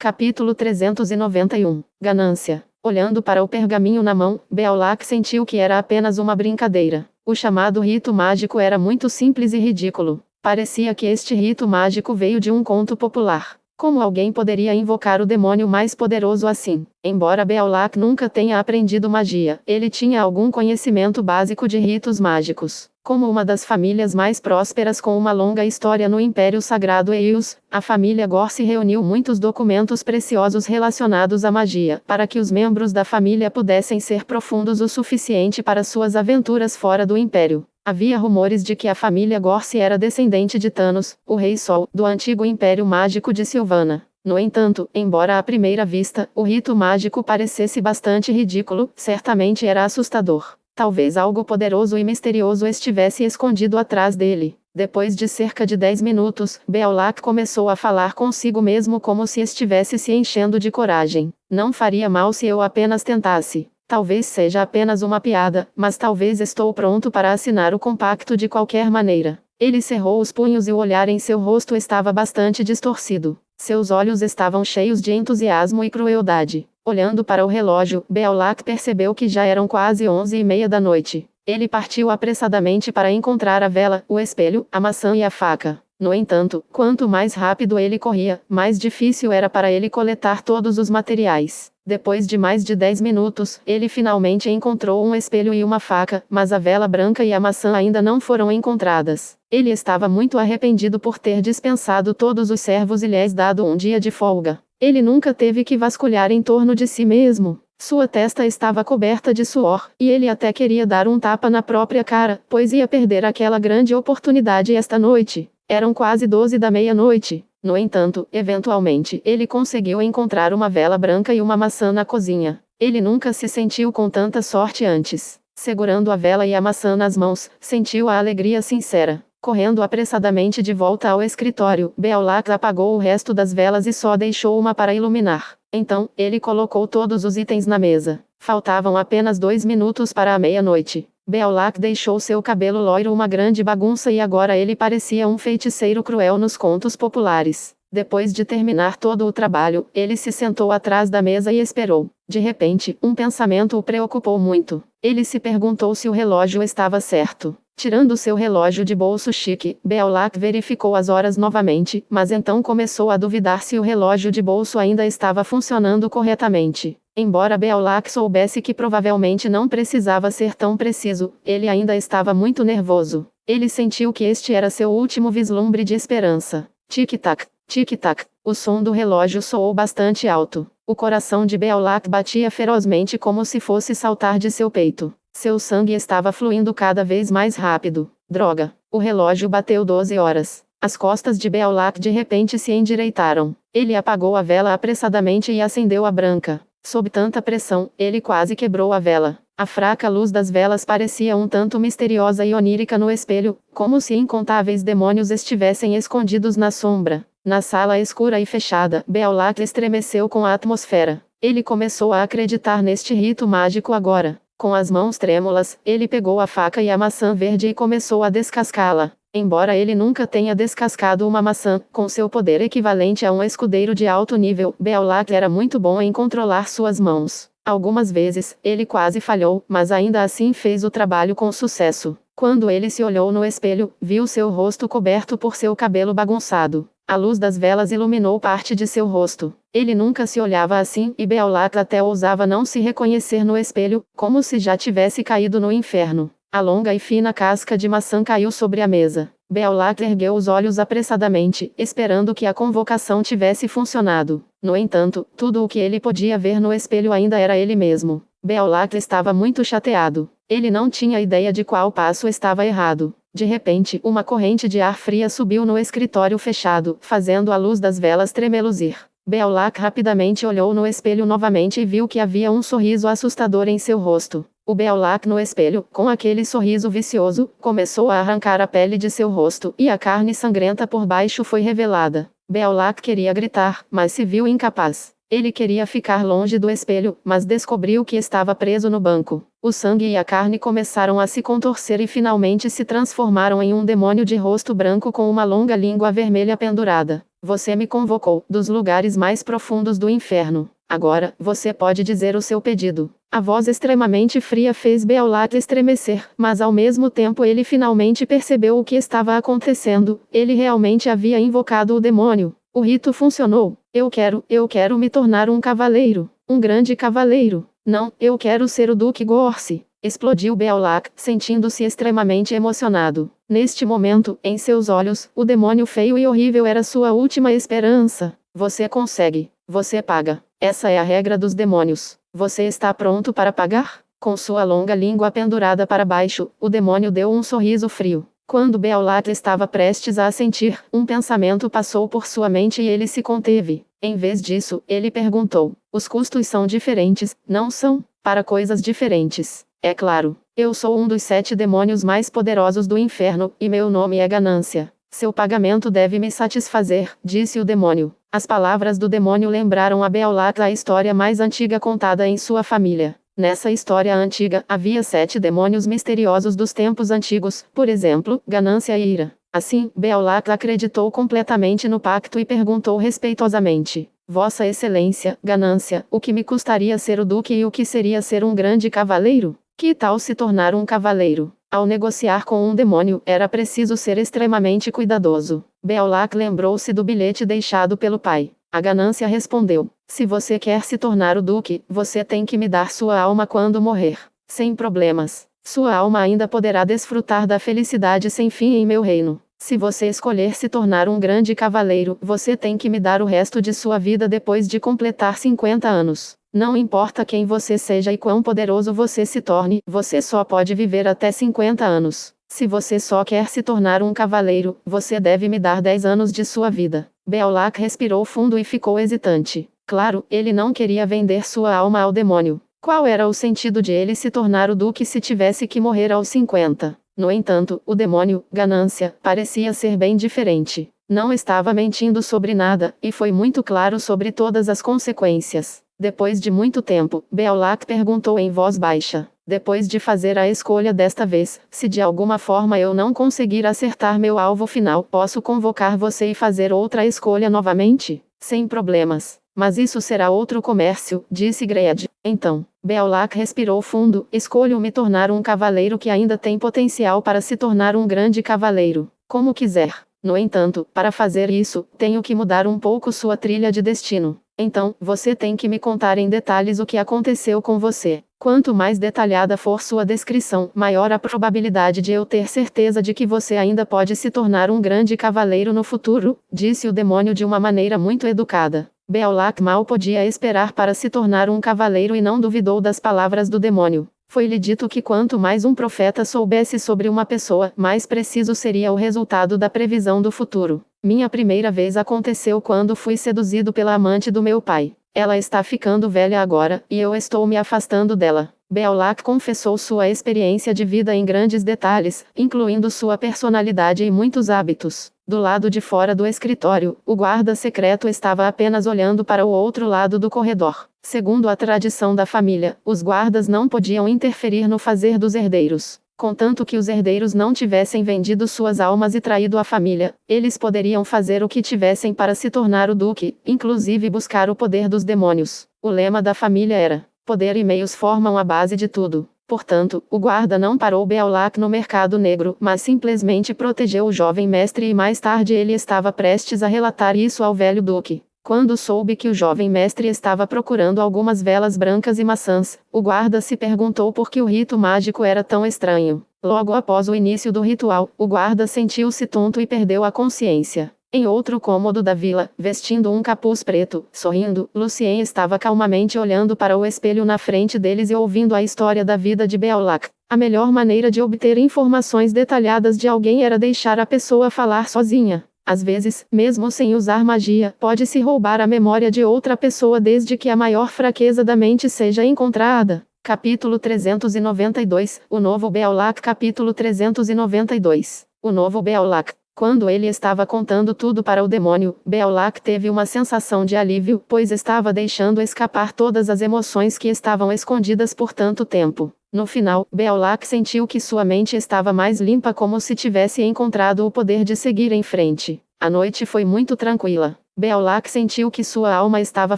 Capítulo 391. Ganância. Olhando para o pergaminho na mão, Beaulac sentiu que era apenas uma brincadeira. O chamado rito mágico era muito simples e ridículo. Parecia que este rito mágico veio de um conto popular. Como alguém poderia invocar o demônio mais poderoso assim? Embora Beaulac nunca tenha aprendido magia, ele tinha algum conhecimento básico de ritos mágicos. Como uma das famílias mais prósperas com uma longa história no Império Sagrado Eios, a família Gorse reuniu muitos documentos preciosos relacionados à magia, para que os membros da família pudessem ser profundos o suficiente para suas aventuras fora do Império. Havia rumores de que a família Gorse era descendente de Thanos, o Rei Sol, do antigo Império Mágico de Sylvana. No entanto, embora à primeira vista, o rito mágico parecesse bastante ridículo, certamente era assustador. Talvez algo poderoso e misterioso estivesse escondido atrás dele. Depois de cerca de 10 minutos, Beaulac começou a falar consigo mesmo como se estivesse se enchendo de coragem. Não faria mal se eu apenas tentasse. Talvez seja apenas uma piada, mas talvez estou pronto para assinar o compacto de qualquer maneira. Ele cerrou os punhos e o olhar em seu rosto estava bastante distorcido. Seus olhos estavam cheios de entusiasmo e crueldade. Olhando para o relógio, Beaulac percebeu que já eram quase 11h30 da noite. Ele partiu apressadamente para encontrar a vela, o espelho, a maçã e a faca. No entanto, quanto mais rápido ele corria, mais difícil era para ele coletar todos os materiais. Depois de mais de 10 minutos, ele finalmente encontrou um espelho e uma faca, mas a vela branca e a maçã ainda não foram encontradas. Ele estava muito arrependido por ter dispensado todos os servos e lhes dado um dia de folga. Ele nunca teve que vasculhar em torno de si mesmo. Sua testa estava coberta de suor, e ele até queria dar um tapa na própria cara, pois ia perder aquela grande oportunidade esta noite. Eram quase 12 da meia-noite. No entanto, eventualmente, ele conseguiu encontrar uma vela branca e uma maçã na cozinha. Ele nunca se sentiu com tanta sorte antes. Segurando a vela e a maçã nas mãos, sentiu a alegria sincera. Correndo apressadamente de volta ao escritório, Beaulac apagou o resto das velas e só deixou uma para iluminar. Então, ele colocou todos os itens na mesa. Faltavam apenas 2 minutos para a meia-noite. Beaulac deixou seu cabelo loiro uma grande bagunça e agora ele parecia um feiticeiro cruel nos contos populares. Depois de terminar todo o trabalho, ele se sentou atrás da mesa e esperou. De repente, um pensamento o preocupou muito. Ele se perguntou se o relógio estava certo. Tirando seu relógio de bolso chique, Beaulac verificou as horas novamente, mas então começou a duvidar se o relógio de bolso ainda estava funcionando corretamente. Embora Beaulac soubesse que provavelmente não precisava ser tão preciso, ele ainda estava muito nervoso. Ele sentiu que este era seu último vislumbre de esperança. Tic-tac, tic-tac. O som do relógio soou bastante alto. O coração de Beaulac batia ferozmente como se fosse saltar de seu peito. Seu sangue estava fluindo cada vez mais rápido. Droga! O relógio bateu 12 horas. As costas de Beaulac de repente se endireitaram. Ele apagou a vela apressadamente e acendeu a branca. Sob tanta pressão, ele quase quebrou a vela. A fraca luz das velas parecia um tanto misteriosa e onírica no espelho, como se incontáveis demônios estivessem escondidos na sombra. Na sala escura e fechada, Beaulac estremeceu com a atmosfera. Ele começou a acreditar neste rito mágico agora. Com as mãos trêmulas, ele pegou a faca e a maçã verde e começou a descascá-la. Embora ele nunca tenha descascado uma maçã, com seu poder equivalente a um escudeiro de alto nível, Beaulac era muito bom em controlar suas mãos. Algumas vezes, ele quase falhou, mas ainda assim fez o trabalho com sucesso. Quando ele se olhou no espelho, viu seu rosto coberto por seu cabelo bagunçado. A luz das velas iluminou parte de seu rosto. Ele nunca se olhava assim, e Beaulac até ousava não se reconhecer no espelho, como se já tivesse caído no inferno. A longa e fina casca de maçã caiu sobre a mesa. Beaulac ergueu os olhos apressadamente, esperando que a convocação tivesse funcionado. No entanto, tudo o que ele podia ver no espelho ainda era ele mesmo. Beaulac estava muito chateado. Ele não tinha ideia de qual passo estava errado. De repente, uma corrente de ar fria subiu no escritório fechado, fazendo a luz das velas tremeluzir. Beaulac rapidamente olhou no espelho novamente e viu que havia um sorriso assustador em seu rosto. O Beaulac no espelho, com aquele sorriso vicioso, começou a arrancar a pele de seu rosto, e a carne sangrenta por baixo foi revelada. Beaulac queria gritar, mas se viu incapaz. Ele queria ficar longe do espelho, mas descobriu que estava preso no banco. O sangue e a carne começaram a se contorcer e finalmente se transformaram em um demônio de rosto branco com uma longa língua vermelha pendurada. Você me convocou dos lugares mais profundos do inferno. Agora, você pode dizer o seu pedido. A voz extremamente fria fez Beolat estremecer, mas ao mesmo tempo ele finalmente percebeu o que estava acontecendo. Ele realmente havia invocado o demônio. O rito funcionou. Eu quero me tornar um cavaleiro. Um grande cavaleiro. Não, eu quero ser o Duque Gorse. Explodiu Beolat, sentindo-se extremamente emocionado. Neste momento, em seus olhos, o demônio feio e horrível era sua última esperança. Você consegue. Você paga. Essa é a regra dos demônios. Você está pronto para pagar? Com sua longa língua pendurada para baixo, o demônio deu um sorriso frio. Quando Beolat estava prestes a assentir, um pensamento passou por sua mente e ele se conteve. Em vez disso, ele perguntou: os custos são diferentes, não são? Para coisas diferentes. É claro. Eu sou um dos 7 demônios mais poderosos do inferno, e meu nome é Ganância. Seu pagamento deve me satisfazer, disse o demônio. As palavras do demônio lembraram a Beolat a história mais antiga contada em sua família. Nessa história antiga, havia 7 demônios misteriosos dos tempos antigos, por exemplo, Ganância e Ira. Assim, Beolat acreditou completamente no pacto e perguntou respeitosamente: Vossa Excelência, Ganância, o que me custaria ser o duque e o que seria ser um grande cavaleiro? Que tal se tornar um cavaleiro? Ao negociar com um demônio, era preciso ser extremamente cuidadoso. Beolat lembrou-se do bilhete deixado pelo pai. A Ganância respondeu: se você quer se tornar o duque, você tem que me dar sua alma quando morrer. Sem problemas. Sua alma ainda poderá desfrutar da felicidade sem fim em meu reino. Se você escolher se tornar um grande cavaleiro, você tem que me dar o resto de sua vida depois de completar 50 anos. Não importa quem você seja e quão poderoso você se torne, você só pode viver até 50 anos. Se você só quer se tornar um cavaleiro, você deve me dar 10 anos de sua vida. Beolat respirou fundo e ficou hesitante. Claro, ele não queria vender sua alma ao demônio. Qual era o sentido de ele se tornar o duque se tivesse que morrer aos 50? No entanto, o demônio, Ganância, parecia ser bem diferente. Não estava mentindo sobre nada, e foi muito claro sobre todas as consequências. Depois de muito tempo, Beolat perguntou em voz baixa: depois de fazer a escolha desta vez, se de alguma forma eu não conseguir acertar meu alvo final, posso convocar você e fazer outra escolha novamente? Sem problemas. Mas isso será outro comércio, disse Greed. Então, Beolat respirou fundo: escolho me tornar um cavaleiro que ainda tem potencial para se tornar um grande cavaleiro. Como quiser. No entanto, para fazer isso, tenho que mudar um pouco sua trilha de destino. Então, você tem que me contar em detalhes o que aconteceu com você. Quanto mais detalhada for sua descrição, maior a probabilidade de eu ter certeza de que você ainda pode se tornar um grande cavaleiro no futuro, disse o demônio de uma maneira muito educada. Beolat mal podia esperar para se tornar um cavaleiro e não duvidou das palavras do demônio. Foi-lhe dito que quanto mais um profeta soubesse sobre uma pessoa, mais preciso seria o resultado da previsão do futuro. Minha primeira vez aconteceu quando fui seduzido pela amante do meu pai. Ela está ficando velha agora, e eu estou me afastando dela. Beolat confessou sua experiência de vida em grandes detalhes, incluindo sua personalidade e muitos hábitos. Do lado de fora do escritório, o guarda secreto estava apenas olhando para o outro lado do corredor. Segundo a tradição da família, os guardas não podiam interferir no fazer dos herdeiros. Contanto que os herdeiros não tivessem vendido suas almas e traído a família, eles poderiam fazer o que tivessem para se tornar o duque, inclusive buscar o poder dos demônios. O lema da família era: poder e meios formam a base de tudo. Portanto, o guarda não parou Beolat no mercado negro, mas simplesmente protegeu o jovem mestre e mais tarde ele estava prestes a relatar isso ao velho duque. Quando soube que o jovem mestre estava procurando algumas velas brancas e maçãs, o guarda se perguntou por que o rito mágico era tão estranho. Logo após o início do ritual, o guarda sentiu-se tonto e perdeu a consciência. Em outro cômodo da vila, vestindo um capuz preto, sorrindo, Lucien estava calmamente olhando para o espelho na frente deles e ouvindo a história da vida de Beolat. A melhor maneira de obter informações detalhadas de alguém era deixar a pessoa falar sozinha. Às vezes, mesmo sem usar magia, pode-se roubar a memória de outra pessoa desde que a maior fraqueza da mente seja encontrada. Capítulo 392, O Novo Beolat. Capítulo 392, O Novo Beolat. Quando ele estava contando tudo para o demônio, Beolat teve uma sensação de alívio, pois estava deixando escapar todas as emoções que estavam escondidas por tanto tempo. No final, Beolat sentiu que sua mente estava mais limpa, como se tivesse encontrado o poder de seguir em frente. A noite foi muito tranquila. Beolac sentiu que sua alma estava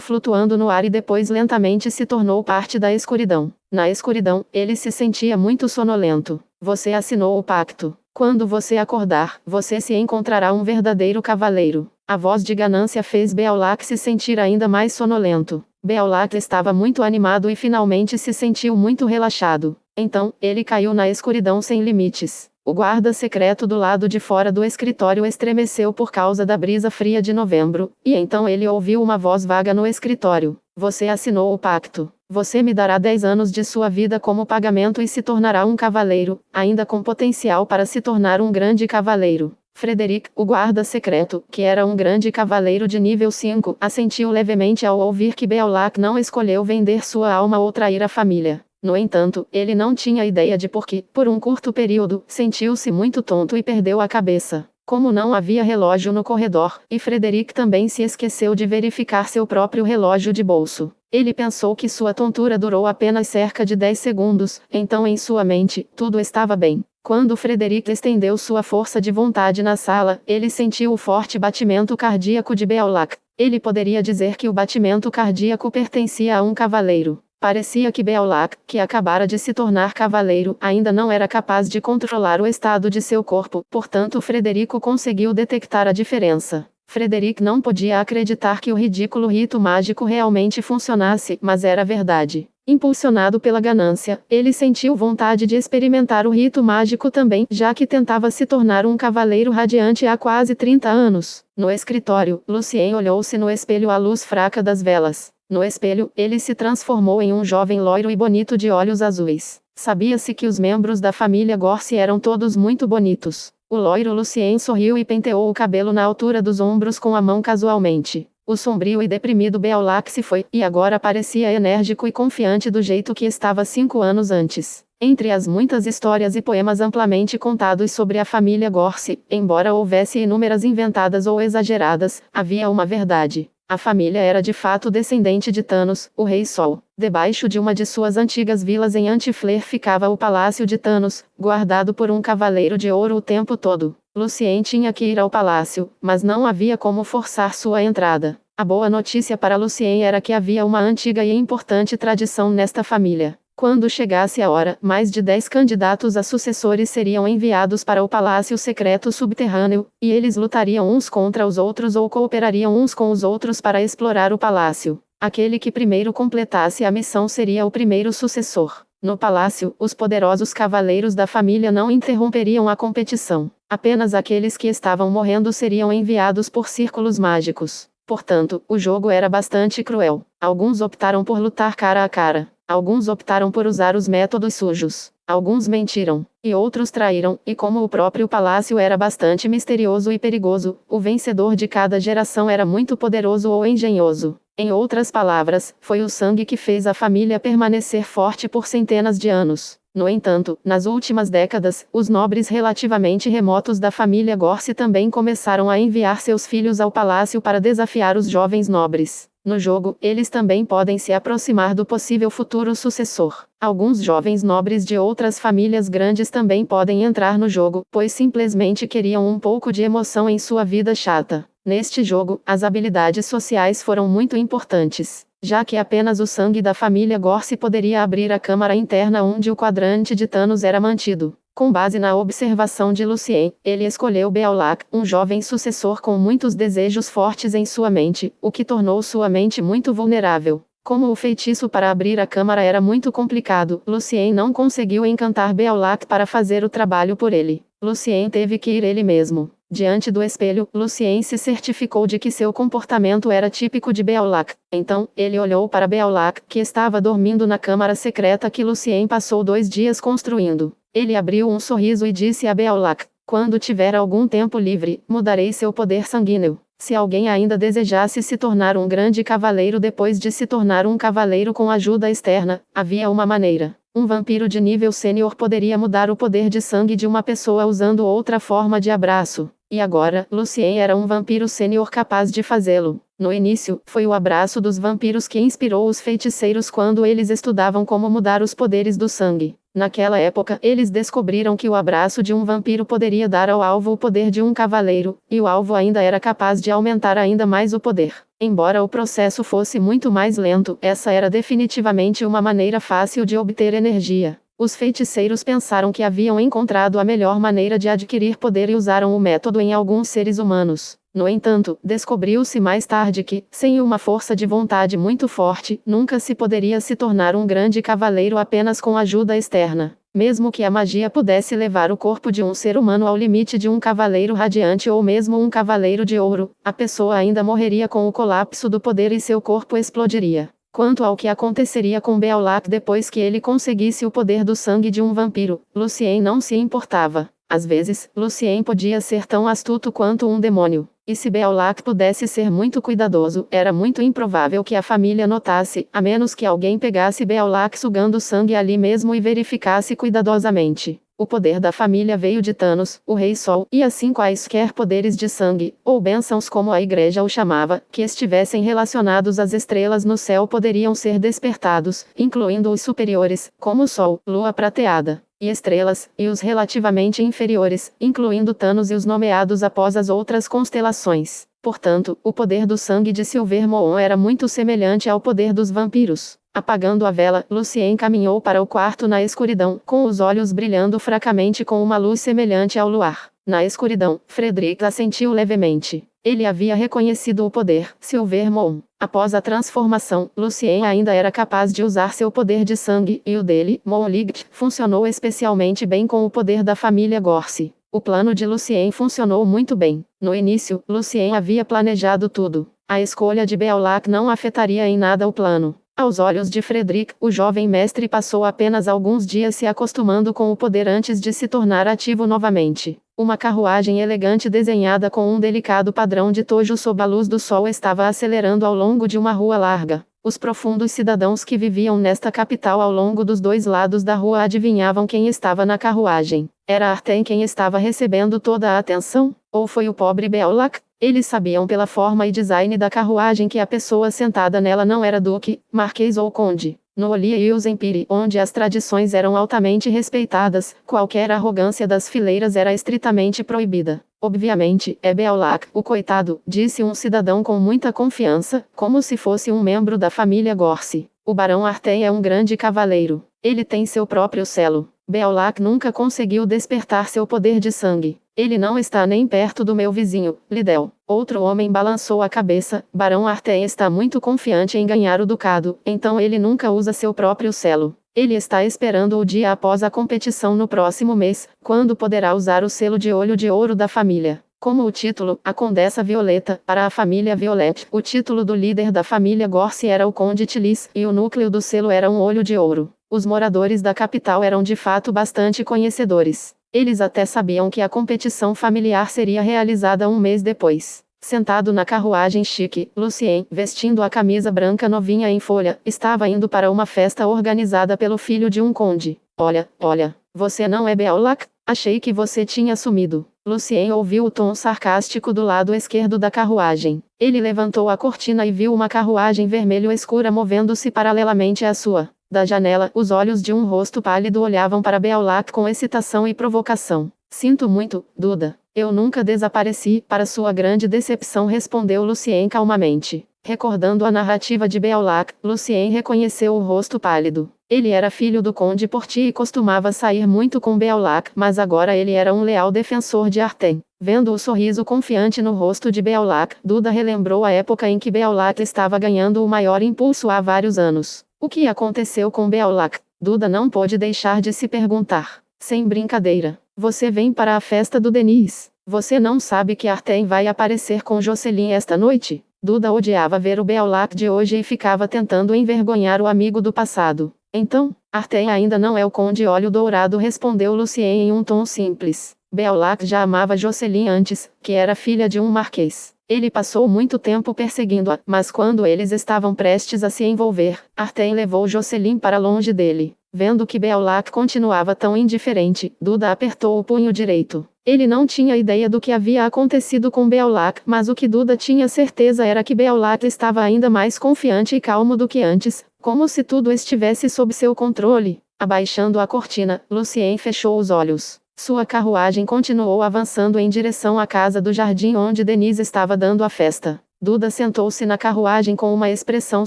flutuando no ar e depois lentamente se tornou parte da escuridão. Na escuridão, ele se sentia muito sonolento. Você assinou o pacto. Quando você acordar, você se encontrará um verdadeiro cavaleiro. A voz de Ganância fez Beolac se sentir ainda mais sonolento. Beolac estava muito animado e finalmente se sentiu muito relaxado. Então, ele caiu na escuridão sem limites. O guarda secreto do lado de fora do escritório estremeceu por causa da brisa fria de novembro, e então ele ouviu uma voz vaga no escritório. Você assinou o pacto. Você me dará 10 anos de sua vida como pagamento e se tornará um cavaleiro, ainda com potencial para se tornar um grande cavaleiro. Frederic, o guarda secreto, que era um grande cavaleiro de nível 5, assentiu levemente ao ouvir que Beolac não escolheu vender sua alma ou trair a família. No entanto, ele não tinha ideia de por que, por um curto período, sentiu-se muito tonto e perdeu a cabeça. Como não havia relógio no corredor, e Frederic também se esqueceu de verificar seu próprio relógio de bolso. Ele pensou que sua tontura durou apenas cerca de 10 segundos, então em sua mente, tudo estava bem. Quando Frederic estendeu sua força de vontade na sala, ele sentiu o forte batimento cardíaco de Beolac. Ele poderia dizer que o batimento cardíaco pertencia a um cavaleiro. Parecia que Beolac, que acabara de se tornar cavaleiro, ainda não era capaz de controlar o estado de seu corpo, portanto Frederico conseguiu detectar a diferença. Frederic não podia acreditar que o ridículo rito mágico realmente funcionasse, mas era verdade. Impulsionado pela ganância, ele sentiu vontade de experimentar o rito mágico também, já que tentava se tornar um cavaleiro radiante há quase 30 anos. No escritório, Lucien olhou-se no espelho à luz fraca das velas. No espelho, ele se transformou em um jovem loiro e bonito de olhos azuis. Sabia-se que os membros da família Gorsi eram todos muito bonitos. O loiro Lucien sorriu e penteou o cabelo na altura dos ombros com a mão casualmente. O sombrio e deprimido Beolac se foi, e agora parecia enérgico e confiante do jeito que estava 5 anos antes. Entre as muitas histórias e poemas amplamente contados sobre a família Gorsi, embora houvesse inúmeras inventadas ou exageradas, havia uma verdade. A família era de fato descendente de Thanos, o Rei Sol. Debaixo de uma de suas antigas vilas em Antifler ficava o palácio de Thanos, guardado por um cavaleiro de ouro o tempo todo. Lucien tinha que ir ao palácio, mas não havia como forçar sua entrada. A boa notícia para Lucien era que havia uma antiga e importante tradição nesta família. Quando chegasse a hora, mais de 10 candidatos a sucessores seriam enviados para o palácio secreto subterrâneo, e eles lutariam uns contra os outros ou cooperariam uns com os outros para explorar o palácio. Aquele que primeiro completasse a missão seria o primeiro sucessor. No palácio, os poderosos cavaleiros da família não interromperiam a competição. Apenas aqueles que estavam morrendo seriam enviados por círculos mágicos. Portanto, o jogo era bastante cruel. Alguns optaram por lutar cara a cara. Alguns optaram por usar os métodos sujos. Alguns mentiram, e outros traíram, e como o próprio palácio era bastante misterioso e perigoso, o vencedor de cada geração era muito poderoso ou engenhoso. Em outras palavras, foi o sangue que fez a família permanecer forte por centenas de anos. No entanto, nas últimas décadas, os nobres relativamente remotos da família Gorsi também começaram a enviar seus filhos ao palácio para desafiar os jovens nobres. No jogo, eles também podem se aproximar do possível futuro sucessor. Alguns jovens nobres de outras famílias grandes também podem entrar no jogo, pois simplesmente queriam um pouco de emoção em sua vida chata. Neste jogo, as habilidades sociais foram muito importantes, já que apenas o sangue da família Gorsi poderia abrir a câmara interna onde o quadrante de Thanos era mantido. Com base na observação de Lucien, ele escolheu Beolac, um jovem sucessor com muitos desejos fortes em sua mente, o que tornou sua mente muito vulnerável. Como o feitiço para abrir a câmara era muito complicado, Lucien não conseguiu encantar Beolac para fazer o trabalho por ele. Lucien teve que ir ele mesmo. Diante do espelho, Lucien se certificou de que seu comportamento era típico de Beolac. Então, ele olhou para Beolac, que estava dormindo na câmara secreta que Lucien passou 2 dias construindo. Ele abriu um sorriso e disse a Beolac: quando tiver algum tempo livre, mudarei seu poder sanguíneo. Se alguém ainda desejasse se tornar um grande cavaleiro depois de se tornar um cavaleiro com ajuda externa, havia uma maneira. Um vampiro de nível sênior poderia mudar o poder de sangue de uma pessoa usando outra forma de abraço. E agora, Lucien era um vampiro sênior capaz de fazê-lo. No início, foi o abraço dos vampiros que inspirou os feiticeiros quando eles estudavam como mudar os poderes do sangue. Naquela época, eles descobriram que o abraço de um vampiro poderia dar ao alvo o poder de um cavaleiro, e o alvo ainda era capaz de aumentar ainda mais o poder. Embora o processo fosse muito mais lento, essa era definitivamente uma maneira fácil de obter energia. Os feiticeiros pensaram que haviam encontrado a melhor maneira de adquirir poder e usaram o método em alguns seres humanos. No entanto, descobriu-se mais tarde que, sem uma força de vontade muito forte, nunca se poderia se tornar um grande cavaleiro apenas com ajuda externa. Mesmo que a magia pudesse levar o corpo de um ser humano ao limite de um cavaleiro radiante ou mesmo um cavaleiro de ouro, a pessoa ainda morreria com o colapso do poder e seu corpo explodiria. Quanto ao que aconteceria com Beolac depois que ele conseguisse o poder do sangue de um vampiro, Lucien não se importava. Às vezes, Lucien podia ser tão astuto quanto um demônio. E se Beolac pudesse ser muito cuidadoso, era muito improvável que a família notasse, a menos que alguém pegasse Beolac sugando sangue ali mesmo e verificasse cuidadosamente. O poder da família veio de Thanos, o Rei Sol, e assim quaisquer poderes de sangue, ou bênçãos como a igreja o chamava, que estivessem relacionados às estrelas no céu poderiam ser despertados, incluindo os superiores, como o Sol, Lua prateada, e estrelas, e os relativamente inferiores, incluindo Thanos e os nomeados após as outras constelações. Portanto, o poder do sangue de Silvermoon era muito semelhante ao poder dos vampiros. Apagando a vela, Lucien caminhou para o quarto na escuridão, com os olhos brilhando fracamente com uma luz semelhante ao luar. Na escuridão, Frederick assentiu levemente. Ele havia reconhecido o poder, Silvermoon. Após a transformação, Lucien ainda era capaz de usar seu poder de sangue, e o dele, Moonlight, funcionou especialmente bem com o poder da família Gorse. O plano de Lucien funcionou muito bem. No início, Lucien havia planejado tudo. A escolha de Beolac não afetaria em nada o plano. Aos olhos de Frederick, o jovem mestre passou apenas alguns dias se acostumando com o poder antes de se tornar ativo novamente. Uma carruagem elegante desenhada com um delicado padrão de tojo sob a luz do sol estava acelerando ao longo de uma rua larga. Os profundos cidadãos que viviam nesta capital ao longo dos dois lados da rua adivinhavam quem estava na carruagem. Era Arten quem estava recebendo toda a atenção? Ou foi o pobre Beolac? Eles sabiam pela forma e design da carruagem que a pessoa sentada nela não era duque, marquês ou conde. No Olius Empire, onde as tradições eram altamente respeitadas, qualquer arrogância das fileiras era estritamente proibida. Obviamente, é Beolac, o coitado, disse um cidadão com muita confiança, como se fosse um membro da família Gorse. O Barão Arten é um grande cavaleiro. Ele tem seu próprio selo. Beolac nunca conseguiu despertar seu poder de sangue. Ele não está nem perto do meu vizinho, Lidel. Outro homem balançou a cabeça. Barão Arten está muito confiante em ganhar o ducado, então ele nunca usa seu próprio selo. Ele está esperando o dia após a competição no próximo mês, quando poderá usar o selo de olho de ouro da família. Como o título, a Condessa Violeta, para a família Violet, o título do líder da família Gorse era o Conde Tilis, e o núcleo do selo era um olho de ouro. Os moradores da capital eram de fato bastante conhecedores. Eles até sabiam que a competição familiar seria realizada um mês depois. Sentado na carruagem chique, Lucien, vestindo a camisa branca novinha em folha, estava indo para uma festa organizada pelo filho de um conde. Olha, você não é Beolac? Achei que você tinha sumido. Lucien ouviu o tom sarcástico do lado esquerdo da carruagem. Ele levantou a cortina e viu uma carruagem vermelho escura movendo-se paralelamente à sua. Da janela, os olhos de um rosto pálido olhavam para Beolac com excitação e provocação. Sinto muito, Duda. Eu nunca desapareci, para sua grande decepção, respondeu Lucien calmamente. Recordando a narrativa de Beolac, Lucien reconheceu o rosto pálido. Ele era filho do Conde Porti e costumava sair muito com Beolac, mas agora ele era um leal defensor de Arten. Vendo o sorriso confiante no rosto de Beolac, Duda relembrou a época em que Beolac estava ganhando o maior impulso há vários anos. O que aconteceu com Beolac? Duda não pôde deixar de se perguntar. Sem brincadeira. Você vem para a festa do Denis. Você não sabe que Arten vai aparecer com Jocelyn esta noite? Duda odiava ver o Beolac de hoje e ficava tentando envergonhar o amigo do passado. Então, Arten ainda não é o Conde Olho Dourado, respondeu Lucien em um tom simples. Beolac já amava Jocelyn antes, que era filha de um marquês. Ele passou muito tempo perseguindo-a, mas quando eles estavam prestes a se envolver, Arten levou Jocelyn para longe dele. Vendo que Beolac continuava tão indiferente, Duda apertou o punho direito. Ele não tinha ideia do que havia acontecido com Beolac, mas o que Duda tinha certeza era que Beolac estava ainda mais confiante e calmo do que antes, como se tudo estivesse sob seu controle. Abaixando a cortina, Lucien fechou os olhos. Sua carruagem continuou avançando em direção à casa do jardim onde Denise estava dando a festa. Duda sentou-se na carruagem com uma expressão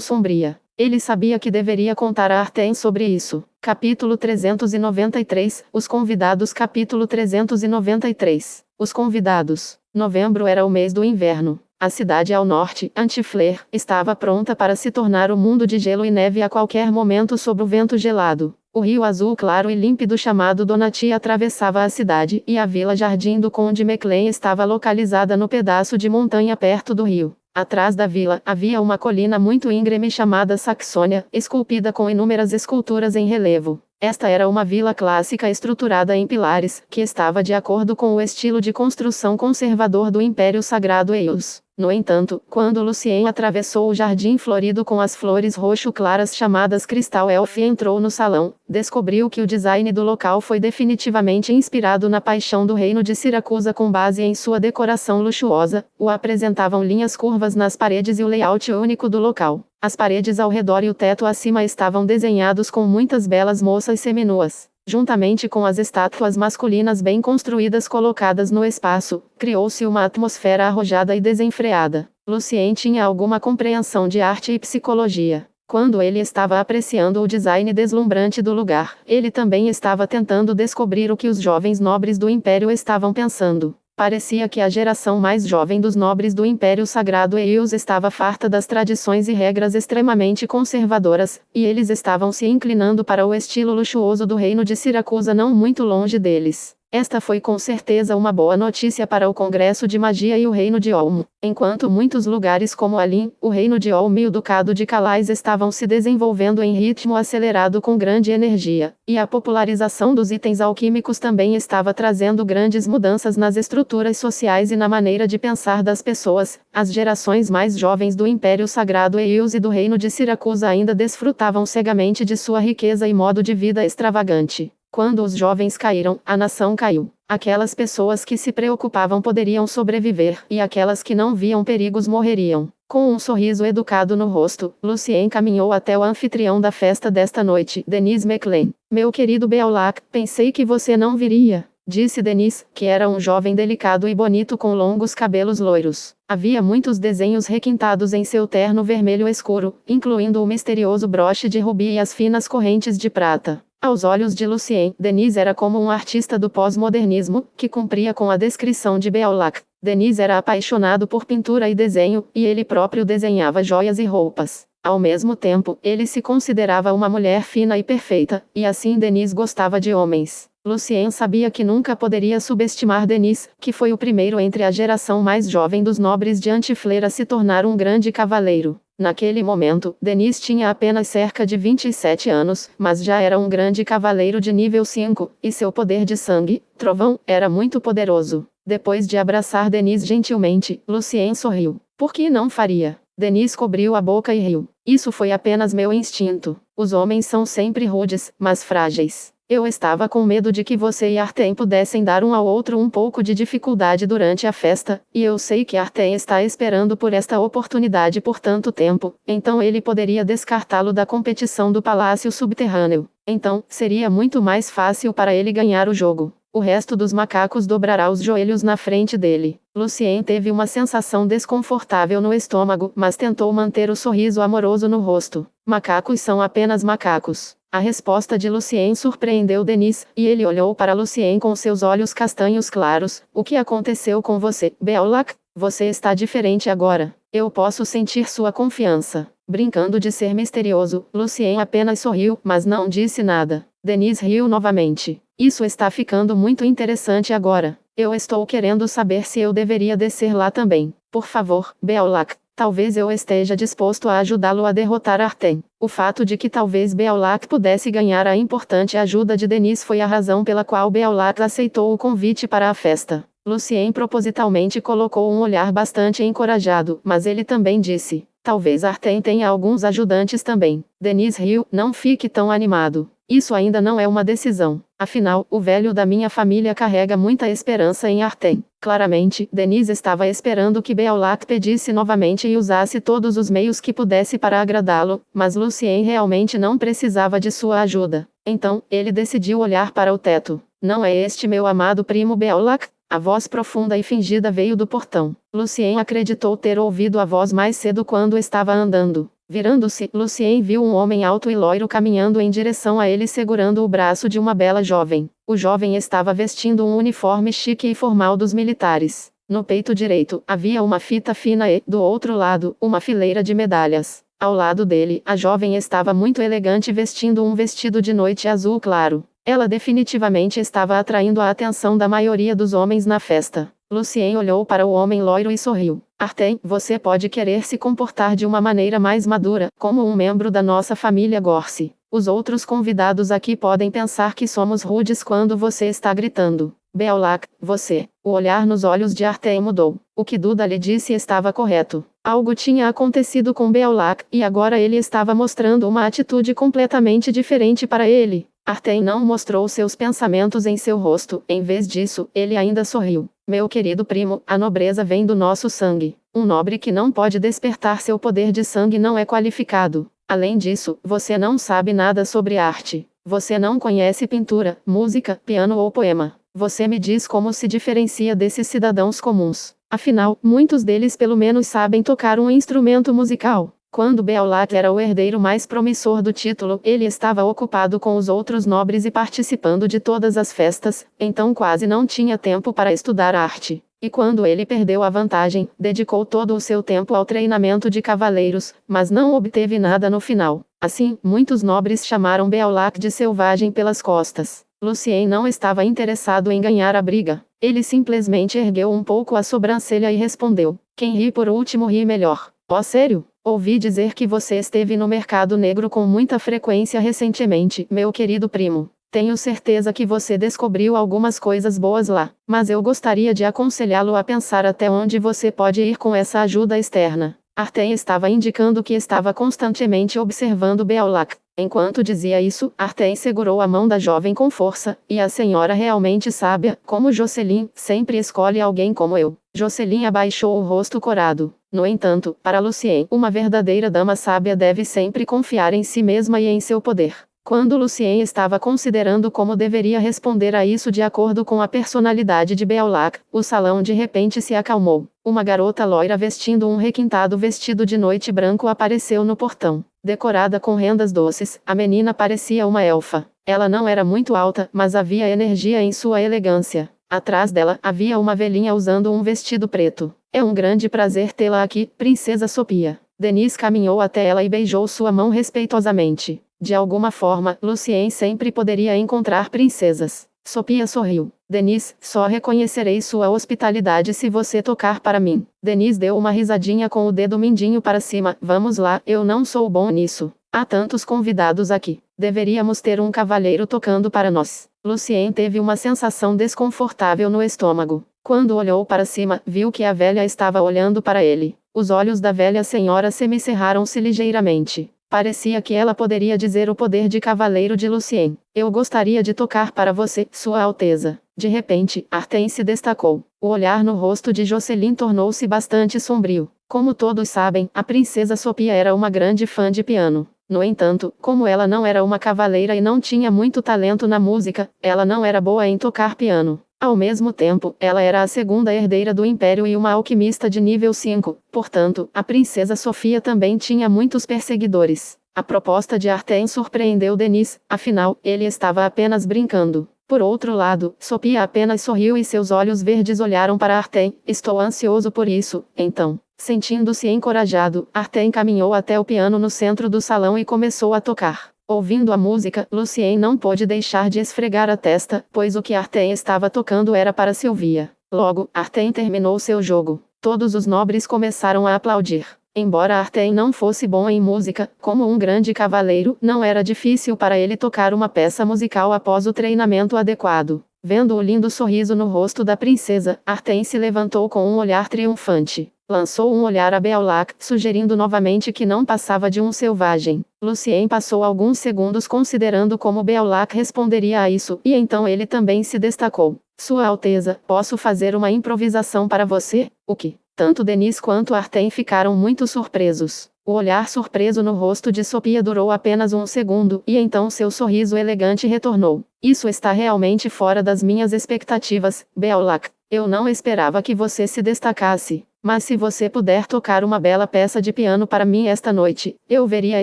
sombria. Ele sabia que deveria contar a Artem sobre isso. Capítulo 393, Os convidados. Capítulo 393, Os convidados. Novembro era o mês do inverno. A cidade ao norte, Antifler, estava pronta para se tornar um mundo de gelo e neve a qualquer momento sob o vento gelado. O rio azul claro e límpido chamado Donati atravessava a cidade, e a Vila Jardim do Conde Meclen estava localizada no pedaço de montanha perto do rio. Atrás da vila, havia uma colina muito íngreme chamada Saxônia, esculpida com inúmeras esculturas em relevo. Esta era uma vila clássica estruturada em pilares, que estava de acordo com o estilo de construção conservador do Império Sagrado Eios. No entanto, quando Lucien atravessou o jardim florido com as flores roxo-claras chamadas Cristal Elf e entrou no salão, descobriu que o design do local foi definitivamente inspirado na paixão do reino de Siracusa com base em sua decoração luxuosa. O apresentavam linhas curvas nas paredes e o layout único do local. As paredes ao redor e o teto acima estavam desenhados com muitas belas moças seminuas. Juntamente com as estátuas masculinas bem construídas colocadas no espaço, criou-se uma atmosfera arrojada e desenfreada. Lucien tinha alguma compreensão de arte e psicologia. Quando ele estava apreciando o design deslumbrante do lugar, ele também estava tentando descobrir o que os jovens nobres do Império estavam pensando. Parecia que a geração mais jovem dos nobres do Império Sagrado Eios estava farta das tradições e regras extremamente conservadoras, e eles estavam se inclinando para o estilo luxuoso do reino de Siracusa não muito longe deles. Esta foi com certeza uma boa notícia para o Congresso de Magia e o Reino de Olmo. Enquanto muitos lugares como Alin, o Reino de Olmo e o Ducado de Calais estavam se desenvolvendo em ritmo acelerado com grande energia, e a popularização dos itens alquímicos também estava trazendo grandes mudanças nas estruturas sociais e na maneira de pensar das pessoas, as gerações mais jovens do Império Sagrado Eios e do Reino de Siracusa ainda desfrutavam cegamente de sua riqueza e modo de vida extravagante. Quando os jovens caíram, a nação caiu. Aquelas pessoas que se preocupavam poderiam sobreviver, e aquelas que não viam perigos morreriam. Com um sorriso educado no rosto, Lucien caminhou até o anfitrião da festa desta noite, Denise Meclen. Meu querido Beaulac, pensei que você não viria, disse Denise, que era um jovem delicado e bonito com longos cabelos loiros. Havia muitos desenhos requintados em seu terno vermelho escuro, incluindo o misterioso broche de rubi e as finas correntes de prata. Aos olhos de Lucien, Denise era como um artista do pós-modernismo, que cumpria com a descrição de Beaulac. Denise era apaixonado por pintura e desenho, e ele próprio desenhava joias e roupas. Ao mesmo tempo, ele se considerava uma mulher fina e perfeita, e assim Denise gostava de homens. Lucien sabia que nunca poderia subestimar Denise, que foi o primeiro entre a geração mais jovem dos nobres de Antifler a se tornar um grande cavaleiro. Naquele momento, Denise tinha apenas cerca de 27 anos, mas já era um grande cavaleiro de nível 5, e seu poder de sangue, trovão, era muito poderoso. Depois de abraçar Denise gentilmente, Lucien sorriu. Por que não faria? Denise cobriu a boca e riu. Isso foi apenas meu instinto. Os homens são sempre rudes, mas frágeis. Eu estava com medo de que você e Artem pudessem dar um ao outro um pouco de dificuldade durante a festa, e eu sei que Artem está esperando por esta oportunidade por tanto tempo, então ele poderia descartá-lo da competição do Palácio Subterrâneo. Então, seria muito mais fácil para ele ganhar o jogo. O resto dos macacos dobrará os joelhos na frente dele. Lucien teve uma sensação desconfortável no estômago, mas tentou manter o sorriso amoroso no rosto. Macacos são apenas macacos. A resposta de Lucien surpreendeu Denise, e ele olhou para Lucien com seus olhos castanhos claros. O que aconteceu com você, Beaulac? Você está diferente agora. Eu posso sentir sua confiança. Brincando de ser misterioso, Lucien apenas sorriu, mas não disse nada. Denise riu novamente. Isso está ficando muito interessante agora. Eu estou querendo saber se eu deveria descer lá também. Por favor, Beaulac. Talvez eu esteja disposto a ajudá-lo a derrotar Artem. O fato de que talvez Beaulac pudesse ganhar a importante ajuda de Denise foi a razão pela qual Beaulac aceitou o convite para a festa. Lucien propositalmente colocou um olhar bastante encorajado, mas ele também disse: talvez Artem tenha alguns ajudantes também. Denise riu: não fique tão animado. Isso ainda não é uma decisão. Afinal, o velho da minha família carrega muita esperança em Artem. Claramente, Denise estava esperando que Beaulac pedisse novamente e usasse todos os meios que pudesse para agradá-lo, mas Lucien realmente não precisava de sua ajuda. Então, ele decidiu olhar para o teto. Não é este meu amado primo Beaulac? A voz profunda e fingida veio do portão. Lucien acreditou ter ouvido a voz mais cedo quando estava andando. Virando-se, Lucien viu um homem alto e loiro caminhando em direção a ele segurando o braço de uma bela jovem. O jovem estava vestindo um uniforme chique e formal dos militares. No peito direito, havia uma fita fina e, do outro lado, uma fileira de medalhas. Ao lado dele, a jovem estava muito elegante vestindo um vestido de noite azul claro. Ela definitivamente estava atraindo a atenção da maioria dos homens na festa. Lucien olhou para o homem loiro e sorriu. Artem, você pode querer se comportar de uma maneira mais madura, como um membro da nossa família Gorse. Os outros convidados aqui podem pensar que somos rudes quando você está gritando. Beaulac, você. O olhar nos olhos de Artem mudou. O que Duda lhe disse estava correto. Algo tinha acontecido com Beaulac, e agora ele estava mostrando uma atitude completamente diferente para ele. Artem não mostrou seus pensamentos em seu rosto, em vez disso, ele ainda sorriu. Meu querido primo, a nobreza vem do nosso sangue. Um nobre que não pode despertar seu poder de sangue não é qualificado. Além disso, você não sabe nada sobre arte. Você não conhece pintura, música, piano ou poema. Você me diz como se diferencia desses cidadãos comuns. Afinal, muitos deles pelo menos sabem tocar um instrumento musical. Quando Beaulac era o herdeiro mais promissor do título, ele estava ocupado com os outros nobres e participando de todas as festas, então quase não tinha tempo para estudar arte. E quando ele perdeu a vantagem, dedicou todo o seu tempo ao treinamento de cavaleiros, mas não obteve nada no final. Assim, muitos nobres chamaram Beaulac de selvagem pelas costas. Lucien não estava interessado em ganhar a briga. Ele simplesmente ergueu um pouco a sobrancelha e respondeu: quem ri por último ri melhor. Oh, sério? Ouvi dizer que você esteve no mercado negro com muita frequência recentemente, meu querido primo. Tenho certeza que você descobriu algumas coisas boas lá, mas eu gostaria de aconselhá-lo a pensar até onde você pode ir com essa ajuda externa. Artem estava indicando que estava constantemente observando Beaulac. Enquanto dizia isso, Artem segurou a mão da jovem com força, e a senhora realmente sábia, como Jocelyn, sempre escolhe alguém como eu. Jocelyn abaixou o rosto corado. No entanto, para Lucien, uma verdadeira dama sábia deve sempre confiar em si mesma e em seu poder. Quando Lucien estava considerando como deveria responder a isso de acordo com a personalidade de Beaulac, o salão de repente se acalmou. Uma garota loira vestindo um requintado vestido de noite branco apareceu no portão. Decorada com rendas doces, a menina parecia uma elfa. Ela não era muito alta, mas havia energia em sua elegância. Atrás dela, havia uma velhinha usando um vestido preto. É um grande prazer tê-la aqui, Princesa Sophia. Denise caminhou até ela e beijou sua mão respeitosamente. De alguma forma, Lucien sempre poderia encontrar princesas. Sophia sorriu. Denise, só reconhecerei sua hospitalidade se você tocar para mim. Denise deu uma risadinha com o dedo mindinho para cima. Vamos lá, eu não sou bom nisso. Há tantos convidados aqui. Deveríamos ter um cavalheiro tocando para nós. Lucien teve uma sensação desconfortável no estômago. Quando olhou para cima, viu que a velha estava olhando para ele. Os olhos da velha senhora semicerraram-se ligeiramente. Parecia que ela poderia dizer o poder de cavaleiro de Lucien. Eu gostaria de tocar para você, Sua Alteza. De repente, Artem se destacou. O olhar no rosto de Jocelyn tornou-se bastante sombrio. Como todos sabem, a princesa Sophia era uma grande fã de piano. No entanto, como ela não era uma cavaleira e não tinha muito talento na música, ela não era boa em tocar piano. Ao mesmo tempo, ela era a segunda herdeira do Império e uma alquimista de nível 5, portanto, a princesa Sophia também tinha muitos perseguidores. A proposta de Artem surpreendeu Denise, afinal, ele estava apenas brincando. Por outro lado, Sophia apenas sorriu e seus olhos verdes olharam para Artem. Estou ansioso por isso, então. Sentindo-se encorajado, Artem caminhou até o piano no centro do salão e começou a tocar. Ouvindo a música, Lucien não pôde deixar de esfregar a testa, pois o que Artem estava tocando era para Sylvia. Logo, Artem terminou seu jogo. Todos os nobres começaram a aplaudir. Embora Artem não fosse bom em música, como um grande cavaleiro, não era difícil para ele tocar uma peça musical após o treinamento adequado. Vendo o lindo sorriso no rosto da princesa, Artem se levantou com um olhar triunfante. Lançou um olhar a Beaulac, sugerindo novamente que não passava de um selvagem. Lucien passou alguns segundos considerando como Beaulac responderia a isso, e então ele também se destacou. Sua Alteza, posso fazer uma improvisação para você? O que? Tanto Denise quanto Artem ficaram muito surpresos. O olhar surpreso no rosto de Sophia durou apenas um segundo, e então seu sorriso elegante retornou. Isso está realmente fora das minhas expectativas, Beolach. Eu não esperava que você se destacasse. Mas se você puder tocar uma bela peça de piano para mim esta noite, eu veria a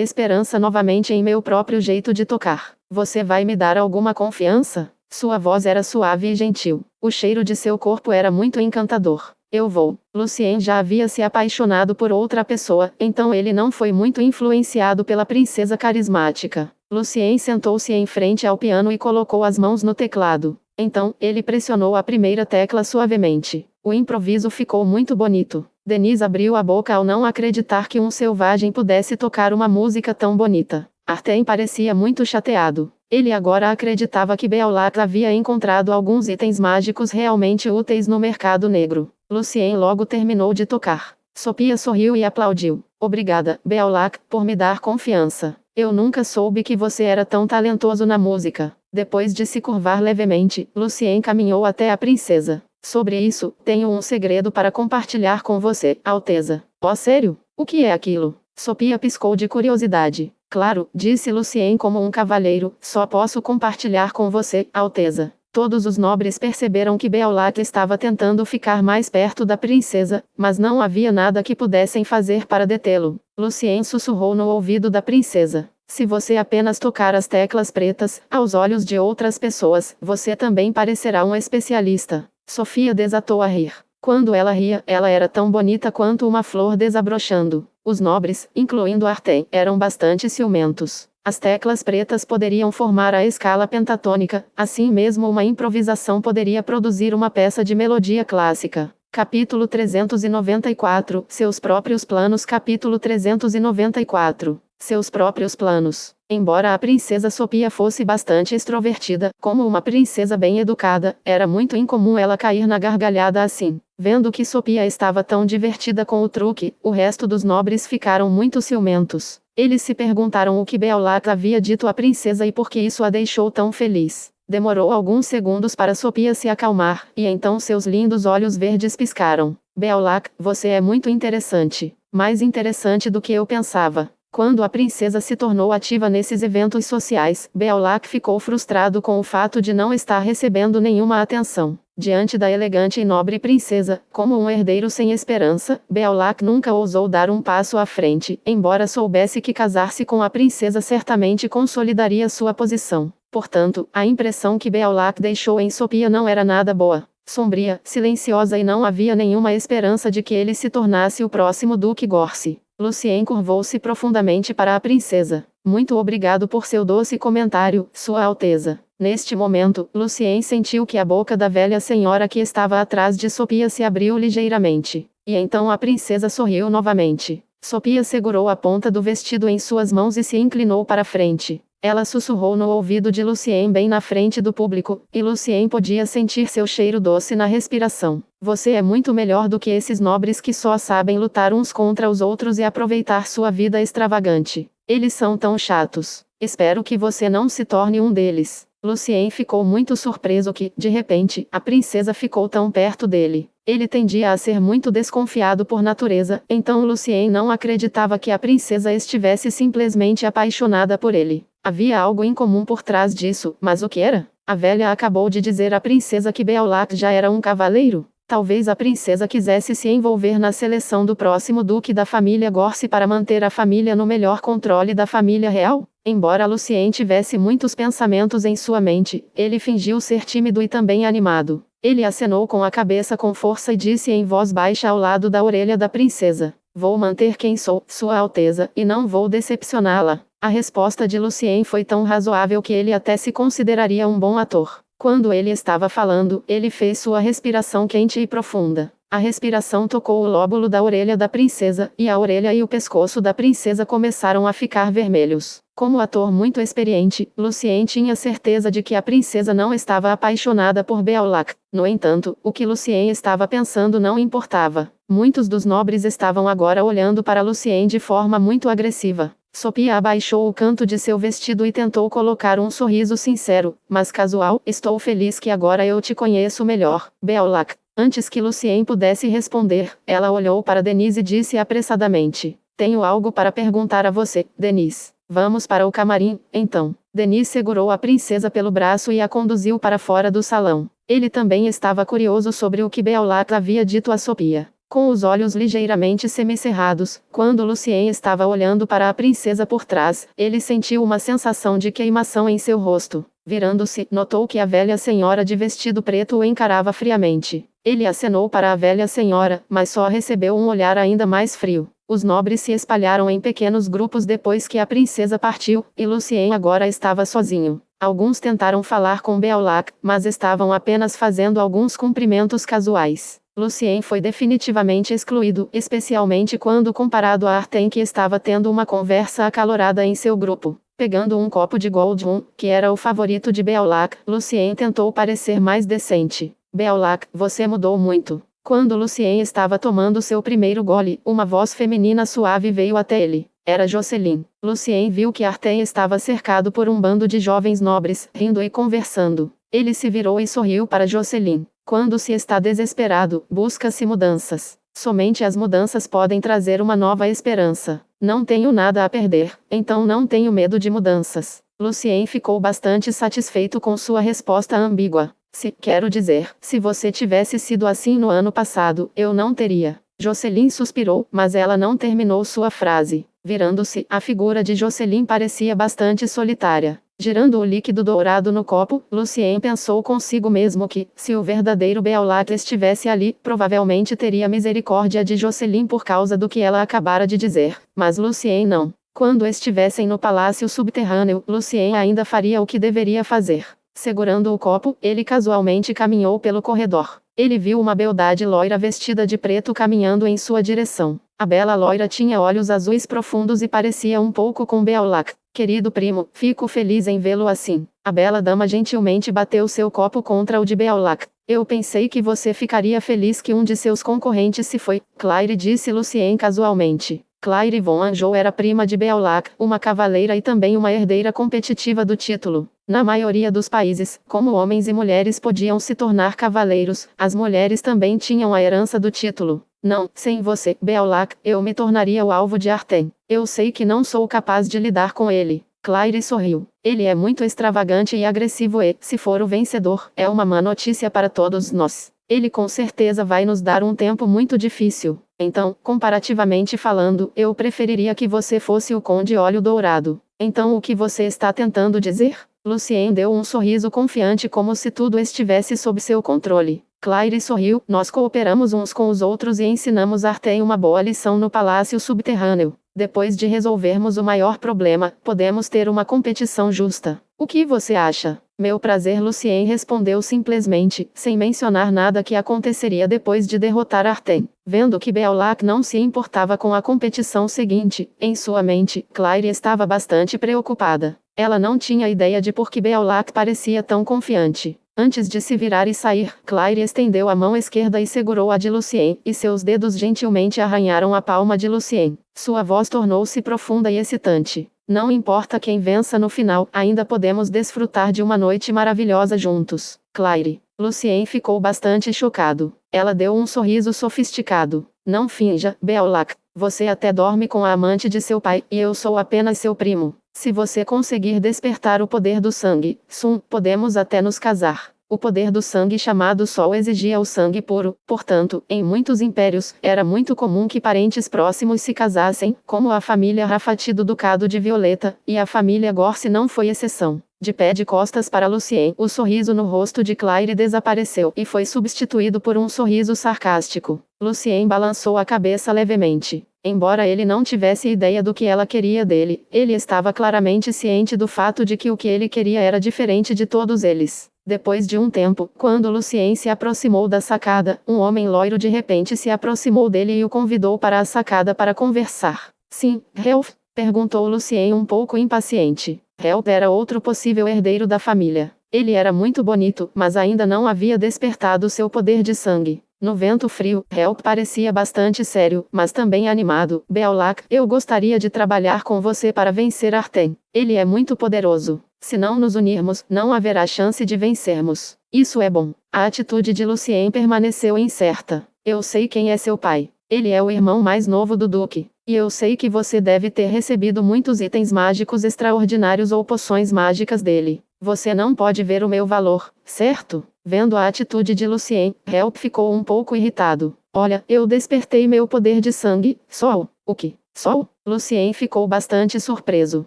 esperança novamente em meu próprio jeito de tocar. Você vai me dar alguma confiança? Sua voz era suave e gentil. O cheiro de seu corpo era muito encantador. Eu vou. Lucien já havia se apaixonado por outra pessoa, então ele não foi muito influenciado pela princesa carismática. Lucien sentou-se em frente ao piano e colocou as mãos no teclado. Então, ele pressionou a primeira tecla suavemente. O improviso ficou muito bonito. Denise abriu a boca ao não acreditar que um selvagem pudesse tocar uma música tão bonita. Artem parecia muito chateado. Ele agora acreditava que Beolach havia encontrado alguns itens mágicos realmente úteis no mercado negro. Lucien logo terminou de tocar. Sophia sorriu e aplaudiu. Obrigada, Beolach, por me dar confiança. Eu nunca soube que você era tão talentoso na música. Depois de se curvar levemente, Lucien caminhou até a princesa. Sobre isso, tenho um segredo para compartilhar com você, Alteza. Oh, sério? O que é aquilo? Sophia piscou de curiosidade. Claro, disse Lucien como um cavalheiro, só posso compartilhar com você, Alteza. Todos os nobres perceberam que Beolach estava tentando ficar mais perto da princesa, mas não havia nada que pudessem fazer para detê-lo. Lucien sussurrou no ouvido da princesa. Se você apenas tocar as teclas pretas, aos olhos de outras pessoas, você também parecerá um especialista. Sophia desatou a rir. Quando ela ria, ela era tão bonita quanto uma flor desabrochando. Os nobres, incluindo Artem, eram bastante ciumentos. As teclas pretas poderiam formar a escala pentatônica, assim mesmo uma improvisação poderia produzir uma peça de melodia clássica. Capítulo 394, Seus próprios planos. Capítulo 394. Seus próprios planos. Embora a princesa Sophia fosse bastante extrovertida, como uma princesa bem educada, era muito incomum ela cair na gargalhada assim. Vendo que Sophia estava tão divertida com o truque, o resto dos nobres ficaram muito ciumentos. Eles se perguntaram o que Beolach havia dito à princesa e por que isso a deixou tão feliz. Demorou alguns segundos para Sophia se acalmar, e então seus lindos olhos verdes piscaram. Beolach, você é muito interessante. Mais interessante do que eu pensava. Quando a princesa se tornou ativa nesses eventos sociais, Beolach ficou frustrado com o fato de não estar recebendo nenhuma atenção. Diante da elegante e nobre princesa, como um herdeiro sem esperança, Beolach nunca ousou dar um passo à frente, embora soubesse que casar-se com a princesa certamente consolidaria sua posição. Portanto, a impressão que Beolach deixou em Sophia não era nada boa. Sombria, silenciosa e não havia nenhuma esperança de que ele se tornasse o próximo Duque Gorse. Lucien curvou-se profundamente para a princesa. Muito obrigado por seu doce comentário, Sua Alteza. Neste momento, Lucien sentiu que a boca da velha senhora que estava atrás de Sophia se abriu ligeiramente. E então a princesa sorriu novamente. Sophia segurou a ponta do vestido em suas mãos e se inclinou para frente. Ela sussurrou no ouvido de Lucien bem na frente do público, e Lucien podia sentir seu cheiro doce na respiração. Você é muito melhor do que esses nobres que só sabem lutar uns contra os outros e aproveitar sua vida extravagante. Eles são tão chatos. Espero que você não se torne um deles. Lucien ficou muito surpreso que, de repente, a princesa ficou tão perto dele. Ele tendia a ser muito desconfiado por natureza, então Lucien não acreditava que a princesa estivesse simplesmente apaixonada por ele. Havia algo incomum por trás disso, mas o que era? A velha acabou de dizer à princesa que Beolach já era um cavaleiro. Talvez a princesa quisesse se envolver na seleção do próximo duque da família Gorse para manter a família no melhor controle da família real. Embora Lucien tivesse muitos pensamentos em sua mente, ele fingiu ser tímido e também animado. Ele acenou com a cabeça com força e disse em voz baixa ao lado da orelha da princesa: Vou manter quem sou, Sua Alteza, e não vou decepcioná-la. A resposta de Lucien foi tão razoável que ele até se consideraria um bom ator. Quando ele estava falando, ele fez sua respiração quente e profunda. A respiração tocou o lóbulo da orelha da princesa, e a orelha e o pescoço da princesa começaram a ficar vermelhos. Como ator muito experiente, Lucien tinha certeza de que a princesa não estava apaixonada por Beolach. No entanto, o que Lucien estava pensando não importava. Muitos dos nobres estavam agora olhando para Lucien de forma muito agressiva. Sophia abaixou o canto de seu vestido e tentou colocar um sorriso sincero, mas casual. Estou feliz que agora eu te conheço melhor, Beolach. Antes que Lucien pudesse responder, ela olhou para Denise e disse apressadamente: Tenho algo para perguntar a você, Denise. Vamos para o camarim, então. Denise segurou a princesa pelo braço e a conduziu para fora do salão. Ele também estava curioso sobre o que Beolac havia dito a Sophia. Com os olhos ligeiramente semicerrados, quando Lucien estava olhando para a princesa por trás, ele sentiu uma sensação de queimação em seu rosto. Virando-se, notou que a velha senhora de vestido preto o encarava friamente. Ele acenou para a velha senhora, mas só recebeu um olhar ainda mais frio. Os nobres se espalharam em pequenos grupos depois que a princesa partiu, e Lucien agora estava sozinho. Alguns tentaram falar com Beolac, mas estavam apenas fazendo alguns cumprimentos casuais. Lucien foi definitivamente excluído, especialmente quando comparado a Arten, que estava tendo uma conversa acalorada em seu grupo. Pegando um copo de Gold Rum, que era o favorito de Beolac, Lucien tentou parecer mais decente. Beolac, você mudou muito. Quando Lucien estava tomando seu primeiro gole, uma voz feminina suave veio até ele. Era Jocelyn. Lucien viu que Arten estava cercado por um bando de jovens nobres, rindo e conversando. Ele se virou e sorriu para Jocelyn. Quando se está desesperado, busca-se mudanças. Somente as mudanças podem trazer uma nova esperança. Não tenho nada a perder, então não tenho medo de mudanças. Lucien ficou bastante satisfeito com sua resposta ambígua. Quero dizer, se você tivesse sido assim no ano passado, eu não teria. Jocelyn suspirou, mas ela não terminou sua frase. Virando-se, a figura de Jocelyn parecia bastante solitária. Girando o líquido dourado no copo, Lucien pensou consigo mesmo que, se o verdadeiro Beolac estivesse ali, provavelmente teria misericórdia de Jocelyn por causa do que ela acabara de dizer. Mas Lucien não. Quando estivessem no palácio subterrâneo, Lucien ainda faria o que deveria fazer. Segurando o copo, ele casualmente caminhou pelo corredor. Ele viu uma beldade loira vestida de preto caminhando em sua direção. A bela loira tinha olhos azuis profundos e parecia um pouco com Beolac. Querido primo, fico feliz em vê-lo assim. A bela dama gentilmente bateu seu copo contra o de Beolac. Eu pensei que você ficaria feliz que um de seus concorrentes se foi, Claire, disse Lucien casualmente. Claire von Anjou era prima de Beolac, uma cavaleira e também uma herdeira competitiva do título. Na maioria dos países, como homens e mulheres podiam se tornar cavaleiros, as mulheres também tinham a herança do título. Não, sem você, Beolac, eu me tornaria o alvo de Arten. Eu sei que não sou capaz de lidar com ele. Claire sorriu. Ele é muito extravagante e agressivo e, se for o vencedor, é uma má notícia para todos nós. Ele com certeza vai nos dar um tempo muito difícil. Então, comparativamente falando, eu preferiria que você fosse o Conde Olho Dourado. Então o que você está tentando dizer? Lucien deu um sorriso confiante como se tudo estivesse sob seu controle. Claire sorriu. Nós cooperamos uns com os outros e ensinamos Arten uma boa lição no palácio subterrâneo. Depois de resolvermos o maior problema, podemos ter uma competição justa. O que você acha? Meu prazer, Lucien respondeu simplesmente, sem mencionar nada que aconteceria depois de derrotar Arten. Vendo que Beolac não se importava com a competição seguinte, em sua mente, Claire estava bastante preocupada. Ela não tinha ideia de por que Beolac parecia tão confiante. Antes de se virar e sair, Claire estendeu a mão esquerda e segurou a de Lucien, e seus dedos gentilmente arranharam a palma de Lucien. Sua voz tornou-se profunda e excitante. Não importa quem vença no final, ainda podemos desfrutar de uma noite maravilhosa juntos. Claire. Lucien ficou bastante chocado. Ela deu um sorriso sofisticado. Não finja, Beolac. Você até dorme com a amante de seu pai, e eu sou apenas seu primo. Se você conseguir despertar o poder do sangue, podemos até nos casar. O poder do sangue chamado Sol exigia o sangue puro, portanto, em muitos impérios, era muito comum que parentes próximos se casassem, como a família Rafati do Ducado de Violeta, e a família Gorce não foi exceção. De pé de costas para Lucien, o sorriso no rosto de Claire desapareceu e foi substituído por um sorriso sarcástico. Lucien balançou a cabeça levemente. Embora ele não tivesse ideia do que ela queria dele, ele estava claramente ciente do fato de que o que ele queria era diferente de todos eles. Depois de um tempo, quando Lucien se aproximou da sacada, um homem loiro de repente se aproximou dele e o convidou para a sacada para conversar. Sim, Helf? Perguntou Lucien um pouco impaciente. Help era outro possível herdeiro da família. Ele era muito bonito, mas ainda não havia despertado seu poder de sangue. No vento frio, Help parecia bastante sério, mas também animado. Beolac, eu gostaria de trabalhar com você para vencer Arten. Ele é muito poderoso. Se não nos unirmos, não haverá chance de vencermos. Isso é bom. A atitude de Lucien permaneceu incerta. Eu sei quem é seu pai. Ele é o irmão mais novo do Duque. E eu sei que você deve ter recebido muitos itens mágicos extraordinários ou poções mágicas dele. Você não pode ver o meu valor, certo? Vendo a atitude de Lucien, Help ficou um pouco irritado. Olha, eu despertei meu poder de sangue, Sol. O que? Sol? Lucien ficou bastante surpreso.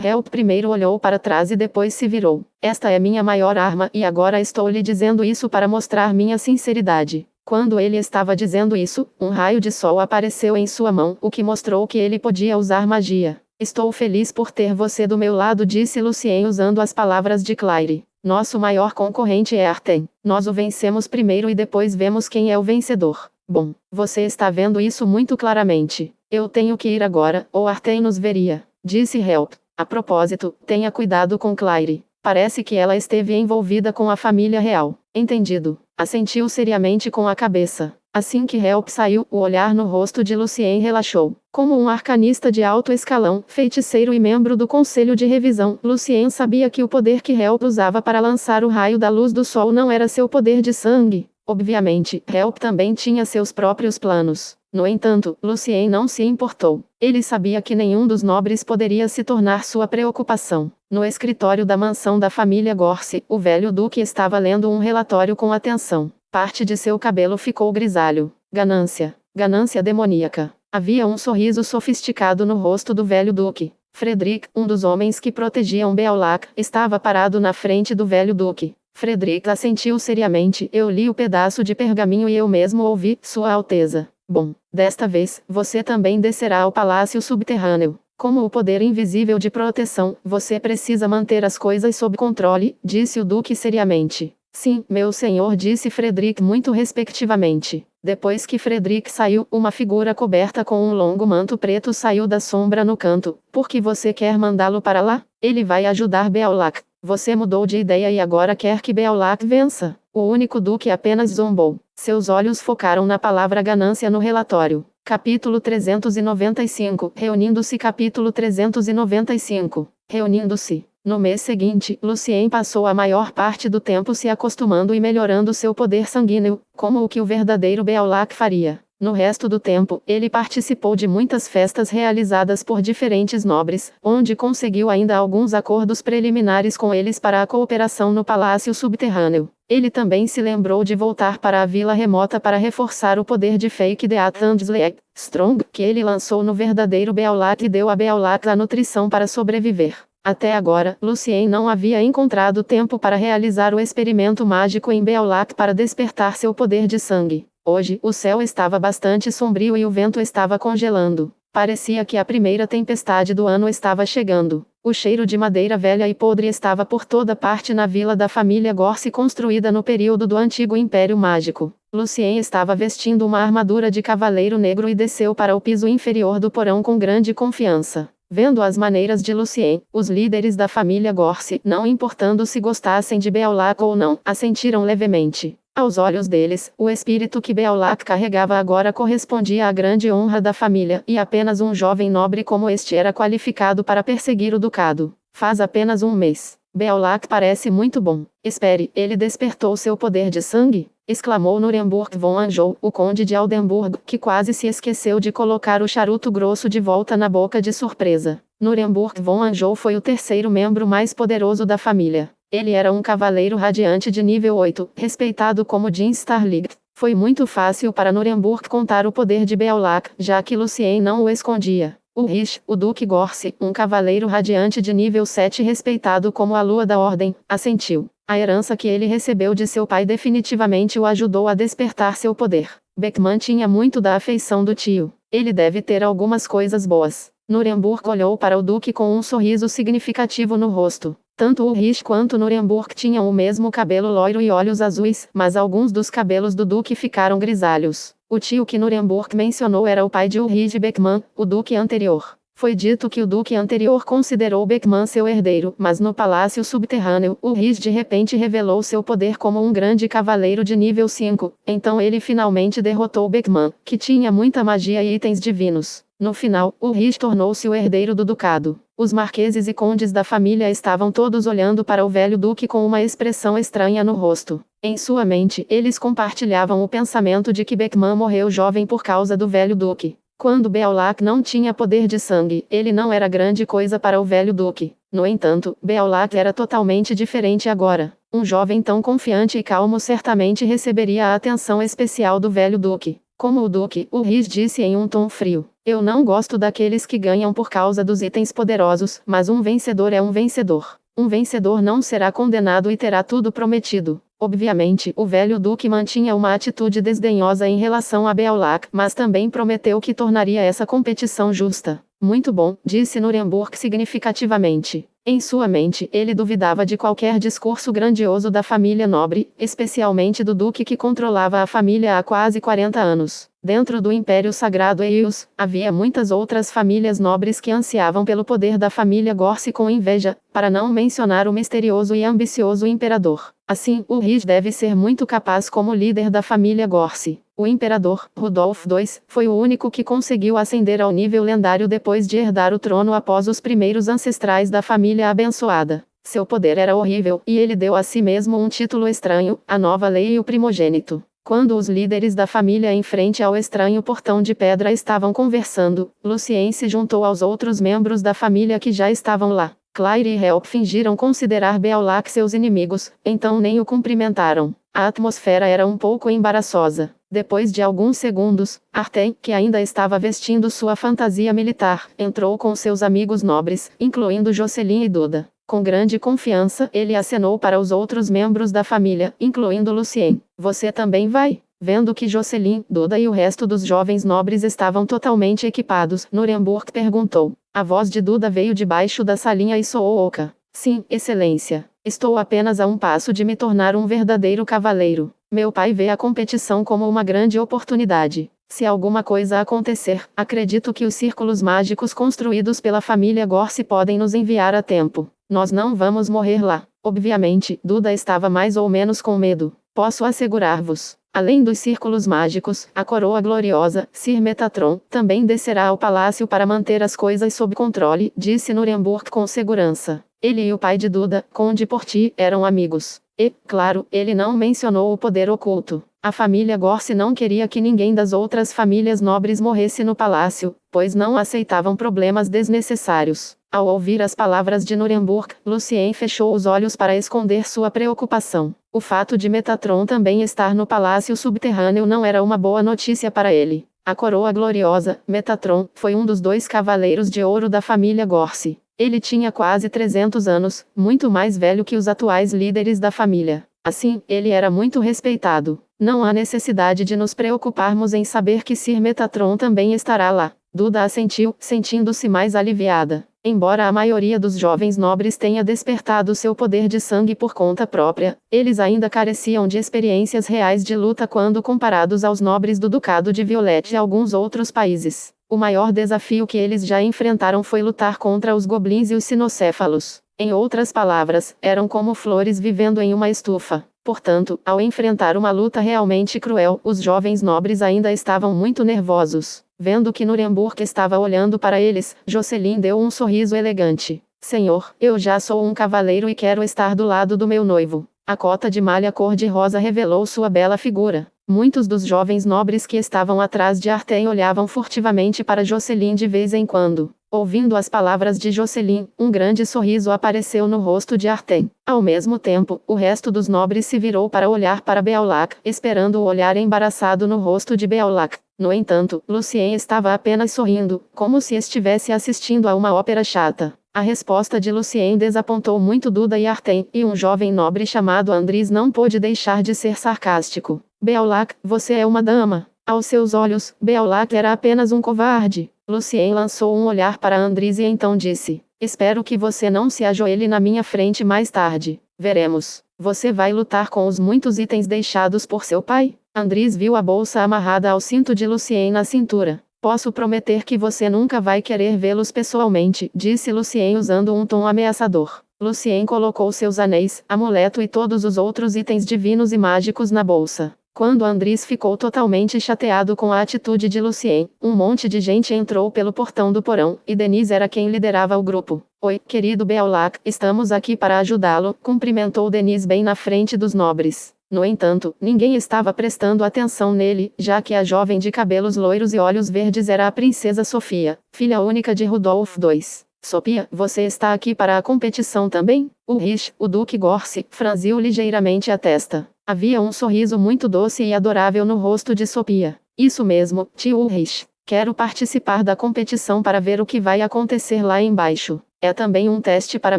Help primeiro olhou para trás e depois se virou. Esta é minha maior arma e agora estou lhe dizendo isso para mostrar minha sinceridade. Quando ele estava dizendo isso, um raio de sol apareceu em sua mão, o que mostrou que ele podia usar magia. Estou feliz por ter você do meu lado, disse Lucien usando as palavras de Claire. Nosso maior concorrente é Arten. Nós o vencemos primeiro e depois vemos quem é o vencedor. Bom, você está vendo isso muito claramente. Eu tenho que ir agora, ou Arten nos veria, disse Help. A propósito, tenha cuidado com Claire. Parece que ela esteve envolvida com a família real. Entendido. Assentiu seriamente com a cabeça. Assim que Help saiu, o olhar no rosto de Lucien relaxou. Como um arcanista de alto escalão, feiticeiro e membro do conselho de revisão, Lucien sabia que o poder que Help usava para lançar o raio da luz do sol não era seu poder de sangue. Obviamente, Help também tinha seus próprios planos. No entanto, Lucien não se importou. Ele sabia que nenhum dos nobres poderia se tornar sua preocupação. No escritório da mansão da família Gorse, o velho duque estava lendo um relatório com atenção. Parte de seu cabelo ficou grisalho. Ganância. Ganância demoníaca. Havia um sorriso sofisticado no rosto do velho duque. Frederick, um dos homens que protegiam Beaulac, estava parado na frente do velho duque. Frederick assentiu seriamente. Eu li o pedaço de pergaminho e eu mesmo ouvi, Sua Alteza. Bom, desta vez, você também descerá ao palácio subterrâneo. Como o poder invisível de proteção, você precisa manter as coisas sob controle, disse o duque seriamente. Sim, meu senhor, disse Frederick muito respectivamente. Depois que Frederick saiu, uma figura coberta com um longo manto preto saiu da sombra no canto. Por que você quer mandá-lo para lá? Ele vai ajudar Beaulac. Você mudou de ideia e agora quer que Beaulac vença? O único duque apenas zombou. Seus olhos focaram na palavra ganância no relatório. Capítulo 395. Reunindo-se. Capítulo 395. Reunindo-se. No mês seguinte, Lucien passou a maior parte do tempo se acostumando e melhorando seu poder sanguíneo, como o que o verdadeiro Beaulac faria. No resto do tempo, ele participou de muitas festas realizadas por diferentes nobres, onde conseguiu ainda alguns acordos preliminares com eles para a cooperação no palácio subterrâneo. Ele também se lembrou de voltar para a vila remota para reforçar o poder de Fake Death and Sleep Strong, que ele lançou no verdadeiro Beaulac e deu a Beaulac a nutrição para sobreviver. Até agora, Lucien não havia encontrado tempo para realizar o experimento mágico em Beaulac para despertar seu poder de sangue. Hoje, o céu estava bastante sombrio e o vento estava congelando. Parecia que a primeira tempestade do ano estava chegando. O cheiro de madeira velha e podre estava por toda parte na vila da família Gorse, construída no período do antigo Império Mágico. Lucien estava vestindo uma armadura de cavaleiro negro e desceu para o piso inferior do porão com grande confiança. Vendo as maneiras de Lucien, os líderes da família Gorse, não importando se gostassem de Beaulac ou não, assentiram levemente. Aos olhos deles, o espírito que Beaulac carregava agora correspondia à grande honra da família, e apenas um jovem nobre como este era qualificado para perseguir o ducado. Faz apenas um mês. Beaulac parece muito bom. Espere, ele despertou seu poder de sangue? Exclamou Nuremberg von Anjou, o conde de Aldenburg, que quase se esqueceu de colocar o charuto grosso de volta na boca de surpresa. Nuremberg von Anjou foi o terceiro membro mais poderoso da família. Ele era um cavaleiro radiante de nível 8, respeitado como Jin Starlig. Foi muito fácil para Nuremberg contar o poder de Beaulac, já que Lucien não o escondia. Ulrich, o Duque Gorse, um cavaleiro radiante de nível 7 respeitado como a Lua da Ordem, assentiu. A herança que ele recebeu de seu pai definitivamente o ajudou a despertar seu poder. Beckman tinha muito da afeição do tio. Ele deve ter algumas coisas boas. Nuremberg olhou para o Duque com um sorriso significativo no rosto. Tanto Ulrich quanto Nuremberg tinham o mesmo cabelo loiro e olhos azuis, mas alguns dos cabelos do Duque ficaram grisalhos. O tio que Nuremberg mencionou era o pai de Ulrich Beckman, o Duque anterior. Foi dito que o Duque anterior considerou Beckman seu herdeiro, mas no palácio subterrâneo, Ulrich de repente revelou seu poder como um grande cavaleiro de nível 5, então ele finalmente derrotou Beckman, que tinha muita magia e itens divinos. No final, Ulrich tornou-se o herdeiro do ducado. Os marqueses e condes da família estavam todos olhando para o velho duque com uma expressão estranha no rosto. Em sua mente, eles compartilhavam o pensamento de que Beckman morreu jovem por causa do velho duque. Quando Beaulac não tinha poder de sangue, ele não era grande coisa para o velho duque. No entanto, Beaulac era totalmente diferente agora. Um jovem tão confiante e calmo certamente receberia a atenção especial do velho duque. Como o duque, o Rhys disse em um tom frio. Eu não gosto daqueles que ganham por causa dos itens poderosos, mas um vencedor é um vencedor. Um vencedor não será condenado e terá tudo prometido. Obviamente, o velho duque mantinha uma atitude desdenhosa em relação a Beaulac, mas também prometeu que tornaria essa competição justa. Muito bom, disse Nuremberg significativamente. Em sua mente, ele duvidava de qualquer discurso grandioso da família nobre, especialmente do duque que controlava a família há quase 40 anos. Dentro do Império Sagrado Eios, havia muitas outras famílias nobres que ansiavam pelo poder da família Gorse com inveja, para não mencionar o misterioso e ambicioso imperador. Assim, o Rhys deve ser muito capaz como líder da família Gorse. O imperador, Rudolf II, foi o único que conseguiu ascender ao nível lendário depois de herdar o trono após os primeiros ancestrais da família abençoada. Seu poder era horrível, e ele deu a si mesmo um título estranho, a nova lei e o primogênito. Quando os líderes da família em frente ao estranho portão de pedra estavam conversando, Lucien se juntou aos outros membros da família que já estavam lá. Claire e Help fingiram considerar Beaulac seus inimigos, então nem o cumprimentaram. A atmosfera era um pouco embaraçosa. Depois de alguns segundos, Arten, que ainda estava vestindo sua fantasia militar, entrou com seus amigos nobres, incluindo Jocelyn e Duda. Com grande confiança, ele acenou para os outros membros da família, incluindo Lucien. Você também vai? Vendo que Jocelyn, Duda e o resto dos jovens nobres estavam totalmente equipados, Nuremberg perguntou. A voz de Duda veio debaixo da salinha e soou oca. Sim, excelência. Estou apenas a um passo de me tornar um verdadeiro cavaleiro. Meu pai vê a competição como uma grande oportunidade. Se alguma coisa acontecer, acredito que os círculos mágicos construídos pela família Gorse podem nos enviar a tempo. Nós não vamos morrer lá. Obviamente, Duda estava mais ou menos com medo. Posso assegurar-vos. Além dos círculos mágicos, a coroa gloriosa, Sir Metatron, também descerá ao palácio para manter as coisas sob controle, disse Nuremberg com segurança. Ele e o pai de Duda, Conde Porti, eram amigos. E, claro, ele não mencionou o poder oculto. A família Gorse não queria que ninguém das outras famílias nobres morresse no palácio, pois não aceitavam problemas desnecessários. Ao ouvir as palavras de Nuremberg, Lucien fechou os olhos para esconder sua preocupação. O fato de Metatron também estar no palácio subterrâneo não era uma boa notícia para ele. A coroa gloriosa, Metatron, foi um dos 2 cavaleiros de ouro da família Gorse. Ele tinha quase 300 anos, muito mais velho que os atuais líderes da família. Assim, ele era muito respeitado. Não há necessidade de nos preocuparmos em saber que Sir Metatron também estará lá. Duda assentiu, sentindo-se mais aliviada. Embora a maioria dos jovens nobres tenha despertado seu poder de sangue por conta própria, eles ainda careciam de experiências reais de luta quando comparados aos nobres do Ducado de Violette e alguns outros países. O maior desafio que eles já enfrentaram foi lutar contra os goblins e os sinocéfalos. Em outras palavras, eram como flores vivendo em uma estufa. Portanto, ao enfrentar uma luta realmente cruel, os jovens nobres ainda estavam muito nervosos. Vendo que Nuremberg estava olhando para eles, Jocelyn deu um sorriso elegante. Senhor, eu já sou um cavaleiro e quero estar do lado do meu noivo. A cota de malha cor-de-rosa revelou sua bela figura. Muitos dos jovens nobres que estavam atrás de Arten olhavam furtivamente para Jocelyn de vez em quando. Ouvindo as palavras de Jocelyn, um grande sorriso apareceu no rosto de Arten. Ao mesmo tempo, o resto dos nobres se virou para olhar para Beaulac, esperando o olhar embaraçado no rosto de Beaulac. No entanto, Lucien estava apenas sorrindo, como se estivesse assistindo a uma ópera chata. A resposta de Lucien desapontou muito Duda e Arten, e um jovem nobre chamado Andris não pôde deixar de ser sarcástico. Beaulac, você é uma dama. Aos seus olhos, Beaulac era apenas um covarde. Lucien lançou um olhar para Andris e então disse: Espero que você não se ajoelhe na minha frente mais tarde. Veremos. Você vai lutar com os muitos itens deixados por seu pai? Andris viu a bolsa amarrada ao cinto de Lucien na cintura. Posso prometer que você nunca vai querer vê-los pessoalmente, disse Lucien usando um tom ameaçador. Lucien colocou seus anéis, amuleto e todos os outros itens divinos e mágicos na bolsa. Quando Andris ficou totalmente chateado com a atitude de Lucien, um monte de gente entrou pelo portão do porão, e Denise era quem liderava o grupo. Oi, querido Beaulac, estamos aqui para ajudá-lo, cumprimentou Denise bem na frente dos nobres. No entanto, ninguém estava prestando atenção nele, já que a jovem de cabelos loiros e olhos verdes era a princesa Sofia, filha única de Rudolf II. Sofia, você está aqui para a competição também? Ulrich, o Duque Gorsi, franziu ligeiramente a testa. Havia um sorriso muito doce e adorável no rosto de Sofia. Isso mesmo, tio Ulrich. Quero participar da competição para ver o que vai acontecer lá embaixo. É também um teste para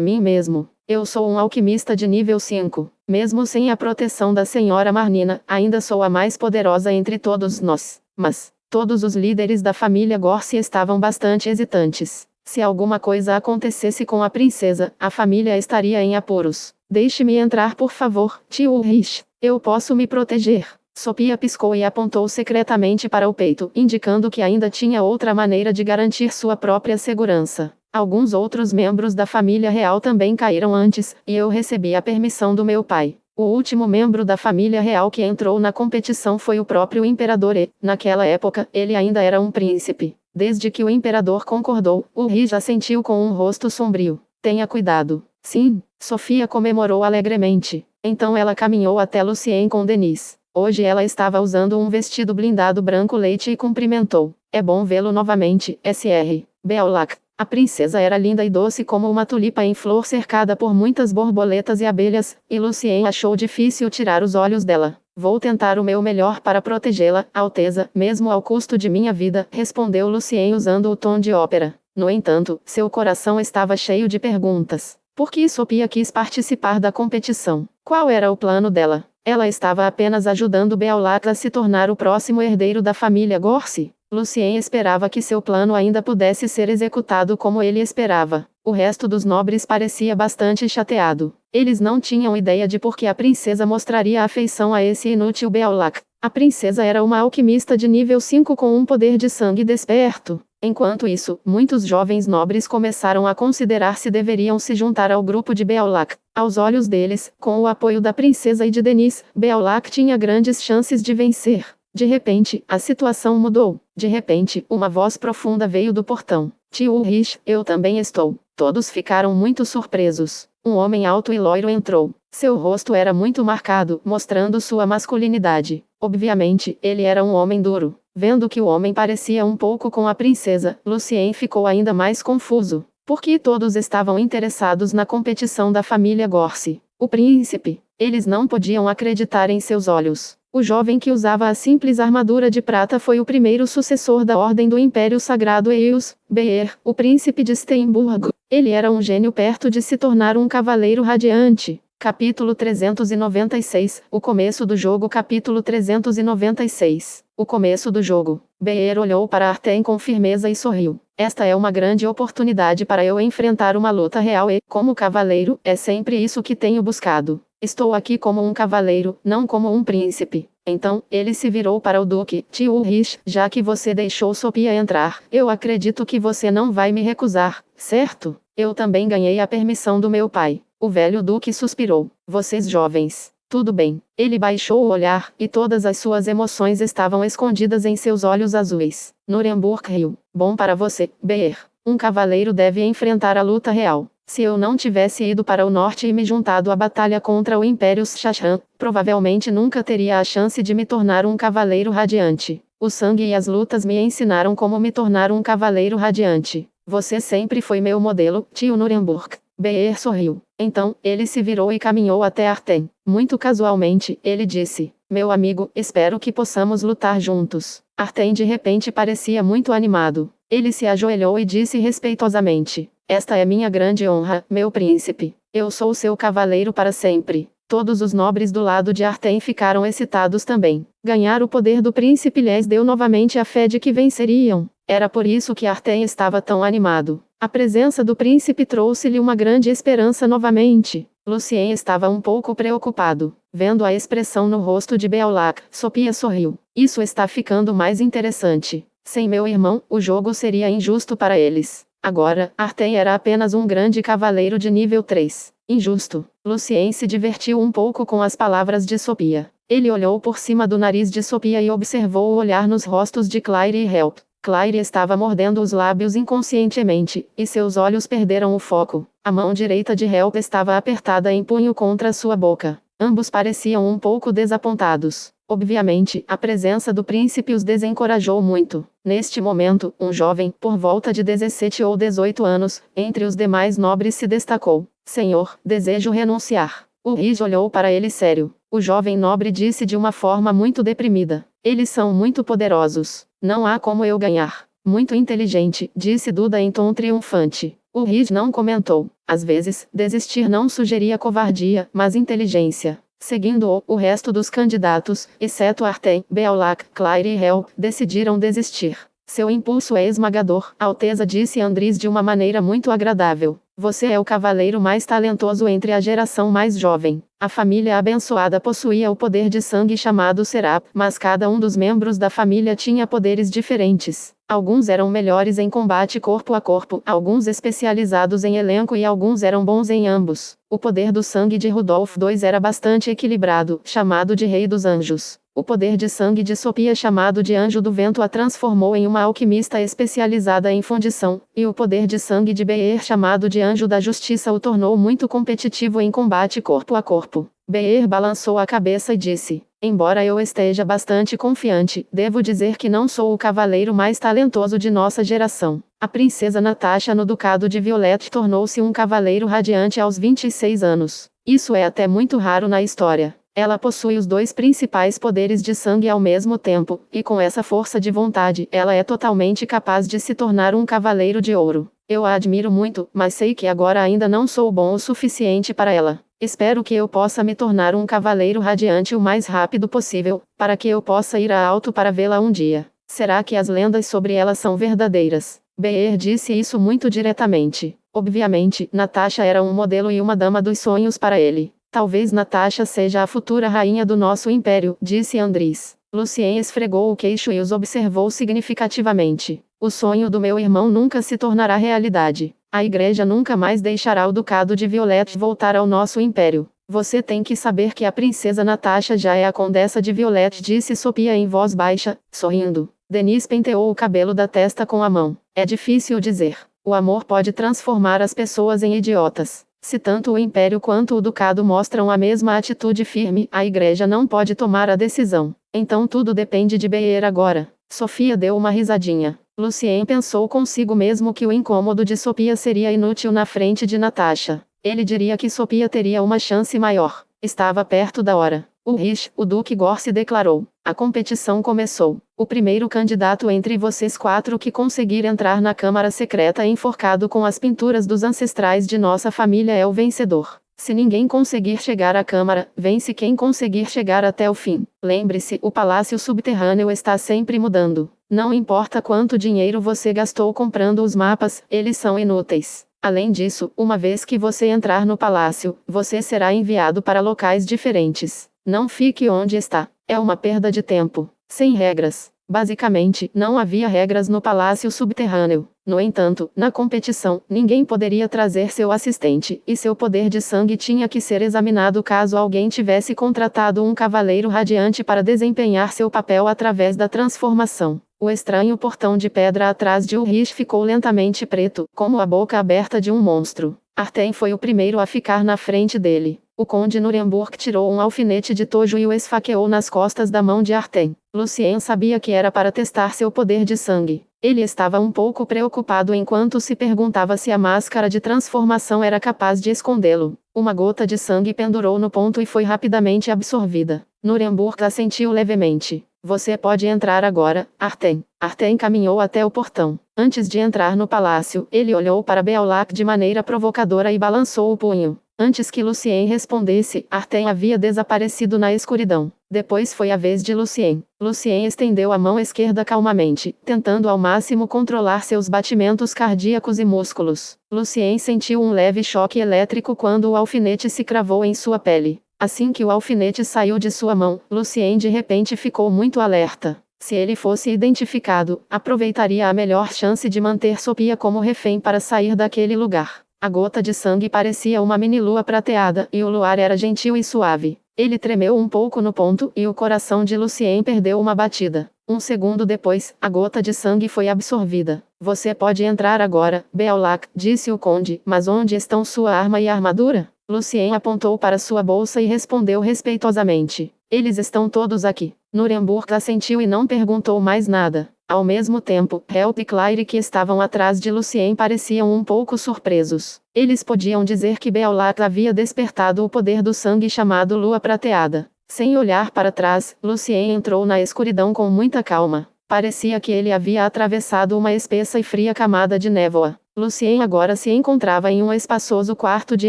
mim mesmo. Eu sou um alquimista de nível 5. Mesmo sem a proteção da senhora Marnina, ainda sou a mais poderosa entre todos nós. Mas, todos os líderes da família Gorsi estavam bastante hesitantes. Se alguma coisa acontecesse com a princesa, a família estaria em apuros. Deixe-me entrar por favor, tio Ulrich. Eu posso me proteger. Sofia piscou e apontou secretamente para o peito, indicando que ainda tinha outra maneira de garantir sua própria segurança. Alguns outros membros da família real também caíram antes, e eu recebi a permissão do meu pai. O último membro da família real que entrou na competição foi o próprio imperador e, naquela época, ele ainda era um príncipe. Desde que o imperador concordou, Ulrich assentiu com um rosto sombrio. Tenha cuidado. Sim, Sofia comemorou alegremente. Então ela caminhou até Lucien com Denise. Hoje ela estava usando um vestido blindado branco leite e cumprimentou. É bom vê-lo novamente, Sr. Beaulac. A princesa era linda e doce como uma tulipa em flor cercada por muitas borboletas e abelhas, e Lucien achou difícil tirar os olhos dela. Vou tentar o meu melhor para protegê-la, Alteza, mesmo ao custo de minha vida, respondeu Lucien usando o tom de ópera. No entanto, seu coração estava cheio de perguntas. Por que Sofia quis participar da competição? Qual era o plano dela? Ela estava apenas ajudando Beaulac a se tornar o próximo herdeiro da família Gorsi? Lucien esperava que seu plano ainda pudesse ser executado como ele esperava. O resto dos nobres parecia bastante chateado. Eles não tinham ideia de por que a princesa mostraria afeição a esse inútil Beaulac. A princesa era uma alquimista de nível 5 com um poder de sangue desperto. Enquanto isso, muitos jovens nobres começaram a considerar se deveriam se juntar ao grupo de Beaulac. Aos olhos deles, com o apoio da princesa e de Denise, Beaulac tinha grandes chances de vencer. De repente, a situação mudou. De repente, uma voz profunda veio do portão. Tio Ulrich, eu também estou. Todos ficaram muito surpresos. Um homem alto e loiro entrou. Seu rosto era muito marcado, mostrando sua masculinidade. Obviamente, ele era um homem duro. Vendo que o homem parecia um pouco com a princesa, Lucien ficou ainda mais confuso. Porque todos estavam interessados na competição da família Gorsi. O príncipe. Eles não podiam acreditar em seus olhos. O jovem que usava a simples armadura de prata foi o primeiro sucessor da Ordem do Império Sagrado Eius, Beer, o príncipe de Steinburg. Ele era um gênio perto de se tornar um cavaleiro radiante. Capítulo 396, o começo do jogo. Capítulo 396, o começo do jogo. Beer olhou para Artem com firmeza e sorriu. Esta é uma grande oportunidade para eu enfrentar uma luta real e, como cavaleiro, é sempre isso que tenho buscado. Estou aqui como um cavaleiro, não como um príncipe. Então, ele se virou para o duque. Tio Ulrich, já que você deixou Sofia entrar, eu acredito que você não vai me recusar, certo? Eu também ganhei a permissão do meu pai. O velho duque suspirou. Vocês jovens. Tudo bem. Ele baixou o olhar, e todas as suas emoções estavam escondidas em seus olhos azuis. Nuremberg riu. Bom para você, Beer. Um cavaleiro deve enfrentar a luta real. Se eu não tivesse ido para o norte e me juntado à batalha contra o Império Shashan, provavelmente nunca teria a chance de me tornar um cavaleiro radiante. O sangue e as lutas me ensinaram como me tornar um cavaleiro radiante. Você sempre foi meu modelo, tio Nuremberg. Beer sorriu. Então, ele se virou e caminhou até Artem. Muito casualmente, ele disse: meu amigo, espero que possamos lutar juntos. Artem de repente parecia muito animado. Ele se ajoelhou e disse respeitosamente: esta é minha grande honra, meu príncipe. Eu sou seu cavaleiro para sempre. Todos os nobres do lado de Artem ficaram excitados também. Ganhar o poder do príncipe lhes deu novamente a fé de que venceriam. Era por isso que Artem estava tão animado. A presença do príncipe trouxe-lhe uma grande esperança novamente. Lucien estava um pouco preocupado. Vendo a expressão no rosto de Beaulac, Sofia sorriu. Isso está ficando mais interessante. Sem meu irmão, o jogo seria injusto para eles. Agora, Artem era apenas um grande cavaleiro de nível 3. Injusto. Lucien se divertiu um pouco com as palavras de Sofia. Ele olhou por cima do nariz de Sofia e observou o olhar nos rostos de Claire e Help. Claire estava mordendo os lábios inconscientemente, e seus olhos perderam o foco. A mão direita de Help estava apertada em punho contra sua boca. Ambos pareciam um pouco desapontados. Obviamente, a presença do príncipe os desencorajou muito. Neste momento, um jovem, por volta de 17 ou 18 anos, entre os demais nobres se destacou. Senhor, desejo renunciar. O rei olhou para ele sério. O jovem nobre disse de uma forma muito deprimida. Eles são muito poderosos. Não há como eu ganhar. Muito inteligente, disse Duda em tom triunfante. O rei não comentou. Às vezes, desistir não sugeria covardia, mas inteligência. Seguindo-o, o resto dos candidatos, exceto Artem, Beaulac, Claire e Hel, decidiram desistir. Seu impulso é esmagador, Alteza, disse Andris de uma maneira muito agradável. Você é o cavaleiro mais talentoso entre a geração mais jovem. A família abençoada possuía o poder de sangue chamado Serap, mas cada um dos membros da família tinha poderes diferentes. Alguns eram melhores em combate corpo a corpo, alguns especializados em elenco e alguns eram bons em ambos. O poder do sangue de Rudolf II era bastante equilibrado, chamado de Rei dos Anjos. O poder de sangue de Sophia, chamado de Anjo do Vento, a transformou em uma alquimista especializada em fundição, e o poder de sangue de Beer, chamado de Anjo da Justiça, o tornou muito competitivo em combate corpo a corpo. Beer balançou a cabeça e disse: embora eu esteja bastante confiante, devo dizer que não sou o cavaleiro mais talentoso de nossa geração. A princesa Natasha no Ducado de Violet tornou-se um cavaleiro radiante aos 26 anos. Isso é até muito raro na história. Ela possui os dois principais poderes de sangue ao mesmo tempo, e com essa força de vontade, ela é totalmente capaz de se tornar um cavaleiro de ouro. Eu a admiro muito, mas sei que agora ainda não sou bom o suficiente para ela. Espero que eu possa me tornar um cavaleiro radiante o mais rápido possível, para que eu possa ir a alto para vê-la um dia. Será que as lendas sobre ela são verdadeiras? Beer disse isso muito diretamente. Obviamente, Natasha era um modelo e uma dama dos sonhos para ele. Talvez Natasha seja a futura rainha do nosso império, disse Andris. Lucien esfregou o queixo e os observou significativamente. O sonho do meu irmão nunca se tornará realidade. A igreja nunca mais deixará o Ducado de Violet voltar ao nosso império. Você tem que saber que a princesa Natasha já é a condessa de Violet, disse Sophia em voz baixa, sorrindo. Denise penteou o cabelo da testa com a mão. É difícil dizer. O amor pode transformar as pessoas em idiotas. Se tanto o império quanto o ducado mostram a mesma atitude firme, a igreja não pode tomar a decisão. Então tudo depende de Beer agora. Sophia deu uma risadinha. Lucien pensou consigo mesmo que o incômodo de Sophia seria inútil na frente de Natasha. Ele diria que Sophia teria uma chance maior. Estava perto da hora. O Duque Gorse declarou. A competição começou. O primeiro candidato entre vocês quatro que conseguir entrar na Câmara Secreta enforcado com as pinturas dos ancestrais de nossa família é o vencedor. Se ninguém conseguir chegar à Câmara, vence quem conseguir chegar até o fim. Lembre-se, o Palácio Subterrâneo está sempre mudando. Não importa quanto dinheiro você gastou comprando os mapas, eles são inúteis. Além disso, uma vez que você entrar no palácio, você será enviado para locais diferentes. Não fique onde está. É uma perda de tempo. Sem regras. Basicamente, não havia regras no Palácio Subterrâneo. No entanto, na competição, ninguém poderia trazer seu assistente, e seu poder de sangue tinha que ser examinado caso alguém tivesse contratado um cavaleiro radiante para desempenhar seu papel através da transformação. O estranho portão de pedra atrás de Ulrich ficou lentamente preto, como a boca aberta de um monstro. Artem foi o primeiro a ficar na frente dele. O conde Nuremberg tirou um alfinete de tojo e o esfaqueou nas costas da mão de Artem. Lucien sabia que era para testar seu poder de sangue. Ele estava um pouco preocupado enquanto se perguntava se a máscara de transformação era capaz de escondê-lo. Uma gota de sangue pendurou no ponto e foi rapidamente absorvida. Nuremberg assentiu levemente. Você pode entrar agora, Artem. Artem caminhou até o portão. Antes de entrar no palácio, ele olhou para Beaulac de maneira provocadora e balançou o punho. Antes que Lucien respondesse, Artem havia desaparecido na escuridão. Depois foi a vez de Lucien. Lucien estendeu a mão esquerda calmamente, tentando ao máximo controlar seus batimentos cardíacos e músculos. Lucien sentiu um leve choque elétrico quando o alfinete se cravou em sua pele. Assim que o alfinete saiu de sua mão, Lucien de repente ficou muito alerta. Se ele fosse identificado, aproveitaria a melhor chance de manter Sophia como refém para sair daquele lugar. A gota de sangue parecia uma mini-lua prateada, e o luar era gentil e suave. Ele tremeu um pouco no ponto, e o coração de Lucien perdeu uma batida. Um segundo depois, a gota de sangue foi absorvida. Você pode entrar agora, Beaulac, disse o conde, mas onde estão sua arma e armadura? Lucien apontou para sua bolsa e respondeu respeitosamente. Eles estão todos aqui. Nuremberg assentiu e não perguntou mais nada. Ao mesmo tempo, Help e Claire que estavam atrás de Lucien pareciam um pouco surpresos. Eles podiam dizer que Beolach havia despertado o poder do sangue chamado Lua Prateada. Sem olhar para trás, Lucien entrou na escuridão com muita calma. Parecia que ele havia atravessado uma espessa e fria camada de névoa. Lucien agora se encontrava em um espaçoso quarto de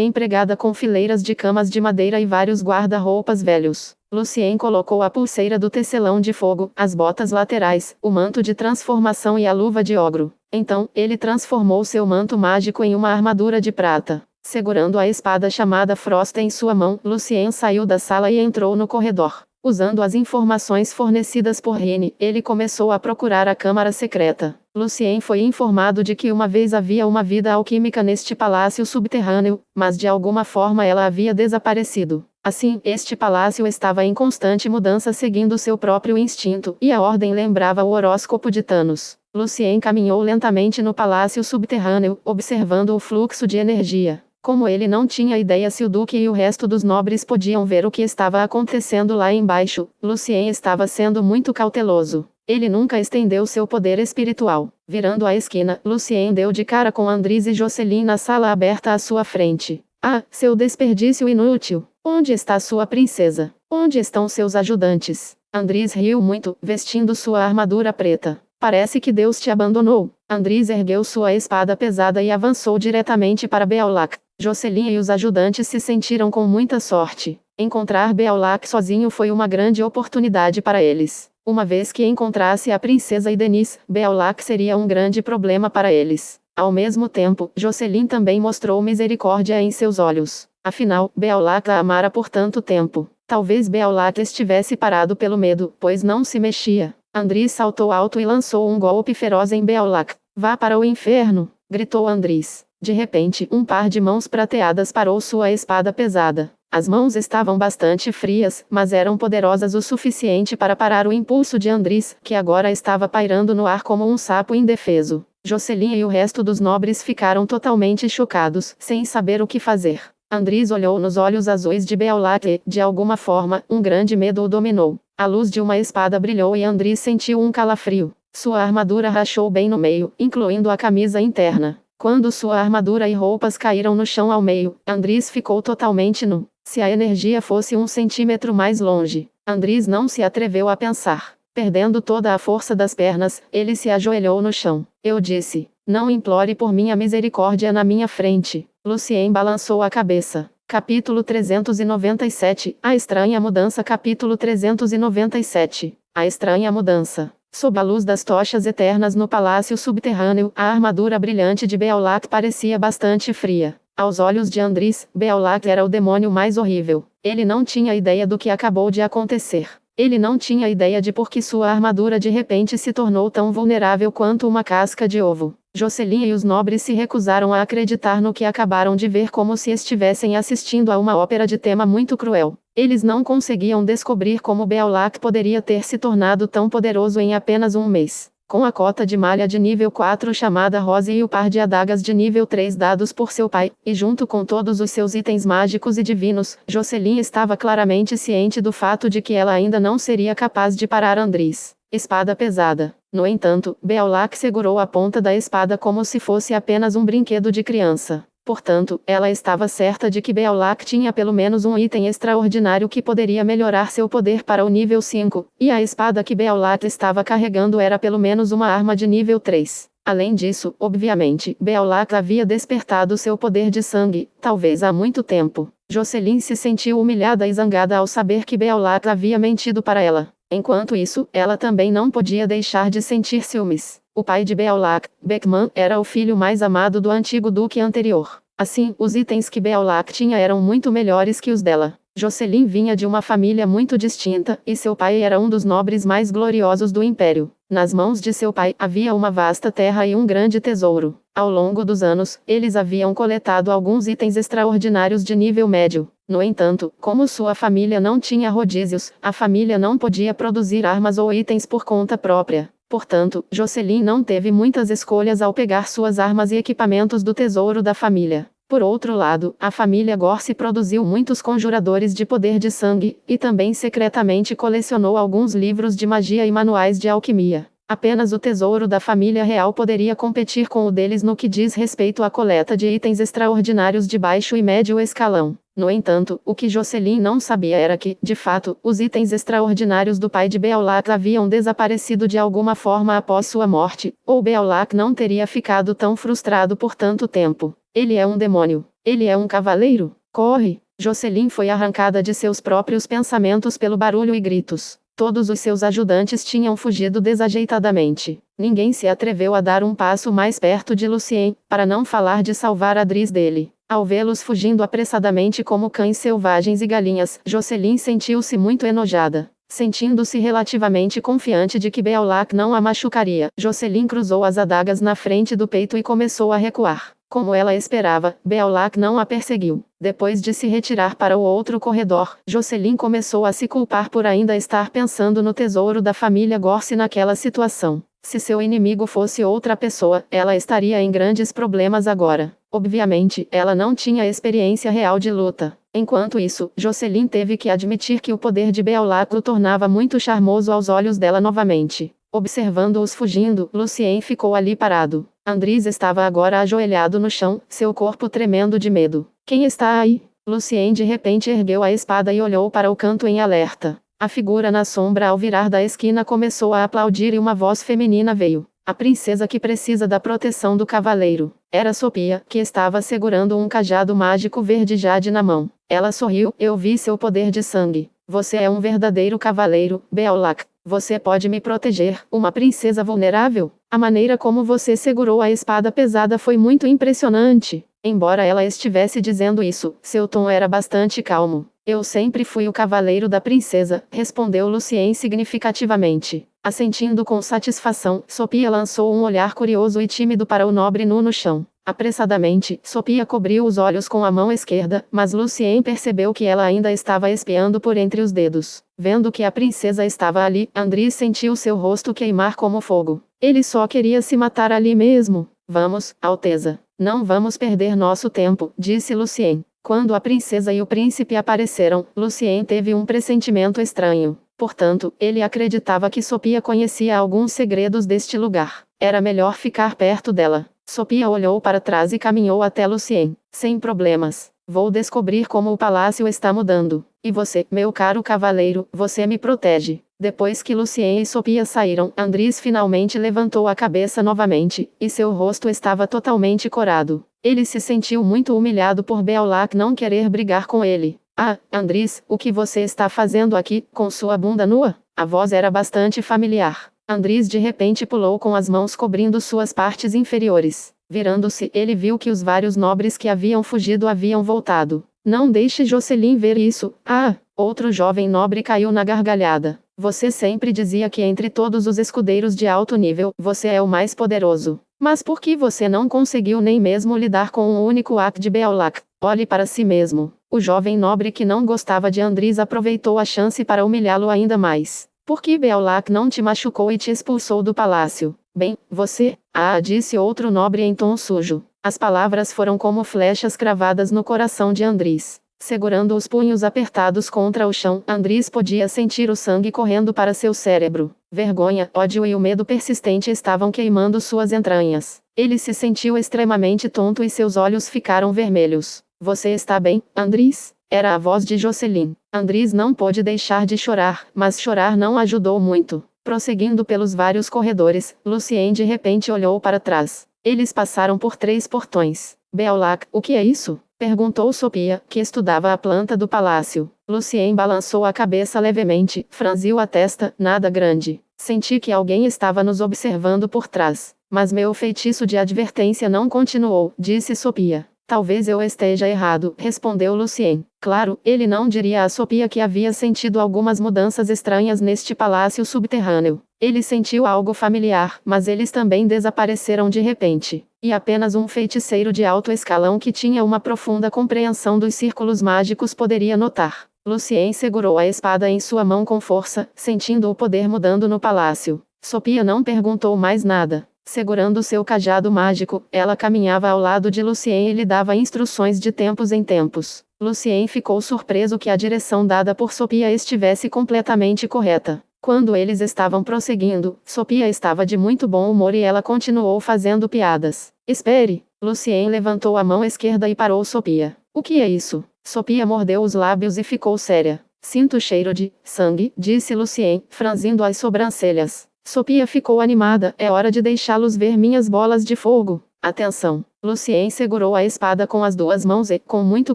empregada com fileiras de camas de madeira e vários guarda-roupas velhos. Lucien colocou a pulseira do tecelão de fogo, as botas laterais, o manto de transformação e a luva de ogro. Então, ele transformou seu manto mágico em uma armadura de prata. Segurando a espada chamada Frost em sua mão, Lucien saiu da sala e entrou no corredor. Usando as informações fornecidas por Rene, ele começou a procurar a câmara secreta. Lucien foi informado de que uma vez havia uma vida alquímica neste palácio subterrâneo, mas de alguma forma ela havia desaparecido. Assim, este palácio estava em constante mudança seguindo seu próprio instinto, e a ordem lembrava o horóscopo de Thanos. Lucien caminhou lentamente no palácio subterrâneo, observando o fluxo de energia. Como ele não tinha ideia se o duque e o resto dos nobres podiam ver o que estava acontecendo lá embaixo, Lucien estava sendo muito cauteloso. Ele nunca estendeu seu poder espiritual. Virando a esquina, Lucien deu de cara com Andris e Jocelyn na sala aberta à sua frente. Ah, seu desperdício inútil! Onde está sua princesa? Onde estão seus ajudantes? Andris riu muito, vestindo sua armadura preta. Parece que Deus te abandonou. Andris ergueu sua espada pesada e avançou diretamente para Beolach. Jocelyn e os ajudantes se sentiram com muita sorte. Encontrar Beolach sozinho foi uma grande oportunidade para eles. Uma vez que encontrasse a princesa e Denise, Beolach seria um grande problema para eles. Ao mesmo tempo, Jocelyn também mostrou misericórdia em seus olhos. Afinal, Beolach a amara por tanto tempo. Talvez Beolach estivesse parado pelo medo, pois não se mexia. Andris saltou alto e lançou um golpe feroz em Beolach. Vá para o inferno! Gritou Andris. De repente, um par de mãos prateadas parou sua espada pesada. As mãos estavam bastante frias, mas eram poderosas o suficiente para parar o impulso de Andris, que agora estava pairando no ar como um sapo indefeso. Jocelyn e o resto dos nobres ficaram totalmente chocados, sem saber o que fazer. Andris olhou nos olhos azuis de Beolach e, de alguma forma, um grande medo o dominou. A luz de uma espada brilhou e Andris sentiu um calafrio. Sua armadura rachou bem no meio, incluindo a camisa interna. Quando sua armadura e roupas caíram no chão ao meio, Andris ficou totalmente nu. Se a energia fosse 1 centímetro mais longe, Andris não se atreveu a pensar. Perdendo toda a força das pernas, ele se ajoelhou no chão. Eu disse, não implore por minha misericórdia na minha frente. Lucien balançou a cabeça. Capítulo 397, A Estranha Mudança. Capítulo 397, A Estranha Mudança. Sob a luz das tochas eternas no palácio subterrâneo, a armadura brilhante de Beolach parecia bastante fria. Aos olhos de Andris, Beolach era o demônio mais horrível. Ele não tinha ideia do que acabou de acontecer. Ele não tinha ideia de por que sua armadura de repente se tornou tão vulnerável quanto uma casca de ovo. Jocelyn e os nobres se recusaram a acreditar no que acabaram de ver, como se estivessem assistindo a uma ópera de tema muito cruel. Eles não conseguiam descobrir como Beolach poderia ter se tornado tão poderoso em apenas um mês. Com a cota de malha de nível 4 chamada Rose e o par de adagas de nível 3 dados por seu pai, e junto com todos os seus itens mágicos e divinos, Jocelyn estava claramente ciente do fato de que ela ainda não seria capaz de parar Andris. Espada pesada. No entanto, Beolach segurou a ponta da espada como se fosse apenas um brinquedo de criança. Portanto, ela estava certa de que Beolach tinha pelo menos um item extraordinário que poderia melhorar seu poder para o nível 5, e a espada que Beolach estava carregando era pelo menos uma arma de nível 3. Além disso, obviamente, Beolach havia despertado seu poder de sangue, talvez há muito tempo. Jocelyn se sentiu humilhada e zangada ao saber que Beolach havia mentido para ela. Enquanto isso, ela também não podia deixar de sentir ciúmes. O pai de Beolach, Beckman, era o filho mais amado do antigo duque anterior. Assim, os itens que Beolach tinha eram muito melhores que os dela. Jocelyn vinha de uma família muito distinta, e seu pai era um dos nobres mais gloriosos do império. Nas mãos de seu pai, havia uma vasta terra e um grande tesouro. Ao longo dos anos, eles haviam coletado alguns itens extraordinários de nível médio. No entanto, como sua família não tinha rodízios, a família não podia produzir armas ou itens por conta própria. Portanto, Jocelyn não teve muitas escolhas ao pegar suas armas e equipamentos do tesouro da família. Por outro lado, a família Gorse produziu muitos conjuradores de poder de sangue, e também secretamente colecionou alguns livros de magia e manuais de alquimia. Apenas o tesouro da família real poderia competir com o deles no que diz respeito à coleta de itens extraordinários de baixo e médio escalão. No entanto, o que Jocelyn não sabia era que, de fato, os itens extraordinários do pai de Beaulac haviam desaparecido de alguma forma após sua morte, ou Beaulac não teria ficado tão frustrado por tanto tempo. Ele é um demônio. Ele é um cavaleiro. Corre! Jocelyn foi arrancada de seus próprios pensamentos pelo barulho e gritos. Todos os seus ajudantes tinham fugido desajeitadamente. Ninguém se atreveu a dar um passo mais perto de Lucien, para não falar de salvar a Driz dele. Ao vê-los fugindo apressadamente como cães selvagens e galinhas, Jocelyn sentiu-se muito enojada. Sentindo-se relativamente confiante de que Beaulac não a machucaria, Jocelyn cruzou as adagas na frente do peito e começou a recuar. Como ela esperava, Beaulac não a perseguiu. Depois de se retirar para o outro corredor, Jocelyn começou a se culpar por ainda estar pensando no tesouro da família Gorse naquela situação. Se seu inimigo fosse outra pessoa, ela estaria em grandes problemas agora. Obviamente, ela não tinha experiência real de luta. Enquanto isso, Jocelyn teve que admitir que o poder de Beaulac o tornava muito charmoso aos olhos dela novamente. Observando-os fugindo, Lucien ficou ali parado. Andriz estava agora ajoelhado no chão, seu corpo tremendo de medo. Quem está aí? Lucien de repente ergueu a espada e olhou para o canto em alerta. A figura na sombra ao virar da esquina começou a aplaudir e uma voz feminina veio. A princesa que precisa da proteção do cavaleiro. Era Sophia, que estava segurando um cajado mágico verde jade na mão. Ela sorriu. Eu vi seu poder de sangue. Você é um verdadeiro cavaleiro, Beaulac. Você pode me proteger, uma princesa vulnerável? A maneira como você segurou a espada pesada foi muito impressionante. Embora ela estivesse dizendo isso, seu tom era bastante calmo. Eu sempre fui o cavaleiro da princesa, respondeu Lucien significativamente. Assentindo com satisfação, Sophia lançou um olhar curioso e tímido para o nobre nu no chão. Apressadamente, Sophia cobriu os olhos com a mão esquerda, mas Lucien percebeu que ela ainda estava espiando por entre os dedos. Vendo que a princesa estava ali, Andriz sentiu seu rosto queimar como fogo. Ele só queria se matar ali mesmo. Vamos, Alteza. Não vamos perder nosso tempo, disse Lucien. Quando a princesa e o príncipe apareceram, Lucien teve um pressentimento estranho. Portanto, ele acreditava que Sophia conhecia alguns segredos deste lugar. Era melhor ficar perto dela. Sophia olhou para trás e caminhou até Lucien. Sem problemas. Vou descobrir como o palácio está mudando. E você, meu caro cavaleiro, você me protege. Depois que Lucien e Sophia saíram, Andriz finalmente levantou a cabeça novamente, e seu rosto estava totalmente corado. Ele se sentiu muito humilhado por Beaulac não querer brigar com ele. Ah, Andriz, o que você está fazendo aqui, com sua bunda nua? A voz era bastante familiar. Andriz de repente pulou com as mãos cobrindo suas partes inferiores. Virando-se, ele viu que os vários nobres que haviam fugido haviam voltado. Não deixe Jocelyn ver isso. Ah! Outro jovem nobre caiu na gargalhada. Você sempre dizia que entre todos os escudeiros de alto nível, você é o mais poderoso. Mas por que você não conseguiu nem mesmo lidar com um único ato de Beaulac? Olhe para si mesmo. O jovem nobre que não gostava de Andriz aproveitou a chance para humilhá-lo ainda mais. Por que Beaulac não te machucou e te expulsou do palácio? Bem, você... Ah, disse outro nobre em tom sujo. As palavras foram como flechas cravadas no coração de Andriz. Segurando os punhos apertados contra o chão, Andriz podia sentir o sangue correndo para seu cérebro. Vergonha, ódio e o medo persistente estavam queimando suas entranhas. Ele se sentiu extremamente tonto e seus olhos ficaram vermelhos. Você está bem, Andriz? Era a voz de Jocelyn. Andriz não pôde deixar de chorar, mas chorar não ajudou muito. Prosseguindo pelos vários corredores, Lucien de repente olhou para trás. Eles passaram por 3 portões. Beaulac, o que é isso? Perguntou Sophia, que estudava a planta do palácio. Lucien balançou a cabeça levemente, franziu a testa, nada grande. Senti que alguém estava nos observando por trás. Mas meu feitiço de advertência não continuou, disse Sophia. Talvez eu esteja errado, respondeu Lucien. Claro, ele não diria a Sophia que havia sentido algumas mudanças estranhas neste palácio subterrâneo. Ele sentiu algo familiar, mas eles também desapareceram de repente. E apenas um feiticeiro de alto escalão que tinha uma profunda compreensão dos círculos mágicos poderia notar. Lucien segurou a espada em sua mão com força, sentindo o poder mudando no palácio. Sophia não perguntou mais nada. Segurando seu cajado mágico, ela caminhava ao lado de Lucien e lhe dava instruções de tempos em tempos. Lucien ficou surpreso que a direção dada por Sophia estivesse completamente correta. Quando eles estavam prosseguindo, Sophia estava de muito bom humor e ela continuou fazendo piadas. Espere! Lucien levantou a mão esquerda e parou Sophia. O que é isso? Sophia mordeu os lábios e ficou séria. Sinto o cheiro de sangue, disse Lucien, franzindo as sobrancelhas. Sophia ficou animada. É hora de deixá-los ver minhas bolas de fogo. Atenção! Lucien segurou a espada com as duas mãos e, com muito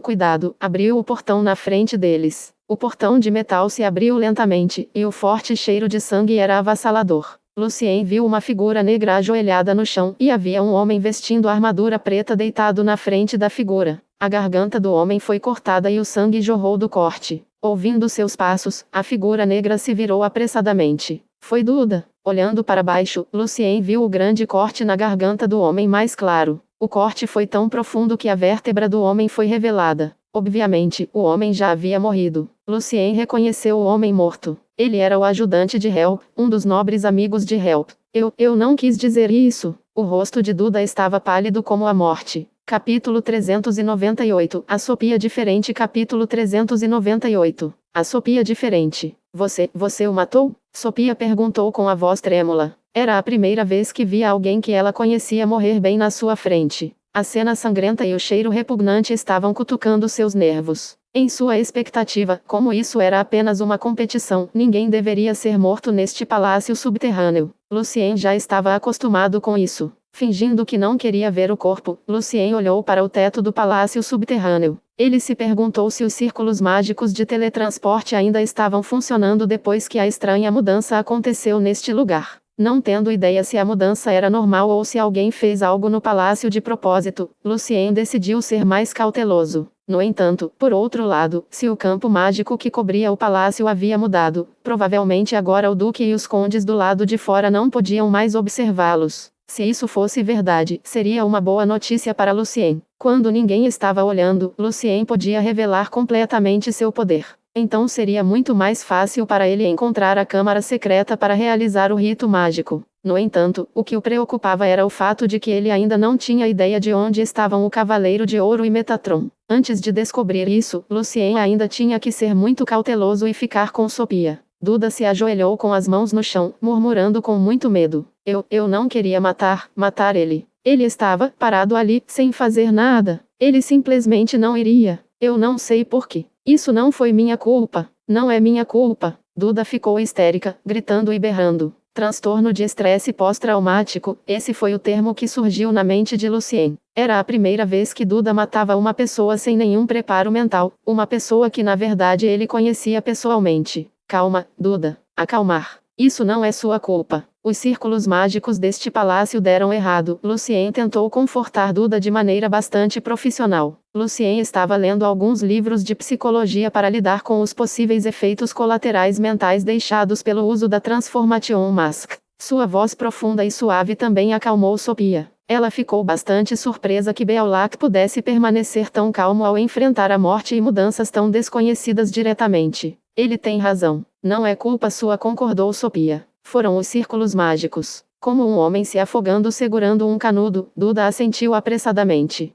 cuidado, abriu o portão na frente deles. O portão de metal se abriu lentamente, e o forte cheiro de sangue era avassalador. Lucien viu uma figura negra ajoelhada no chão, e havia um homem vestindo armadura preta deitado na frente da figura. A garganta do homem foi cortada e o sangue jorrou do corte. Ouvindo seus passos, a figura negra se virou apressadamente. Foi Duda. Olhando para baixo, Lucien viu o grande corte na garganta do homem mais claro. O corte foi tão profundo que a vértebra do homem foi revelada. Obviamente, o homem já havia morrido. Lucien reconheceu o homem morto. Ele era o ajudante de Help, um dos nobres amigos de Help. Eu não quis dizer isso. O rosto de Duda estava pálido como a morte. Capítulo 398. A Sophia diferente. Capítulo 398. A Sophia diferente. Você o matou? Sophia perguntou com a voz trêmula. Era a primeira vez que via alguém que ela conhecia morrer bem na sua frente. A cena sangrenta e o cheiro repugnante estavam cutucando seus nervos. Em sua expectativa, como isso era apenas uma competição, ninguém deveria ser morto neste palácio subterrâneo. Lucien já estava acostumado com isso. Fingindo que não queria ver o corpo, Lucien olhou para o teto do palácio subterrâneo. Ele se perguntou se os círculos mágicos de teletransporte ainda estavam funcionando depois que a estranha mudança aconteceu neste lugar. Não tendo ideia se a mudança era normal ou se alguém fez algo no palácio de propósito, Lucien decidiu ser mais cauteloso. No entanto, por outro lado, se o campo mágico que cobria o palácio havia mudado, provavelmente agora o duque e os condes do lado de fora não podiam mais observá-los. Se isso fosse verdade, seria uma boa notícia para Lucien. Quando ninguém estava olhando, Lucien podia revelar completamente seu poder. Então seria muito mais fácil para ele encontrar a câmara secreta para realizar o rito mágico. No entanto, o que o preocupava era o fato de que ele ainda não tinha ideia de onde estavam o Cavaleiro de Ouro e Metatron. Antes de descobrir isso, Lucien ainda tinha que ser muito cauteloso e ficar com Sophia. Duda se ajoelhou com as mãos no chão, murmurando com muito medo. Eu não queria matar ele. Ele estava parado ali, sem fazer nada. Ele simplesmente não iria. Eu não sei porquê. Isso não foi minha culpa. Não é minha culpa. Duda ficou histérica, gritando e berrando. Transtorno de estresse pós-traumático, esse foi o termo que surgiu na mente de Lucien. Era a primeira vez que Duda matava uma pessoa sem nenhum preparo mental, uma pessoa que na verdade ele conhecia pessoalmente. Calma, Duda. Acalmar. Isso não é sua culpa. Os círculos mágicos deste palácio deram errado. Lucien tentou confortar Duda de maneira bastante profissional. Lucien estava lendo alguns livros de psicologia para lidar com os possíveis efeitos colaterais mentais deixados pelo uso da Transformation Mask. Sua voz profunda e suave também acalmou Sophia. Ela ficou bastante surpresa que Beolac pudesse permanecer tão calmo ao enfrentar a morte e mudanças tão desconhecidas diretamente. Ele tem razão. Não é culpa sua, concordou Sophia. Foram os círculos mágicos. Como um homem se afogando segurando um canudo, Duda assentiu apressadamente.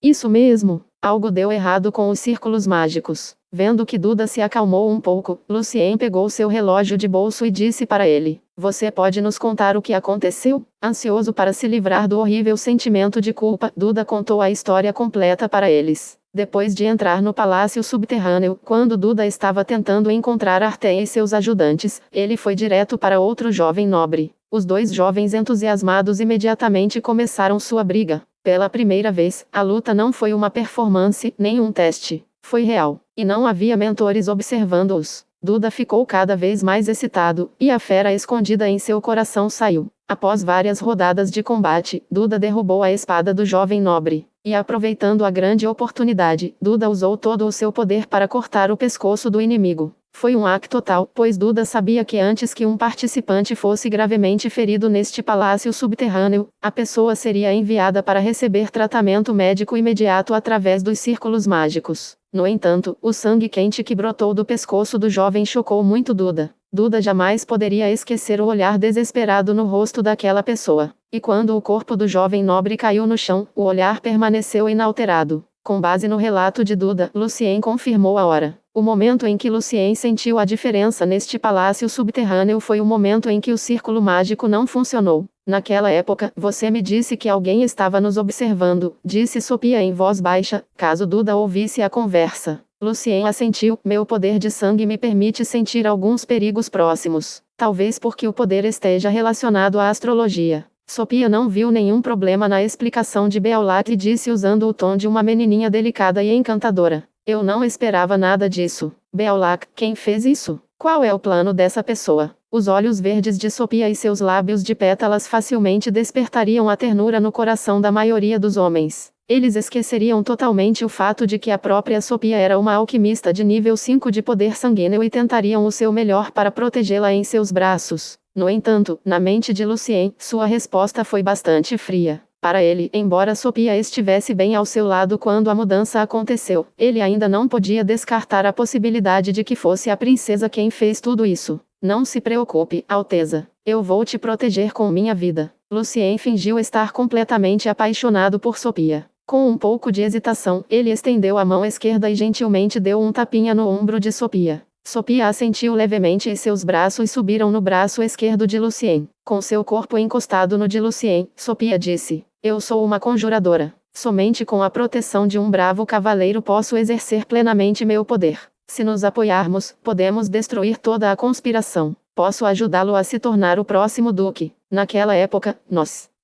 Isso mesmo. Algo deu errado com os círculos mágicos. Vendo que Duda se acalmou um pouco, Lucien pegou seu relógio de bolso e disse para ele: Você pode nos contar o que aconteceu? Ansioso para se livrar do horrível sentimento de culpa, Duda contou a história completa para eles. Depois de entrar no palácio subterrâneo, quando Duda estava tentando encontrar Arté e seus ajudantes, ele foi direto para outro jovem nobre. Os dois jovens entusiasmados imediatamente começaram sua briga. Pela primeira vez, a luta não foi uma performance, nem um teste. Foi real. E não havia mentores observando-os. Duda ficou cada vez mais excitado, e a fera escondida em seu coração saiu. Após várias rodadas de combate, Duda derrubou a espada do jovem nobre. E aproveitando a grande oportunidade, Duda usou todo o seu poder para cortar o pescoço do inimigo. Foi um acto tal, pois Duda sabia que antes que um participante fosse gravemente ferido neste palácio subterrâneo, a pessoa seria enviada para receber tratamento médico imediato através dos círculos mágicos. No entanto, o sangue quente que brotou do pescoço do jovem chocou muito Duda. Duda jamais poderia esquecer o olhar desesperado no rosto daquela pessoa. E quando o corpo do jovem nobre caiu no chão, o olhar permaneceu inalterado. Com base no relato de Duda, Lucien confirmou a hora. O momento em que Lucien sentiu a diferença neste palácio subterrâneo foi o momento em que o círculo mágico não funcionou. Naquela época, você me disse que alguém estava nos observando, disse Sophia em voz baixa, caso Duda ouvisse a conversa. Lucien assentiu, meu poder de sangue me permite sentir alguns perigos próximos. Talvez porque o poder esteja relacionado à astrologia. Sophia não viu nenhum problema na explicação de Beolac e disse usando o tom de uma menininha delicada e encantadora. Eu não esperava nada disso. Beolac, quem fez isso? Qual é o plano dessa pessoa? Os olhos verdes de Sophia e seus lábios de pétalas facilmente despertariam a ternura no coração da maioria dos homens. Eles esqueceriam totalmente o fato de que a própria Sophia era uma alquimista de nível 5 de poder sanguíneo e tentariam o seu melhor para protegê-la em seus braços. No entanto, na mente de Lucien, sua resposta foi bastante fria. Para ele, embora Sophia estivesse bem ao seu lado quando a mudança aconteceu, ele ainda não podia descartar a possibilidade de que fosse a princesa quem fez tudo isso. Não se preocupe, Alteza. Eu vou te proteger com minha vida. Lucien fingiu estar completamente apaixonado por Sophia. Com um pouco de hesitação, ele estendeu a mão esquerda e gentilmente deu um tapinha no ombro de Sophia. Sophia assentiu levemente e seus braços subiram no braço esquerdo de Lucien. Com seu corpo encostado no de Lucien, Sophia disse: Eu sou uma conjuradora. Somente com a proteção de um bravo cavaleiro posso exercer plenamente meu poder. Se nos apoiarmos, podemos destruir toda a conspiração. Posso ajudá-lo a se tornar o próximo duque. Naquela época,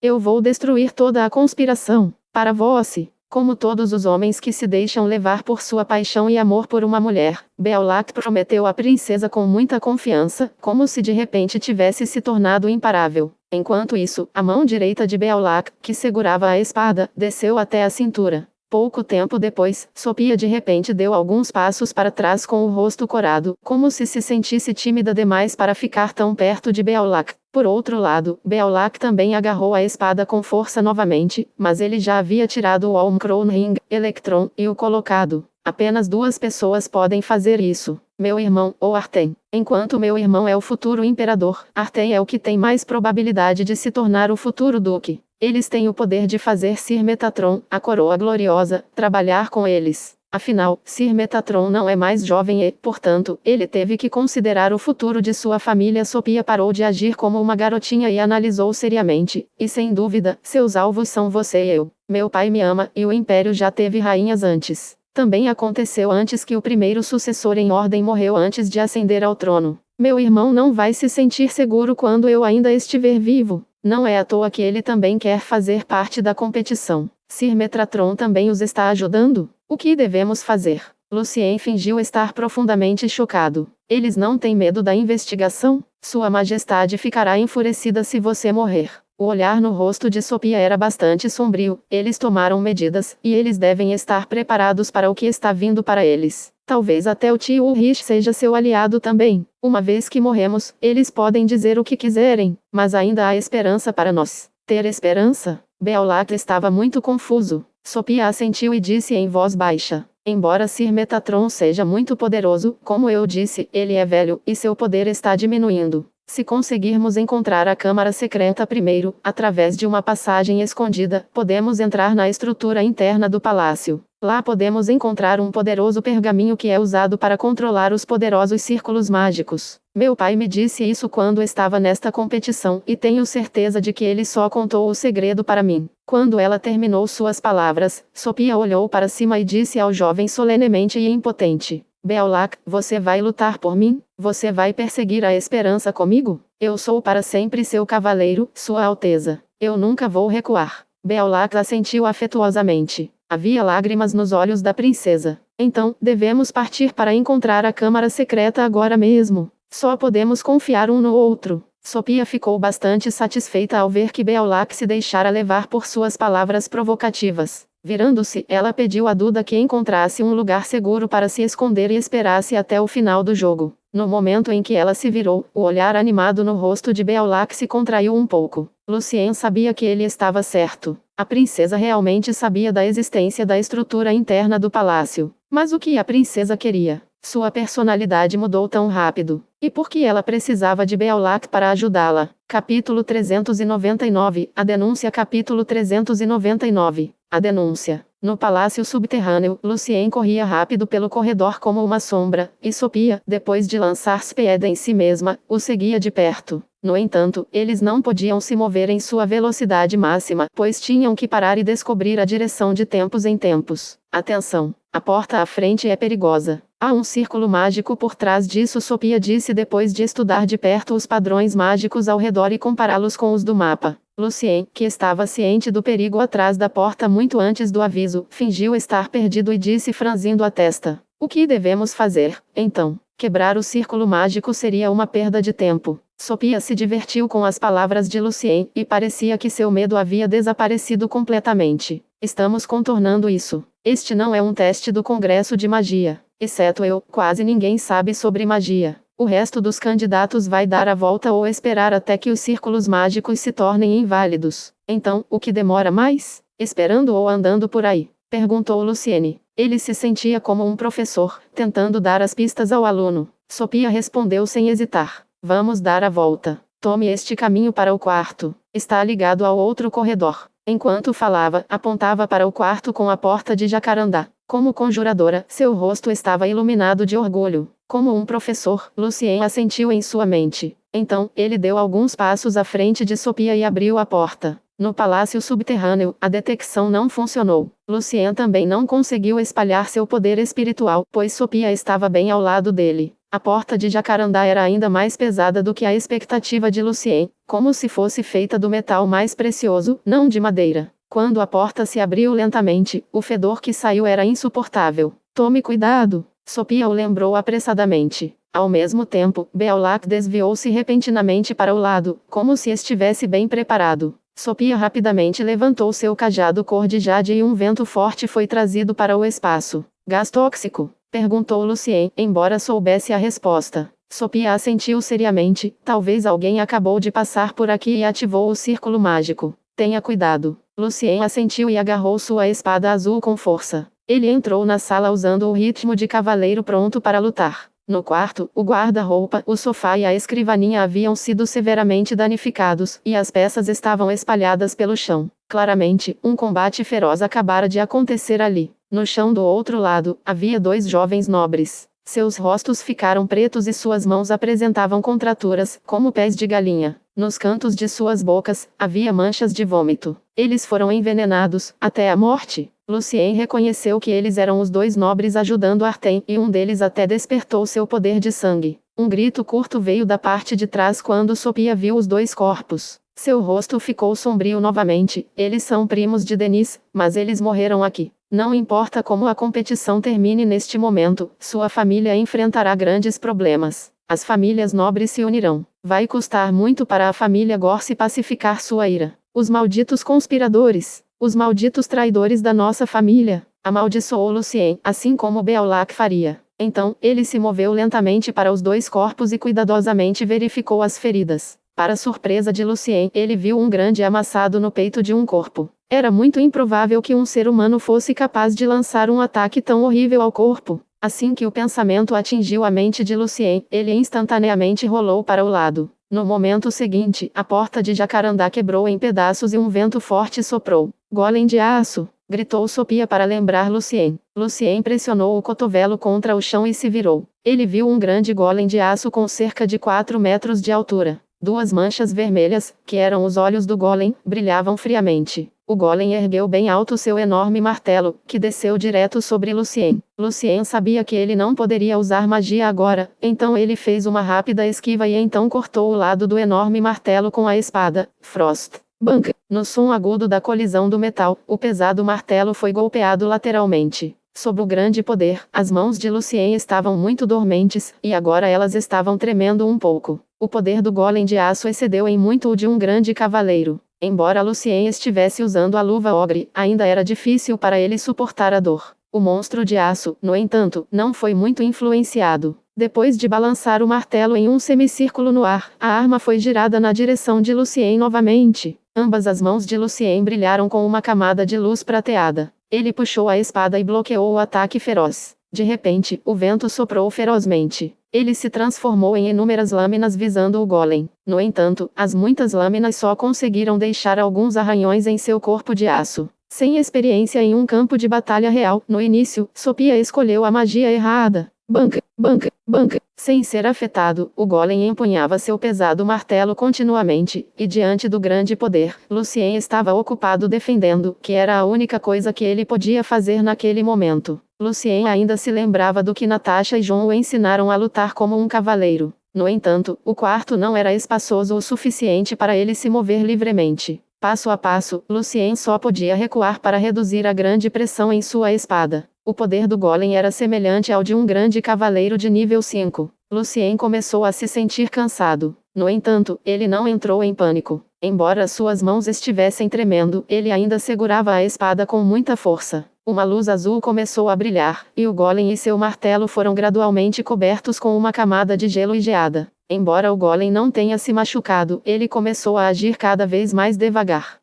eu vou destruir toda a conspiração. Para você. Como todos os homens que se deixam levar por sua paixão e amor por uma mulher, Beolac prometeu à princesa com muita confiança, como se de repente tivesse se tornado imparável. Enquanto isso, a mão direita de Beolac, que segurava a espada, desceu até a cintura. Pouco tempo depois, Sophia de repente deu alguns passos para trás com o rosto corado, como se sentisse tímida demais para ficar tão perto de Beolac. Por outro lado, Beolac também agarrou a espada com força novamente, mas ele já havia tirado o Olmcrown Ring, Electron, e o colocado. Apenas 2 pessoas podem fazer isso. Meu irmão, ou Arten. Enquanto meu irmão é o futuro imperador, Arten é o que tem mais probabilidade de se tornar o futuro duque. Eles têm o poder de fazer Sir Metatron, a coroa gloriosa, trabalhar com eles. Afinal, Sir Metatron não é mais jovem e, portanto, ele teve que considerar o futuro de sua família. Sophia parou de agir como uma garotinha e analisou seriamente. E sem dúvida, seus alvos são você e eu. Meu pai me ama, e o Império já teve rainhas antes. Também aconteceu antes que o primeiro sucessor em ordem morreu antes de ascender ao trono. Meu irmão não vai se sentir seguro quando eu ainda estiver vivo. Não é à toa que ele também quer fazer parte da competição. Sir Metatron também os está ajudando? O que devemos fazer? Lucien fingiu estar profundamente chocado. Eles não têm medo da investigação? Sua Majestade ficará enfurecida se você morrer. O olhar no rosto de Sophia era bastante sombrio. Eles tomaram medidas, e eles devem estar preparados para o que está vindo para eles. Talvez até o tio Ulrich seja seu aliado também. Uma vez que morremos, eles podem dizer o que quiserem, mas ainda há esperança para nós. Ter esperança? Beolac estava muito confuso. Sophia assentiu e disse em voz baixa: Embora Sir Metatron seja muito poderoso, como eu disse, ele é velho, e seu poder está diminuindo. Se conseguirmos encontrar a câmara secreta primeiro, através de uma passagem escondida, podemos entrar na estrutura interna do palácio. Lá podemos encontrar um poderoso pergaminho que é usado para controlar os poderosos círculos mágicos. Meu pai me disse isso quando estava nesta competição, e tenho certeza de que ele só contou o segredo para mim. Quando ela terminou suas palavras, Sophia olhou para cima e disse ao jovem solenemente e impotente: Beolac, você vai lutar por mim? Você vai perseguir a esperança comigo? Eu sou para sempre seu cavaleiro, Sua Alteza. Eu nunca vou recuar. Beolac assentiu afetuosamente. Havia lágrimas nos olhos da princesa. Então, devemos partir para encontrar a câmara secreta agora mesmo. Só podemos confiar um no outro. Sophia ficou bastante satisfeita ao ver que Beolac se deixara levar por suas palavras provocativas. Virando-se, ela pediu a Duda que encontrasse um lugar seguro para se esconder e esperasse até o final do jogo. No momento em que ela se virou, o olhar animado no rosto de Beolac se contraiu um pouco. Lucien sabia que ele estava certo. A princesa realmente sabia da existência da estrutura interna do palácio. Mas o que a princesa queria? Sua personalidade mudou tão rápido. e por que ela precisava de Beowulf para ajudá-la. Capítulo 399, a denúncia. Capítulo 399, a denúncia. No palácio subterrâneo, Lucien corria rápido pelo corredor como uma sombra, e Sophia, depois de lançar Speed em si mesma, o seguia de perto. No entanto, eles não podiam se mover em sua velocidade máxima, pois tinham que parar e descobrir a direção de tempos em tempos. Atenção! A porta à frente é perigosa. Há um círculo mágico por trás disso, Sophia disse depois de estudar de perto os padrões mágicos ao redor e compará-los com os do mapa. Lucien, que estava ciente do perigo atrás da porta muito antes do aviso, fingiu estar perdido e disse franzindo a testa: "O que devemos fazer, então? Quebrar o círculo mágico seria uma perda de tempo." Sophia se divertiu com as palavras de Lucien, e parecia que seu medo havia desaparecido completamente. "Estamos contornando isso. Este não é um teste do Congresso de Magia. Exceto eu, quase ninguém sabe sobre magia. O resto dos candidatos vai dar a volta ou esperar até que os círculos mágicos se tornem inválidos. Então, o que demora mais? Esperando ou andando por aí?" perguntou Luciene. Ele se sentia como um professor, tentando dar as pistas ao aluno. Sophia respondeu sem hesitar: "Vamos dar a volta. Tome este caminho para o quarto. Está ligado ao outro corredor." Enquanto falava, apontava para o quarto com a porta de jacarandá. Como conjuradora, seu rosto estava iluminado de orgulho. Como um professor, Lucien assentiu em sua mente. Então, ele deu alguns passos à frente de Sophia e abriu a porta. No palácio subterrâneo, a detecção não funcionou. Lucien também não conseguiu espalhar seu poder espiritual, pois Sophia estava bem ao lado dele. A porta de jacarandá era ainda mais pesada do que a expectativa de Lucien, como se fosse feita do metal mais precioso, não de madeira. Quando a porta se abriu lentamente, o fedor que saiu era insuportável. "Tome cuidado!" Sophia o lembrou apressadamente. Ao mesmo tempo, Beowulf desviou-se repentinamente para o lado, como se estivesse bem preparado. Sophia rapidamente levantou seu cajado cor de jade e um vento forte foi trazido para o espaço. "Gás tóxico?" perguntou Lucien, embora soubesse a resposta. Sophia assentiu seriamente. "Talvez alguém acabou de passar por aqui e ativou o círculo mágico. Tenha cuidado." Lucien assentiu e agarrou sua espada azul com força. Ele entrou na sala usando o ritmo de cavaleiro pronto para lutar. No quarto, o guarda-roupa, o sofá e a escrivaninha haviam sido severamente danificados, e as peças estavam espalhadas pelo chão. Claramente, um combate feroz acabara de acontecer ali. No chão do outro lado, havia dois jovens nobres. Seus rostos ficaram pretos e suas mãos apresentavam contraturas, como pés de galinha. Nos cantos de suas bocas, havia manchas de vômito. Eles foram envenenados, até a morte. Lucien reconheceu que eles eram os dois nobres ajudando Artem, e um deles até despertou seu poder de sangue. Um grito curto veio da parte de trás quando Sophia viu os dois corpos. Seu rosto ficou sombrio novamente. "Eles são primos de Denis, mas eles morreram aqui. Não importa como a competição termine neste momento, sua família enfrentará grandes problemas. As famílias nobres se unirão. Vai custar muito para a família Gorse pacificar sua ira. Os malditos conspiradores, os malditos traidores da nossa família", amaldiçoou Lucien, assim como Beowulf faria. Então, ele se moveu lentamente para os dois corpos e cuidadosamente verificou as feridas. Para surpresa de Lucien, ele viu um grande amassado no peito de um corpo. Era muito improvável que um ser humano fosse capaz de lançar um ataque tão horrível ao corpo. Assim que o pensamento atingiu a mente de Lucien, ele instantaneamente rolou para o lado. No momento seguinte, a porta de jacarandá quebrou em pedaços e um vento forte soprou. "Golem de aço!" gritou Sophia para lembrar Lucien. Lucien pressionou o cotovelo contra o chão e se virou. Ele viu um grande golem de aço com cerca de 4 metros de altura. Duas manchas vermelhas, que eram os olhos do golem, brilhavam friamente. O golem ergueu bem alto seu enorme martelo, que desceu direto sobre Lucien. Lucien sabia que ele não poderia usar magia agora, então ele fez uma rápida esquiva e então cortou o lado do enorme martelo com a espada. Frost. Bang! No som agudo da colisão do metal, o pesado martelo foi golpeado lateralmente. Sob o grande poder, as mãos de Lucien estavam muito dormentes, e agora elas estavam tremendo um pouco. O poder do golem de aço excedeu em muito o de um grande cavaleiro. Embora Lucien estivesse usando a luva ogre, ainda era difícil para ele suportar a dor. O monstro de aço, no entanto, não foi muito influenciado. Depois de balançar o martelo em um semicírculo no ar, a arma foi girada na direção de Lucien novamente. Ambas as mãos de Lucien brilharam com uma camada de luz prateada. Ele puxou a espada e bloqueou o ataque feroz. De repente, o vento soprou ferozmente. ele se transformou em inúmeras lâminas visando o golem. No entanto, as muitas lâminas só conseguiram deixar alguns arranhões em seu corpo de aço. Sem experiência em um campo de batalha real, no início, Sophia escolheu a magia errada. Banca, banca, banca. Sem ser afetado, o golem empunhava seu pesado martelo continuamente, e diante do grande poder, Lucien estava ocupado defendendo, que era a única coisa que ele podia fazer naquele momento. Lucien ainda se lembrava do que Natasha e John o ensinaram a lutar como um cavaleiro. No entanto, o quarto não era espaçoso o suficiente para ele se mover livremente. Passo a passo, Lucien só podia recuar para reduzir a grande pressão em sua espada. O poder do golem era semelhante ao de um grande cavaleiro de nível 5. Lucien começou a se sentir cansado. No entanto, ele não entrou em pânico. Embora suas mãos estivessem tremendo, ele ainda segurava a espada com muita força. Uma luz azul começou a brilhar, e o golem e seu martelo foram gradualmente cobertos com uma camada de gelo e geada. Embora o golem não tenha se machucado, ele começou a agir cada vez mais devagar.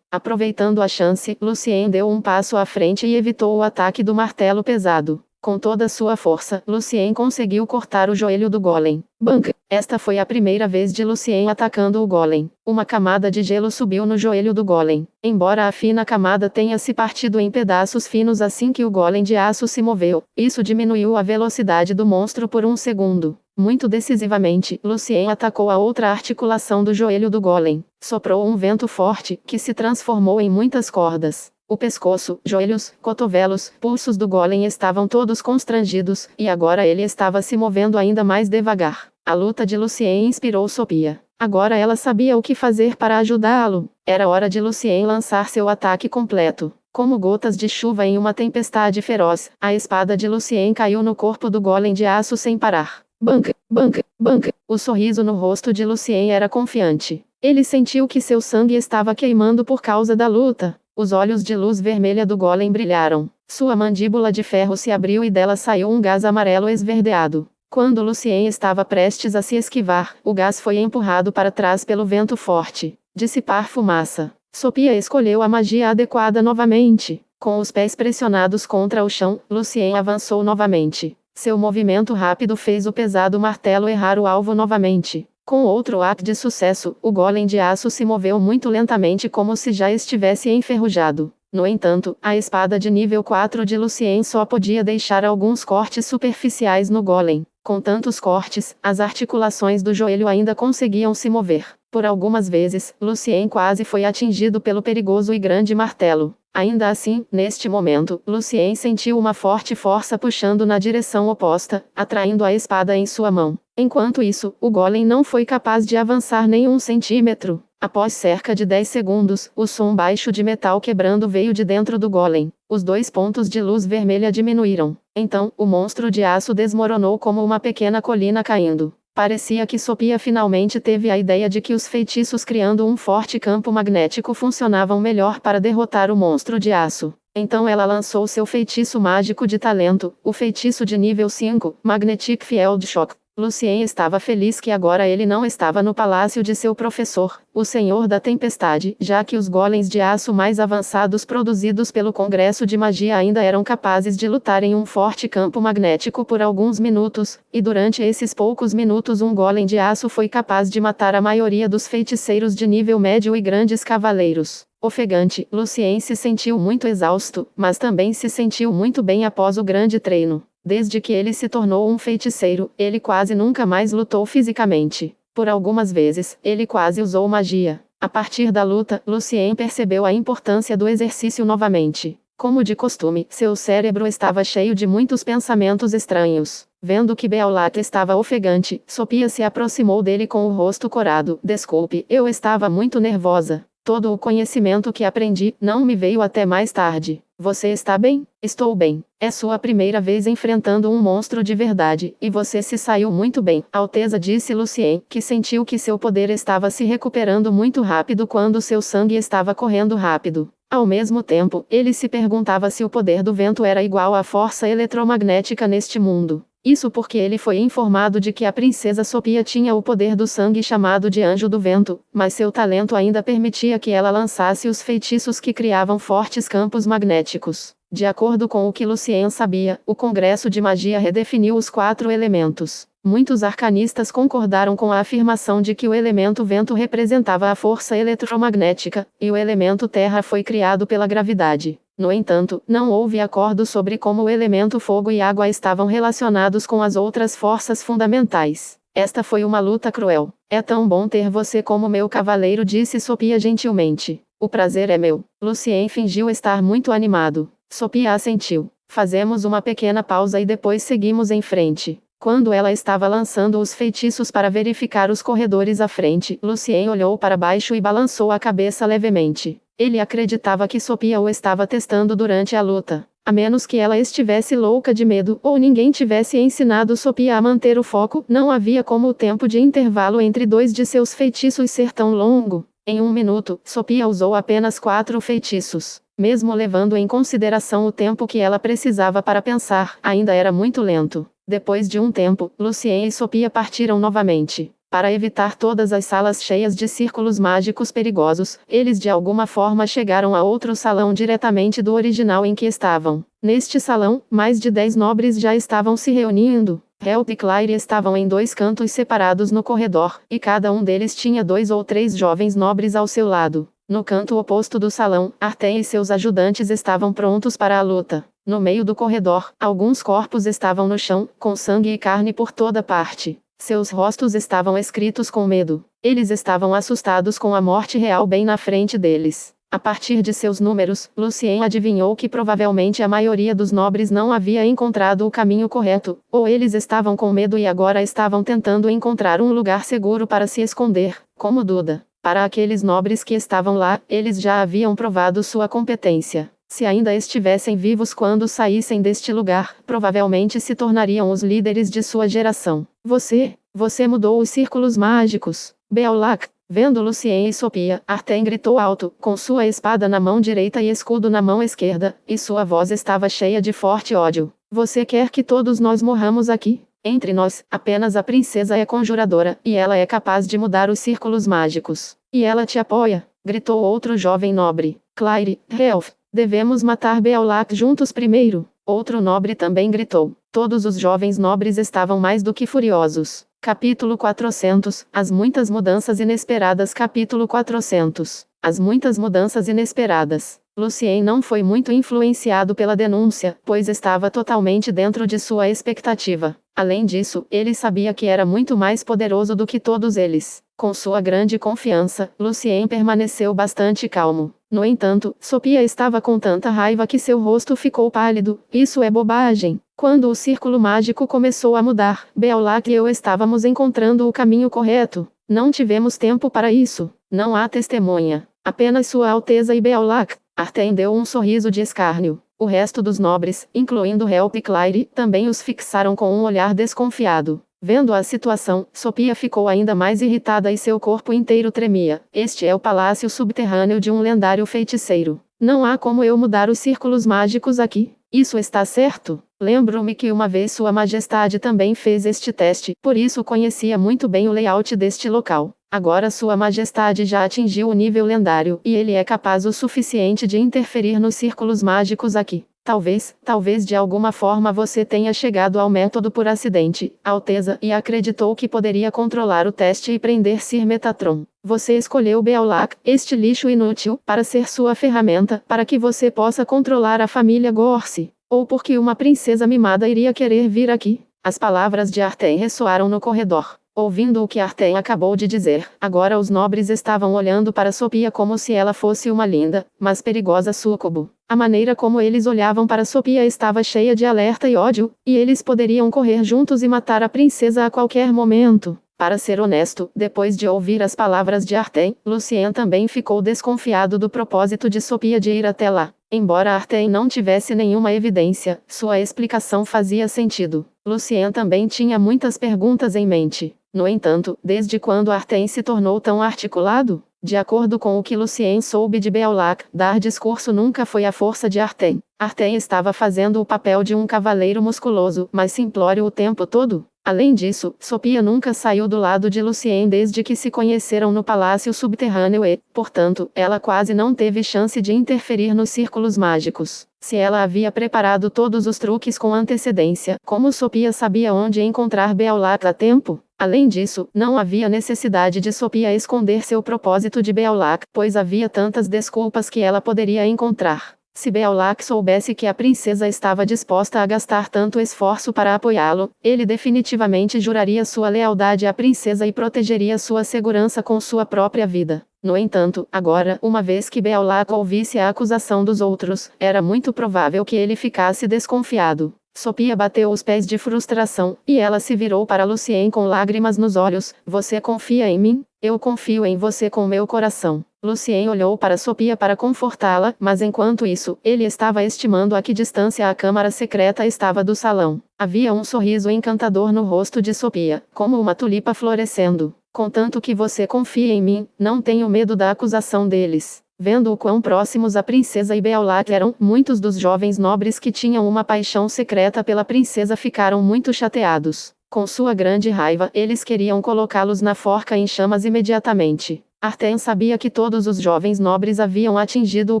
Aproveitando a chance, Lucien deu um passo à frente e evitou o ataque do martelo pesado. Com toda sua força, Lucien conseguiu cortar o joelho do golem. Banca! Esta foi a primeira vez de Lucien atacando o golem. Uma camada de gelo subiu no joelho do golem. Embora a fina camada tenha se partido em pedaços finos assim que o golem de aço se moveu, isso diminuiu a velocidade do monstro por um segundo. Muito decisivamente, Lucien atacou a outra articulação do joelho do golem. Soprou um vento forte, que se transformou em muitas cordas. O pescoço, joelhos, cotovelos, pulsos do golem estavam todos constrangidos, e agora ele estava se movendo ainda mais devagar. A luta de Lucien inspirou Sophia. Agora ela sabia o que fazer para ajudá-lo. Era hora de Lucien lançar seu ataque completo. Como gotas de chuva em uma tempestade feroz, a espada de Lucien caiu no corpo do golem de aço sem parar. Banca, banca, banca. O sorriso no rosto de Lucien era confiante. Ele sentiu que seu sangue estava queimando por causa da luta. Os olhos de luz vermelha do golem brilharam. Sua mandíbula de ferro se abriu e dela saiu um gás amarelo esverdeado. Quando Lucien estava prestes a se esquivar, o gás foi empurrado para trás pelo vento forte. Dissipar fumaça. Sophia escolheu a magia adequada novamente. Com os pés pressionados contra o chão, Lucien avançou novamente. Seu movimento rápido fez o pesado martelo errar o alvo novamente. Com outro ato de sucesso, o golem de aço se moveu muito lentamente como se já estivesse enferrujado. No entanto, a espada de nível 4 de Lucien só podia deixar alguns cortes superficiais no golem. Com tantos cortes, as articulações do joelho ainda conseguiam se mover. Por algumas vezes, Lucien quase foi atingido pelo perigoso e grande martelo. Ainda assim, neste momento, Lucien sentiu uma forte força puxando na direção oposta, atraindo a espada em sua mão. Enquanto isso, o golem não foi capaz de avançar nem um centímetro. Após cerca de 10 segundos, o som baixo de metal quebrando veio de dentro do golem. Os 2 pontos de luz vermelha diminuíram. Então, o monstro de aço desmoronou como uma pequena colina caindo. Parecia que Sophia finalmente teve a ideia de que os feitiços criando um forte campo magnético funcionavam melhor para derrotar o monstro de aço. Então ela lançou seu feitiço mágico de talento, o feitiço de nível 5, Magnetic Field Shock. Lucien estava feliz que agora ele não estava no palácio de seu professor, o Senhor da Tempestade, já que os golems de aço mais avançados produzidos pelo Congresso de Magia ainda eram capazes de lutar em um forte campo magnético por alguns minutos, e durante esses poucos minutos um golem de aço foi capaz de matar a maioria dos feiticeiros de nível médio e grandes cavaleiros. Ofegante, Lucien se sentiu muito exausto, mas também se sentiu muito bem após o grande treino. Desde que ele se tornou um feiticeiro, ele quase nunca mais lutou fisicamente. Por algumas vezes, ele quase usou magia. A partir da luta, Lucien percebeu a importância do exercício novamente. Como de costume, seu cérebro estava cheio de muitos pensamentos estranhos. Vendo que Beolat estava ofegante, Sophia se aproximou dele com o rosto corado. Desculpe, eu estava muito nervosa. Todo o conhecimento que aprendi não me veio até mais tarde. Você está bem? Estou bem. É sua primeira vez enfrentando um monstro de verdade, e você se saiu muito bem, Alteza, disse Lucien, que sentiu que seu poder estava se recuperando muito rápido quando seu sangue estava correndo rápido. Ao mesmo tempo, ele se perguntava se o poder do vento era igual à força eletromagnética neste mundo. Isso porque ele foi informado de que a princesa Sophia tinha o poder do sangue chamado de Anjo do Vento, mas seu talento ainda permitia que ela lançasse os feitiços que criavam fortes campos magnéticos. De acordo com o que Lucien sabia, o Congresso de Magia redefiniu os 4 elementos. Muitos arcanistas concordaram com a afirmação de que o elemento vento representava a força eletromagnética, e o elemento terra foi criado pela gravidade. No entanto, não houve acordo sobre como o elemento fogo e água estavam relacionados com as outras forças fundamentais. Esta foi uma luta cruel. É tão bom ter você como meu cavaleiro, disse Sophia gentilmente. O prazer é meu. Lucien fingiu estar muito animado. Sophia assentiu. Fazemos uma pequena pausa e depois seguimos em frente. Quando ela estava lançando os feitiços para verificar os corredores à frente, Lucien olhou para baixo e balançou a cabeça levemente. Ele acreditava que Sophia o estava testando durante a luta. A menos que ela estivesse louca de medo, ou ninguém tivesse ensinado Sophia a manter o foco, não havia como o tempo de intervalo entre 2 de seus feitiços ser tão longo. Em 1 minuto, Sophia usou apenas 4 feitiços. Mesmo levando em consideração o tempo que ela precisava para pensar, ainda era muito lento. Depois de um tempo, Lucien e Sophia partiram novamente. Para evitar todas as salas cheias de círculos mágicos perigosos, eles de alguma forma chegaram a outro salão diretamente do original em que estavam. Neste salão, mais de 10 nobres já estavam se reunindo. Help e Claire estavam em 2 cantos separados no corredor, e cada um deles tinha 2 ou 3 jovens nobres ao seu lado. No canto oposto do salão, Artem e seus ajudantes estavam prontos para a luta. No meio do corredor, alguns corpos estavam no chão, com sangue e carne por toda parte. Seus rostos estavam escritos com medo. Eles estavam assustados com a morte real bem na frente deles. A partir de seus números, Lucien adivinhou que provavelmente a maioria dos nobres não havia encontrado o caminho correto, ou eles estavam com medo e agora estavam tentando encontrar um lugar seguro para se esconder, como Duda. Para aqueles nobres que estavam lá, eles já haviam provado sua competência. Se ainda estivessem vivos quando saíssem deste lugar, provavelmente se tornariam os líderes de sua geração. Você mudou os círculos mágicos. Beaulac, vendo Lucien e Sophia, Artem gritou alto, com sua espada na mão direita e escudo na mão esquerda, e sua voz estava cheia de forte ódio. Você quer que todos nós morramos aqui? Entre nós, apenas a princesa é conjuradora, e ela é capaz de mudar os círculos mágicos. E ela te apoia, gritou outro jovem nobre. Claire, Helf, devemos matar Beaulac juntos primeiro. Outro nobre também gritou. Todos os jovens nobres estavam mais do que furiosos. Capítulo 400, As muitas mudanças inesperadas. Capítulo 400, As muitas mudanças inesperadas. Lucien não foi muito influenciado pela denúncia, pois estava totalmente dentro de sua expectativa. Além disso, ele sabia que era muito mais poderoso do que todos eles. Com sua grande confiança, Lucien permaneceu bastante calmo. No entanto, Sophia estava com tanta raiva que seu rosto ficou pálido. Isso é bobagem. Quando o círculo mágico começou a mudar, Beaulac e eu estávamos encontrando o caminho correto. Não tivemos tempo para isso. Não há testemunha. Apenas Sua Alteza e Beaulac. Artem deu um sorriso de escárnio. O resto dos nobres, incluindo Help e Claire, também os fixaram com um olhar desconfiado. Vendo a situação, Sophia ficou ainda mais irritada e seu corpo inteiro tremia. Este é o palácio subterrâneo de um lendário feiticeiro. Não há como eu mudar os círculos mágicos aqui. Isso está certo? Lembro-me que uma vez Sua Majestade também fez este teste, por isso conhecia muito bem o layout deste local. Agora Sua Majestade já atingiu o nível lendário, e ele é capaz o suficiente de interferir nos círculos mágicos aqui. Talvez de alguma forma você tenha chegado ao método por acidente, Alteza, e acreditou que poderia controlar o teste e prender Sir Metatron. Você escolheu Beaulac, este lixo inútil, para ser sua ferramenta, para que você possa controlar a família Gorse. Ou porque uma princesa mimada iria querer vir aqui. As palavras de Artem ressoaram no corredor. Ouvindo o que Artem acabou de dizer, agora os nobres estavam olhando para Sophia como se ela fosse uma linda, mas perigosa súcubo. A maneira como eles olhavam para Sophia estava cheia de alerta e ódio, e eles poderiam correr juntos e matar a princesa a qualquer momento. Para ser honesto, depois de ouvir as palavras de Artem, Lucien também ficou desconfiado do propósito de Sophia de ir até lá. Embora Artem não tivesse nenhuma evidência, sua explicação fazia sentido. Lucien também tinha muitas perguntas em mente. No entanto, desde quando Artem se tornou tão articulado? De acordo com o que Lucien soube de Beaulac, dar discurso nunca foi a força de Artem. Artem estava fazendo o papel de um cavaleiro musculoso, mas simplório o tempo todo. Além disso, Sophia nunca saiu do lado de Lucien desde que se conheceram no palácio subterrâneo e, portanto, ela quase não teve chance de interferir nos círculos mágicos. Se ela havia preparado todos os truques com antecedência, como Sophia sabia onde encontrar Beolac a tempo? Além disso, não havia necessidade de Sophia esconder seu propósito de Beolac, pois havia tantas desculpas que ela poderia encontrar. Se Beolac soubesse que a princesa estava disposta a gastar tanto esforço para apoiá-lo, ele definitivamente juraria sua lealdade à princesa e protegeria sua segurança com sua própria vida. No entanto, agora, uma vez que Beolac ouvisse a acusação dos outros, era muito provável que ele ficasse desconfiado. Sophia bateu os pés de frustração, e ela se virou para Lucien com lágrimas nos olhos. Você confia em mim? Eu confio em você com meu coração. Lucien olhou para Sophia para confortá-la, mas enquanto isso, ele estava estimando a que distância a câmara secreta estava do salão. Havia um sorriso encantador no rosto de Sophia, como uma tulipa florescendo. Contanto que você confie em mim, não tenho medo da acusação deles. Vendo o quão próximos a princesa e Beolac eram, muitos dos jovens nobres que tinham uma paixão secreta pela princesa ficaram muito chateados. Com sua grande raiva, eles queriam colocá-los na forca em chamas imediatamente. Arten sabia que todos os jovens nobres haviam atingido o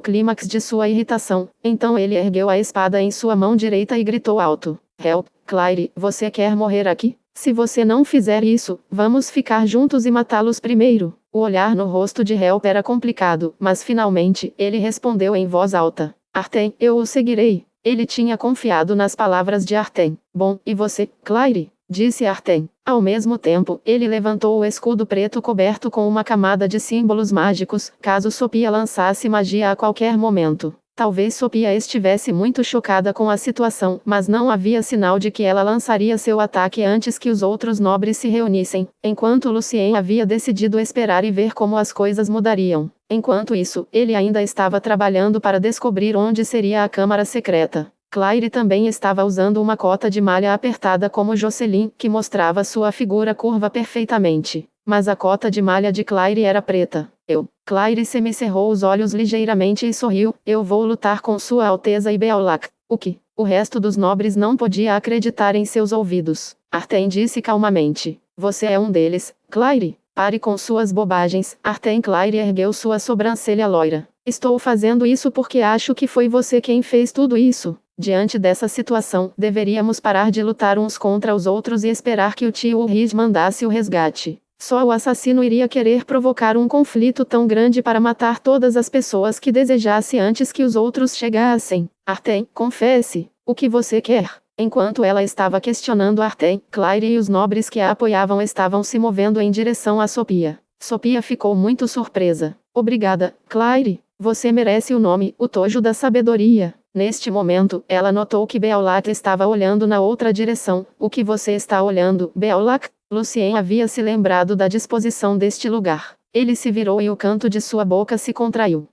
clímax de sua irritação, então ele ergueu a espada em sua mão direita e gritou alto: Help, Claire, você quer morrer aqui? Se você não fizer isso, vamos ficar juntos e matá-los primeiro. O olhar no rosto de Help era complicado, mas finalmente, ele respondeu em voz alta: Arten, eu o seguirei. Ele tinha confiado nas palavras de Arten. Bom, e você, Claire? Disse Arten. Ao mesmo tempo, ele levantou o escudo preto coberto com uma camada de símbolos mágicos, caso Sophia lançasse magia a qualquer momento. Talvez Sophia estivesse muito chocada com a situação, mas não havia sinal de que ela lançaria seu ataque antes que os outros nobres se reunissem, enquanto Lucien havia decidido esperar e ver como as coisas mudariam. Enquanto isso, ele ainda estava trabalhando para descobrir onde seria a câmara secreta. Claire também estava usando uma cota de malha apertada como Jocelyn, que mostrava sua figura curva perfeitamente. Mas a cota de malha de Claire era preta. Claire semicerrou os olhos ligeiramente e sorriu. Eu vou lutar com Sua Alteza e Beolac. O que? O resto dos nobres não podia acreditar em seus ouvidos. Arten disse calmamente. Você é um deles, Claire. Pare com suas bobagens. Arten. Claire ergueu sua sobrancelha loira. Estou fazendo isso porque acho que foi você quem fez tudo isso. Diante dessa situação, deveríamos parar de lutar uns contra os outros e esperar que o tio Ulrich mandasse o resgate. Só o assassino iria querer provocar um conflito tão grande para matar todas as pessoas que desejasse antes que os outros chegassem. Arten, confesse, o que você quer? Enquanto ela estava questionando Arten, Claire e os nobres que a apoiavam estavam se movendo em direção a Sophia. Sophia ficou muito surpresa. Obrigada, Claire. Você merece o nome, o Tojo da Sabedoria. Neste momento, ela notou que Beolac estava olhando na outra direção. O que você está olhando, Beolac? Lucien havia se lembrado da disposição deste lugar. Ele se virou e o canto de sua boca se contraiu.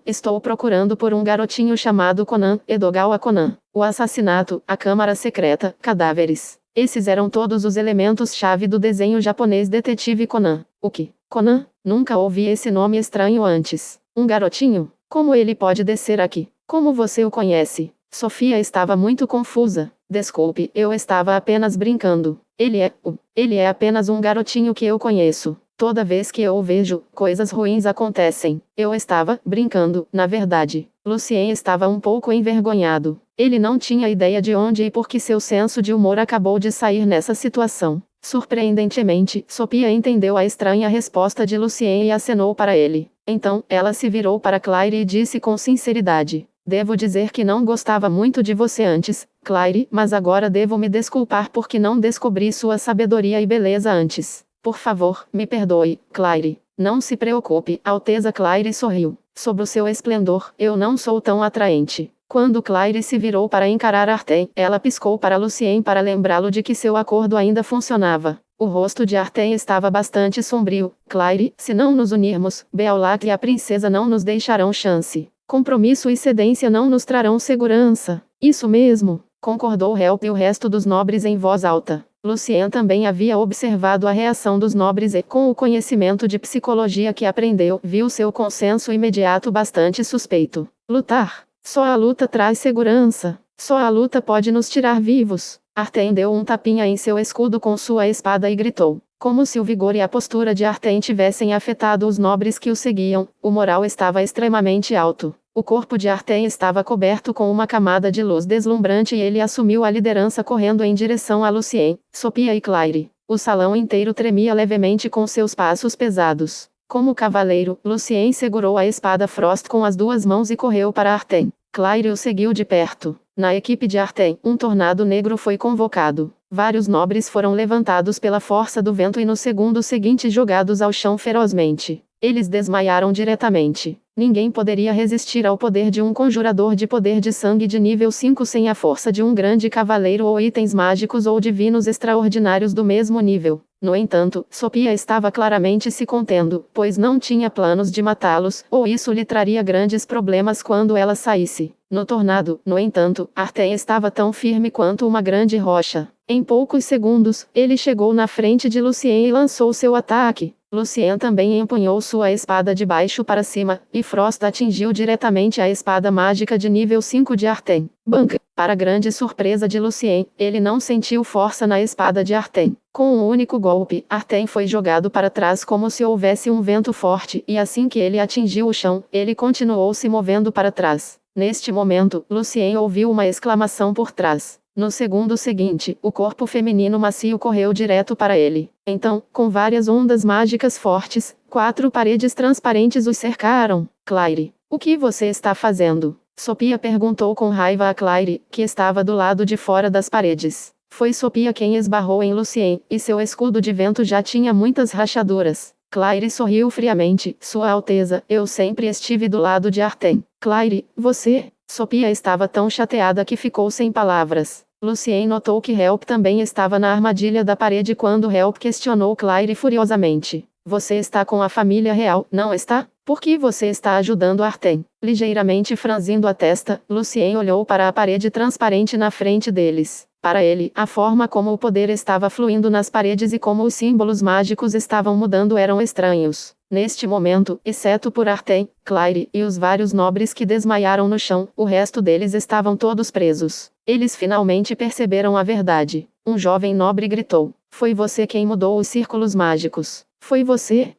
Estou procurando por um garotinho chamado Conan, Edogawa Conan. O assassinato, a câmara secreta, cadáveres. Esses eram todos os elementos-chave do desenho japonês Detetive Conan. O que? Conan? Nunca ouvi esse nome estranho antes. Um garotinho? Como ele pode descer aqui? Como você o conhece? Sophia estava muito confusa. Desculpe, eu estava apenas brincando. Ele é apenas um garotinho que eu conheço. Toda vez que eu o vejo, coisas ruins acontecem. Eu estava brincando, na verdade. Lucien estava um pouco envergonhado. Ele não tinha ideia de onde e por que seu senso de humor acabou de sair nessa situação. Surpreendentemente, Sophia entendeu a estranha resposta de Lucien e acenou para ele. Então, ela se virou para Claire e disse com sinceridade. Devo dizer que não gostava muito de você antes, Claire, mas agora devo me desculpar porque não descobri sua sabedoria e beleza antes. Por favor, me perdoe, Claire. Não se preocupe, Alteza. Claire sorriu. Sob o seu esplendor, eu não sou tão atraente. Quando Claire se virou para encarar Arten, ela piscou para Lucien para lembrá-lo de que seu acordo ainda funcionava. O rosto de Arten estava bastante sombrio. Claire, se não nos unirmos, Beolac e a princesa não nos deixarão chance. Compromisso e cedência não nos trarão segurança. Isso mesmo, concordou Help e o resto dos nobres em voz alta. Lucien também havia observado a reação dos nobres e, com o conhecimento de psicologia que aprendeu, viu seu consenso imediato bastante suspeito. Lutar. Só a luta traz segurança. Só a luta pode nos tirar vivos. Artem deu um tapinha em seu escudo com sua espada e gritou. Como se o vigor e a postura de Artem tivessem afetado os nobres que o seguiam, o moral estava extremamente alto. O corpo de Artem estava coberto com uma camada de luz deslumbrante e ele assumiu a liderança correndo em direção a Lucien, Sophia e Claire. O salão inteiro tremia levemente com seus passos pesados. Como cavaleiro, Lucien segurou a espada Frost com as duas mãos e correu para Artem. Claire o seguiu de perto. Na equipe de Artem, um tornado negro foi convocado. Vários nobres foram levantados pela força do vento e no segundo seguinte jogados ao chão ferozmente. Eles desmaiaram diretamente. Ninguém poderia resistir ao poder de um conjurador de poder de sangue de nível 5 sem a força de um grande cavaleiro ou itens mágicos ou divinos extraordinários do mesmo nível. No entanto, Sophia estava claramente se contendo, pois não tinha planos de matá-los, ou isso lhe traria grandes problemas quando ela saísse. No tornado, no entanto, Artem estava tão firme quanto uma grande rocha. Em poucos segundos, ele chegou na frente de Lucien e lançou seu ataque. Lucien também empunhou sua espada de baixo para cima, e Frost atingiu diretamente a espada mágica de nível 5 de Artem. Bang! Para grande surpresa de Lucien, ele não sentiu força na espada de Artem. Com um único golpe, Artem foi jogado para trás como se houvesse um vento forte, e assim que ele atingiu o chão, ele continuou se movendo para trás. Neste momento, Lucien ouviu uma exclamação por trás. No segundo seguinte, o corpo feminino macio correu direto para ele. Então, com várias ondas mágicas fortes, 4 paredes transparentes o cercaram. Claire, o que você está fazendo? Sophia perguntou com raiva a Claire, que estava do lado de fora das paredes. Foi Sophia quem esbarrou em Lucien, e seu escudo de vento já tinha muitas rachaduras. Claire sorriu friamente. Sua Alteza, eu sempre estive do lado de Artem. Claire, você? Sophia estava tão chateada que ficou sem palavras. Lucien notou que Help também estava na armadilha da parede quando Help questionou Claire furiosamente. Você está com a família real, não está? Por que você está ajudando Artem? Ligeiramente franzindo a testa, Lucien olhou para a parede transparente na frente deles. Para ele, a forma como o poder estava fluindo nas paredes e como os símbolos mágicos estavam mudando eram estranhos. Neste momento, exceto por Artem, Claire e os vários nobres que desmaiaram no chão, o resto deles estavam todos presos. Eles finalmente perceberam a verdade. Um jovem nobre gritou. Foi você quem mudou os círculos mágicos. Foi você?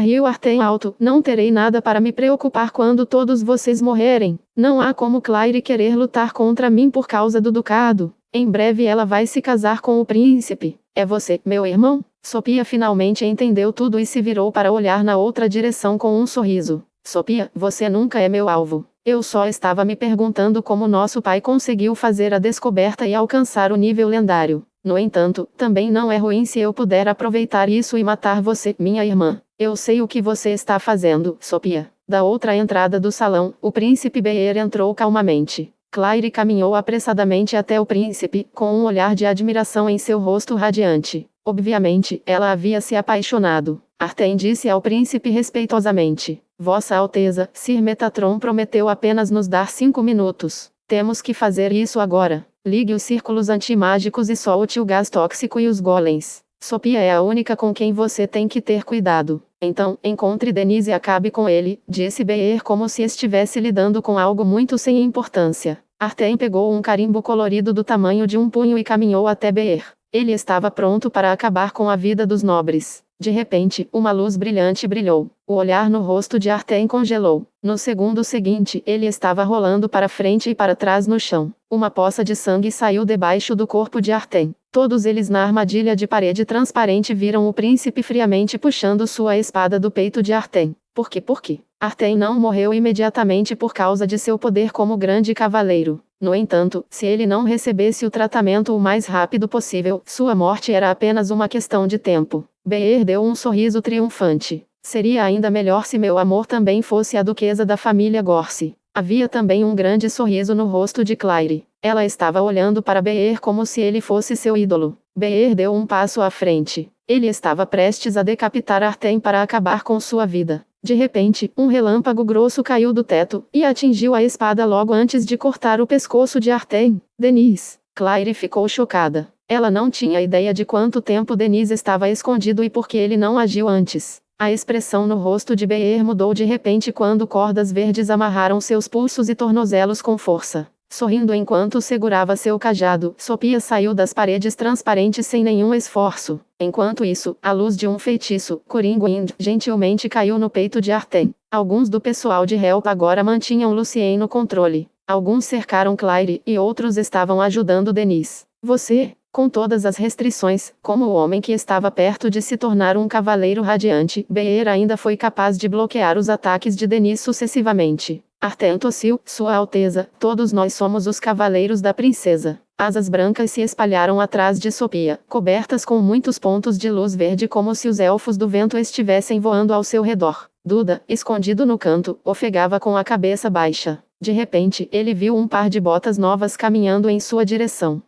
Riu Artem alto. Não terei nada para me preocupar quando todos vocês morrerem. Não há como Claire querer lutar contra mim por causa do ducado. Em breve ela vai se casar com o príncipe. É você, meu irmão? Sophia finalmente entendeu tudo e se virou para olhar na outra direção com um sorriso. Sophia, você nunca é meu alvo. Eu só estava me perguntando como nosso pai conseguiu fazer a descoberta e alcançar o nível lendário. No entanto, também não é ruim se eu puder aproveitar isso e matar você, minha irmã. Eu sei o que você está fazendo, Sophia. Da outra entrada do salão, o príncipe Beer entrou calmamente. Claire caminhou apressadamente até o príncipe, com um olhar de admiração em seu rosto radiante. Obviamente, ela havia se apaixonado. Artem disse ao príncipe respeitosamente. Vossa Alteza, Sir Metatron prometeu apenas nos dar 5 minutos. Temos que fazer isso agora. Ligue os círculos antimágicos e solte o gás tóxico e os golems. Sophia é a única com quem você tem que ter cuidado. Então, encontre Denise e acabe com ele, disse Beer como se estivesse lidando com algo muito sem importância. Artem pegou um carimbo colorido do tamanho de um punho e caminhou até Beer. Ele estava pronto para acabar com a vida dos nobres. De repente, uma luz brilhante brilhou. O olhar no rosto de Artem congelou. No segundo seguinte, ele estava rolando para frente e para trás no chão. Uma poça de sangue saiu debaixo do corpo de Artem. Todos eles na armadilha de parede transparente viram o príncipe friamente puxando sua espada do peito de Artem. Por quê? Artem não morreu imediatamente por causa de seu poder como grande cavaleiro. No entanto, se ele não recebesse o tratamento o mais rápido possível, sua morte era apenas uma questão de tempo. Beer deu um sorriso triunfante. Seria ainda melhor se meu amor também fosse a duquesa da família Gorse. Havia também um grande sorriso no rosto de Claire. Ela estava olhando para Beer como se ele fosse seu ídolo. Beer deu um passo à frente. Ele estava prestes a decapitar Artem para acabar com sua vida. De repente, um relâmpago grosso caiu do teto, e atingiu a espada logo antes de cortar o pescoço de Artem. Denise. Claire ficou chocada. Ela não tinha ideia de quanto tempo Denise estava escondido e por que ele não agiu antes. A expressão no rosto de Beer mudou de repente quando cordas verdes amarraram seus pulsos e tornozelos com força. sorrindo enquanto segurava seu cajado. Sophia saiu das paredes transparentes sem nenhum esforço. Enquanto isso, a luz de um feitiço, Coringuind, gentilmente caiu no peito de Artem. Alguns do pessoal de Help agora mantinham Lucien no controle. Alguns cercaram Claire, e outros estavam ajudando Denise. Você, com todas as restrições, como o homem que estava perto de se tornar um cavaleiro radiante, Beer ainda foi capaz de bloquear os ataques de Denise sucessivamente. Artem tossiu, Sua Alteza, todos nós somos os cavaleiros da princesa. Asas brancas se espalharam atrás de Sophia, cobertas com muitos pontos de luz verde como se os elfos do vento estivessem voando ao seu redor. Duda, escondido no canto, ofegava com a cabeça baixa. De repente, ele viu um par de botas novas caminhando em sua direção.